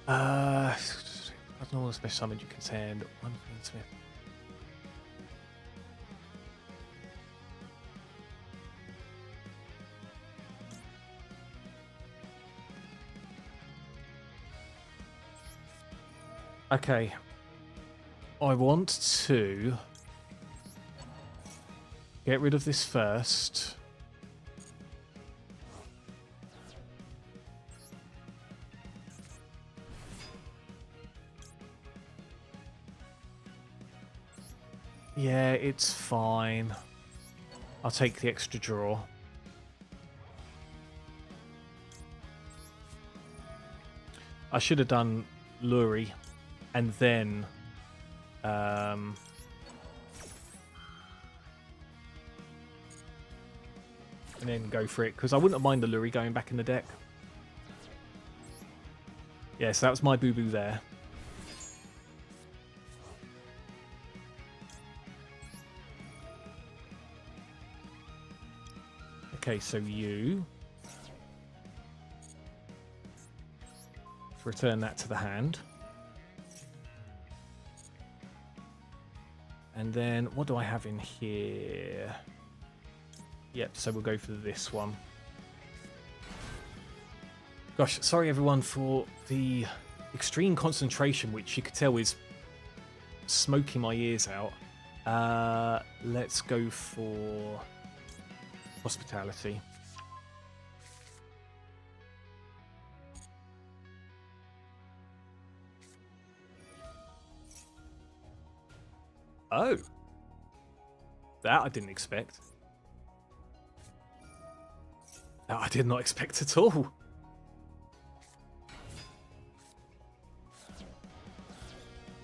That's normal special summon you can send one Fiendsmith. Okay. I want to get rid of this first. Yeah, it's fine. I'll take the extra draw. I should have done Lure and then and then go for it, because I wouldn't mind the Lure going back in the deck. Yeah, so that was my boo-boo there. Okay, so you return that to the hand. And then what do I have in here? Yep, so we'll go for this one. Gosh, sorry everyone for the extreme concentration, which you could tell is smoking my ears out. Let's go for hospitality. Oh, that I didn't expect. That I did not expect at all.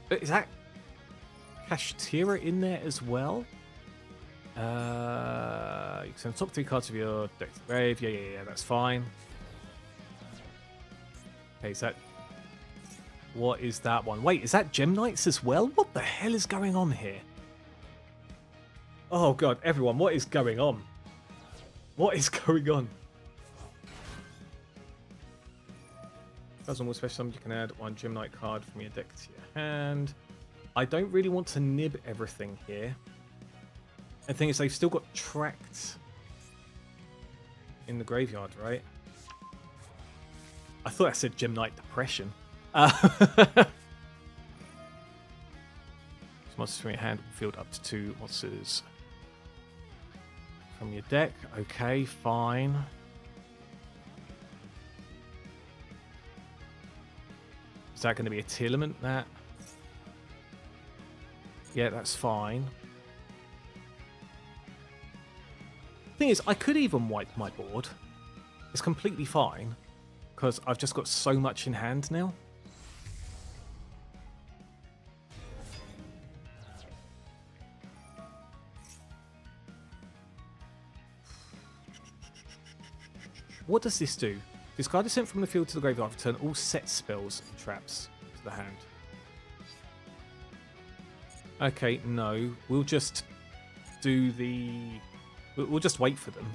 But is that Kashtira in there as well? You can send top 3 cards of your deck to the grave. Yeah, that's fine. Okay, is that... What is that one? Wait, is that Gem Knights as well? What the hell is going on here? Oh god, everyone, what is going on? What is going on? Doesn't more special summon, you can add one Gem Knight card from your deck to your hand. I don't really want to nib everything here. The thing is, they've still got tracked in the graveyard, right? I thought I said Gem Knight Depression. Monsters from your hand will field up to 2 monsters from your deck. Okay, fine. Is that going to be a Tearlament? That Yeah, that's fine. Thing is, I could even wipe my board. It's completely fine, because I've just got so much in hand now. What does this do? Discard a sent from the field to the graveyard. Return all set spells and traps to the hand. Okay, no. We'll just do the... We'll just wait for them.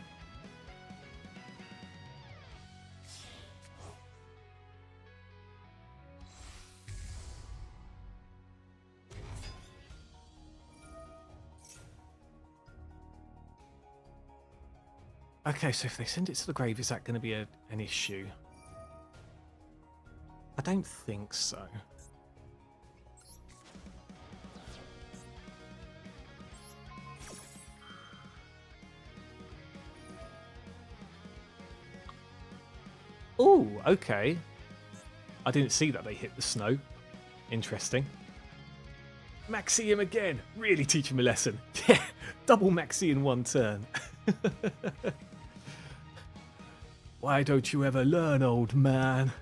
Okay, so if they send it to the grave, is that going to be an issue? I don't think so. Oh, okay. I didn't see that they hit the snow. Interesting. Maxi him again. Really teach him a lesson. Yeah, double Maxi in one turn. Why don't you ever learn, old man?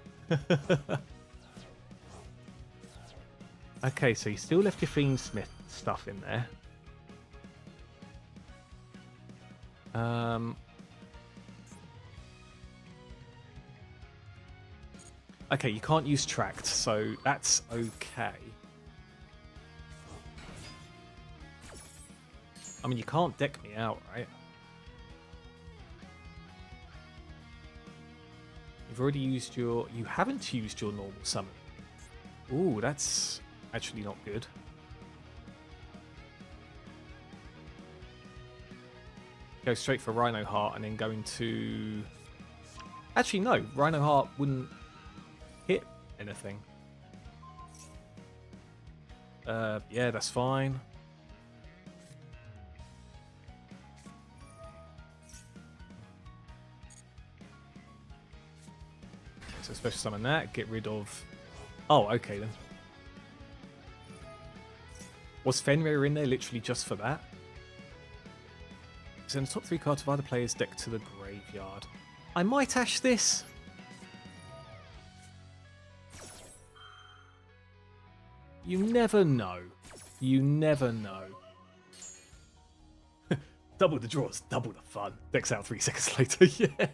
Okay, so you still left your Fiendsmith stuff in there. Okay, you can't use Tract, so that's okay. I mean, you can't deck me out, right? You've already used your... You haven't used your normal summon. Ooh, that's actually not good. Go straight for Rhino Heart and then go into... Actually, no. Rhino Heart wouldn't hit anything. Yeah, that's fine. So special summon that, get rid of... Oh, okay then. Was Fenrir in there literally just for that? Send the top 3 cards of either player's deck to the graveyard. I might ash this. You never know. You never know. Double the draws, double the fun. Decks out 3 seconds later. Yeah.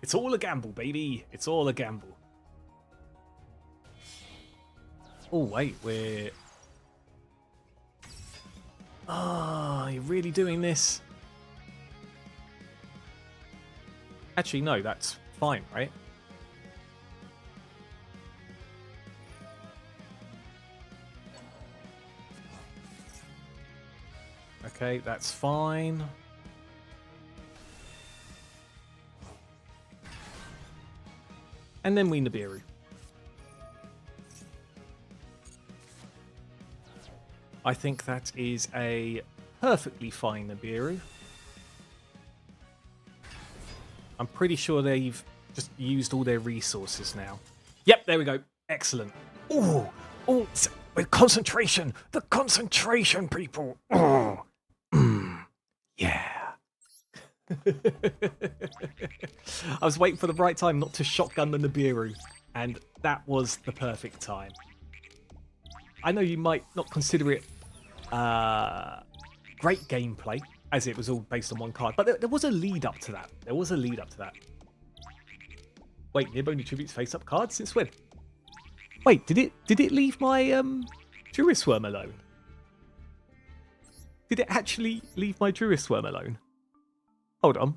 It's all a gamble, baby. It's all a gamble. Oh, wait, we're... Oh, you're really doing this? Actually, no, that's fine, right? Okay, that's fine. And then we Nibiru. I think that is a perfectly fine Nibiru. I'm pretty sure they've just used all their resources now. Yep, there we go. Excellent. Ooh, ooh, concentration. The concentration, people. Oh. Yeah. I was waiting for the right time not to shotgun the Nibiru, and that was the perfect time. I know you might not consider it great gameplay, as it was all based on one card, but there was a lead up to that. There was a lead up to that. Wait, Nib only tributes face-up cards? Since when? Wait, did it leave my Duelist Worm alone? Did it actually leave my Duelist Worm alone? Hold on.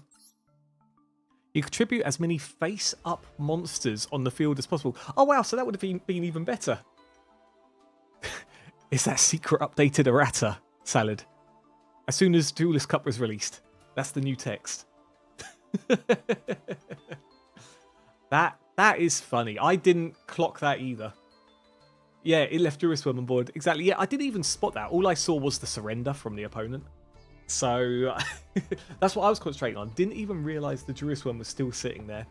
You contribute as many face-up monsters on the field as possible. Oh wow, so that would have been even better. Is that secret updated errata, Salad? As soon as Duelist Cup was released. That's the new text. That is funny. I didn't clock that either. Yeah, it left Duelist Worm on board. Exactly. Yeah, I didn't even spot that. All I saw was the surrender from the opponent. So that's what I was concentrating on. Didn't even realise the Duelist Worm was still sitting there.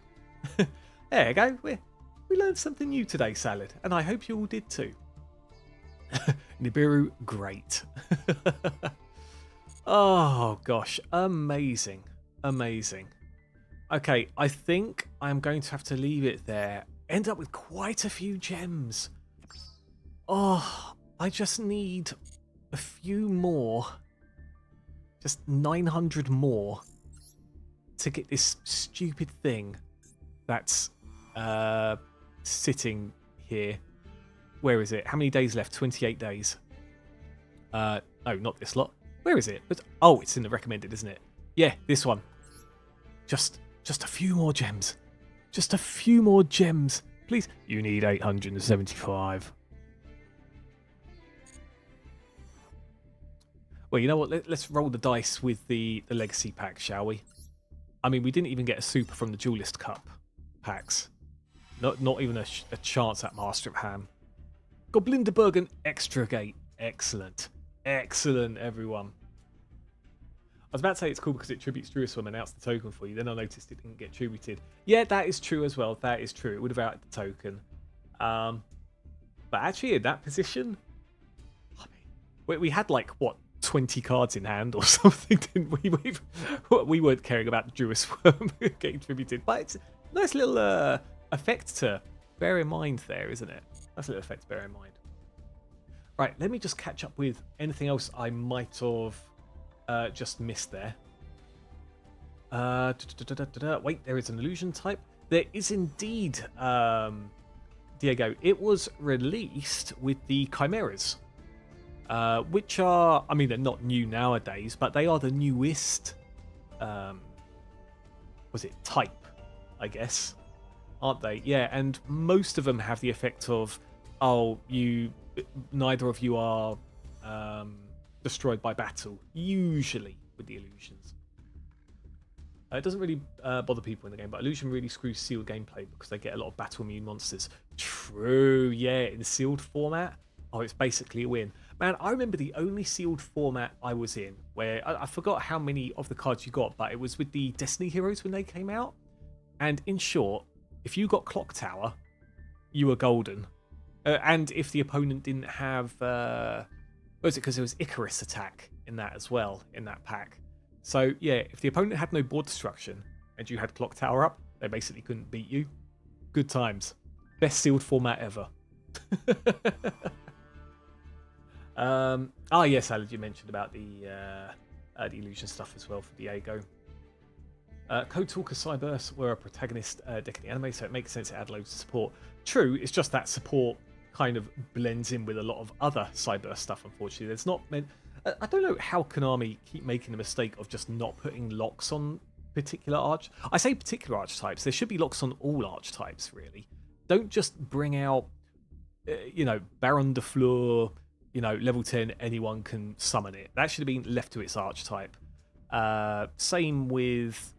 There you go. We learned something new today, Salad. And I hope you all did too. Nibiru, great. Oh gosh, amazing, amazing. Okay, I think I'm going to have to leave it there. End up with quite a few gems. Oh, I just need a few more. Just 900 more to get this stupid thing that's sitting here. Where is it? How many days left? 28 days. No, not this lot. Where is it? Oh, it's in the recommended, isn't it? Yeah, this one. Just a few more gems. Just a few more gems. Please. You need 875. Well, you know what? Let's roll the dice with the legacy pack, shall we? I mean, we didn't even get a super from the Duelist Cup packs. Not even a chance at Master of Ham. Goblinderbergen Extra Gate. Excellent. Excellent, everyone. I was about to say it's cool because it tributes Jerusalem and announced the token for you. Then I noticed it didn't get tributed. Yeah, that is true as well. That is true. It would have outed the token. But actually, in that position, I mean, we had like, what, 20 cards in hand or something, didn't we? We weren't caring about the Jerusalem getting tributed. But it's a nice little effect to bear in mind there, isn't it? Nice little effect to bear in mind. Right, let me just catch up with anything else I might have just missed there. Wait, there is an illusion type. There is indeed, Diego. It was released with the Chimeras, which are, I mean, they're not new nowadays, but they are the newest, was it type, I guess, aren't they? Yeah, and most of them have the effect of, oh, neither of you are destroyed by battle, usually with the illusions. It doesn't really bother people in the game, but illusion really screws sealed gameplay because they get a lot of battle immune monsters. True, yeah, in sealed format, oh, it's basically a win. Man, I remember the only sealed format I was in where I forgot how many of the cards you got, but it was with the Destiny Heroes when they came out. And in short, if you got Clock Tower, you were golden. And if the opponent didn't have, what was it? Because there was Icarus attack in that as well, in that pack. So yeah, if the opponent had no board destruction and you had Clock Tower up, they basically couldn't beat you. Good times. Best sealed format ever. Yes, Alad, you mentioned about the illusion stuff as well for Diego. Code Talker Cyburst were a protagonist deck in the anime, so it makes sense to add loads of support. True, it's just that support kind of blends in with a lot of other Cyburst stuff, unfortunately. There's not meant. I don't know how Konami keep making the mistake of just not putting locks on particular arch. I say particular archetypes. There should be locks on all archetypes, really. Don't just bring out, Baron de Fleur, level 10, anyone can summon it. That should have been left to its archetype. Same with.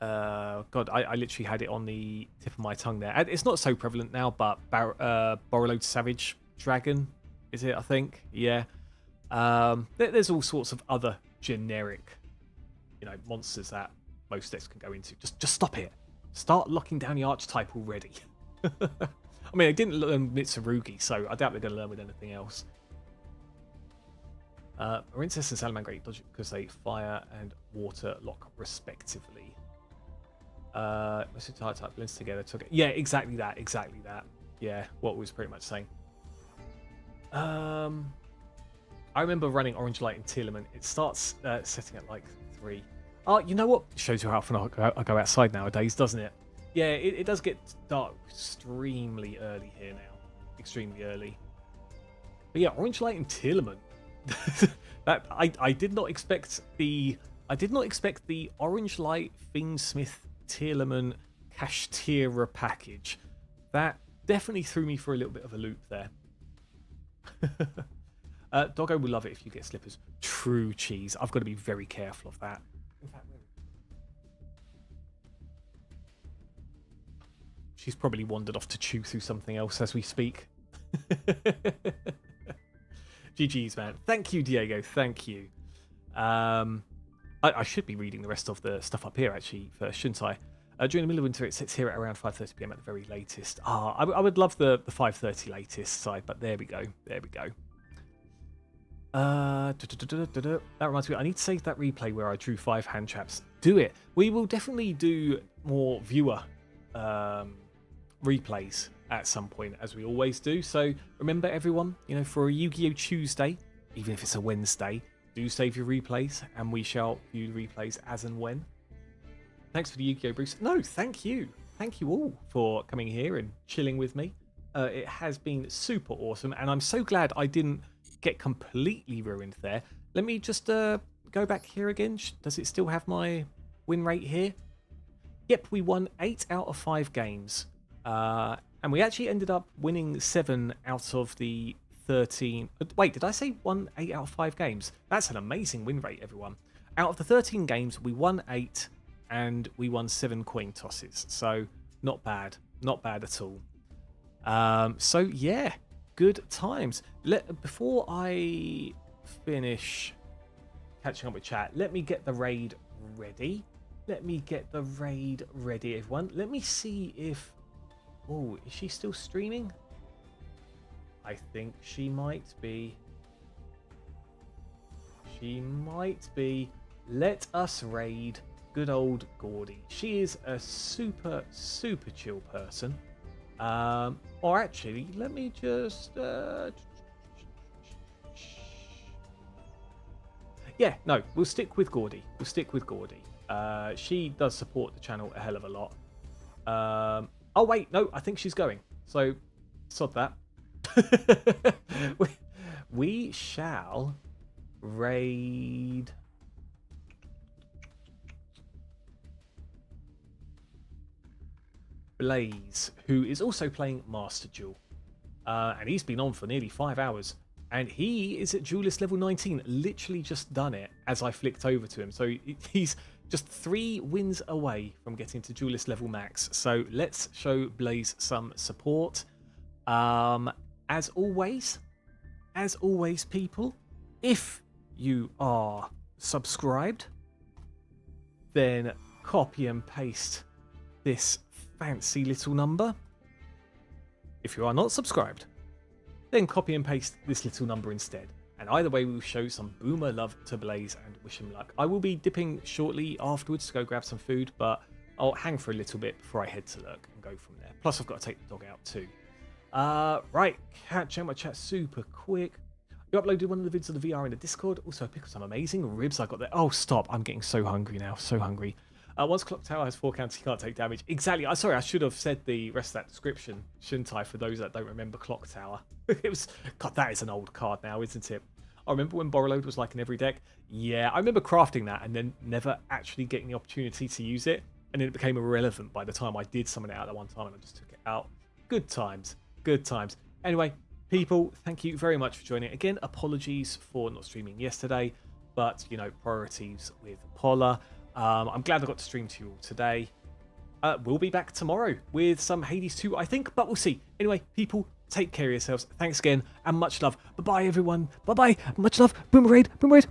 God, I literally had it on the tip of my tongue there. It's not so prevalent now, but Borrelode Savage Dragon, is it, I think? Yeah. There's all sorts of other generic, monsters that most decks can go into. Just stop it. Start locking down the archetype already. I mean, I didn't learn Mitsurugi, so I doubt they're going to learn with anything else. Marincess and Salamangreat dodge because they fire and water lock respectively. Most entire type blends together. Yeah, exactly that. Yeah, what we was pretty much saying. I remember running Orange Light and Tearlament. It starts setting at like 3. Oh, you know what? It shows you how often I go outside nowadays, doesn't it? Yeah, it does get dark extremely early here now. Extremely early. But yeah, Orange Light and Tearlament. That I did not expect the Orange Light Fiendsmith Tearlament Kashtira package. That definitely threw me for a little bit of a loop there. Doggo will love it if you get slippers. True cheese. I've got to be very careful of that. In fact, she's probably wandered off to chew through something else as we speak. GG's, man. Thank you, Diego. Thank you. I should be reading the rest of the stuff up here, actually, first, shouldn't I? During the middle of winter, it sits here at around 5:30 PM at the very latest. I would love the 5:30 latest side, but there we go. There we go. That reminds me, I need to save that replay where I drew 5 hand traps. Do it. We will definitely do more viewer replays at some point, as we always do. So remember, everyone, you know, for a Yu-Gi-Oh! Tuesday, even if it's a Wednesday, do save your replays, and we shall view the replays as and when. Thanks for the Yu-Gi-Oh! Bruce. No, thank you. Thank you all for coming here and chilling with me. It has been super awesome, and I'm so glad I didn't get completely ruined there. Let me just go back here again. Does it still have my win rate here? Yep, we won 8 out of 5 games. And we actually ended up winning 7 out of the 13. Wait, did I say won 8 out of 5 games? That's an amazing win rate, everyone. Out of the 13 games, we won 8 and we won 7 coin tosses. So not bad. Not bad at all. So yeah, good times. Before I finish catching up with chat, let me get the raid ready. Let me get the raid ready, everyone. Let me see if... Oh, is she still streaming? I think she might be. She might be. Let us raid good old Gordy. She is a super, super chill person. Or actually, let me just... Yeah, no, we'll stick with Gordy. We'll stick with Gordy. She does support the channel a hell of a lot. Oh, wait, no, I think she's going. So, sod that. we shall raid... Blaze, who is also playing Master Duel. And he's been on for nearly 5 hours. And he is at Duelist level 19. Literally just done it as I flicked over to him. So he's just 3 wins away from getting to Duelist level max. So let's show Blaze some support. As always, people, if you are subscribed, then copy and paste this fancy little number. If you are not subscribed, then copy and paste this little number instead. And either way, we'll show some boomer love to Blaze and wish him luck. I will be dipping shortly afterwards to go grab some food, but I'll hang for a little bit before I head to lurk and go from there. Plus, I've got to take the dog out too. Right, catch out my chat super quick. You uploaded one of the vids of the VR in the Discord. Also, pick up some amazing ribs I got there. Oh, stop. I'm getting so hungry now. So hungry. Once Clock Tower has 4 counters, you can't take damage. Exactly. Sorry, I should have said the rest of that description, shouldn't I, for those that don't remember Clock Tower. It was... God, that is an old card now, isn't it? I remember when Borrowload was like in every deck. Yeah, I remember crafting that and then never actually getting the opportunity to use it. And then it became irrelevant by the time I did summon it out that one time and I just took it out. Good times. Good times. Anyway, people, thank you very much for joining. Again, apologies for not streaming yesterday, but, you know, priorities with Paula. I'm glad I got to stream to you all today. We'll be back tomorrow with some Hades 2, I think, but we'll see. Anyway, people, take care of yourselves. Thanks again, and much love. Bye-bye, everyone. Bye-bye. Much love. Boom raid. Boom raid.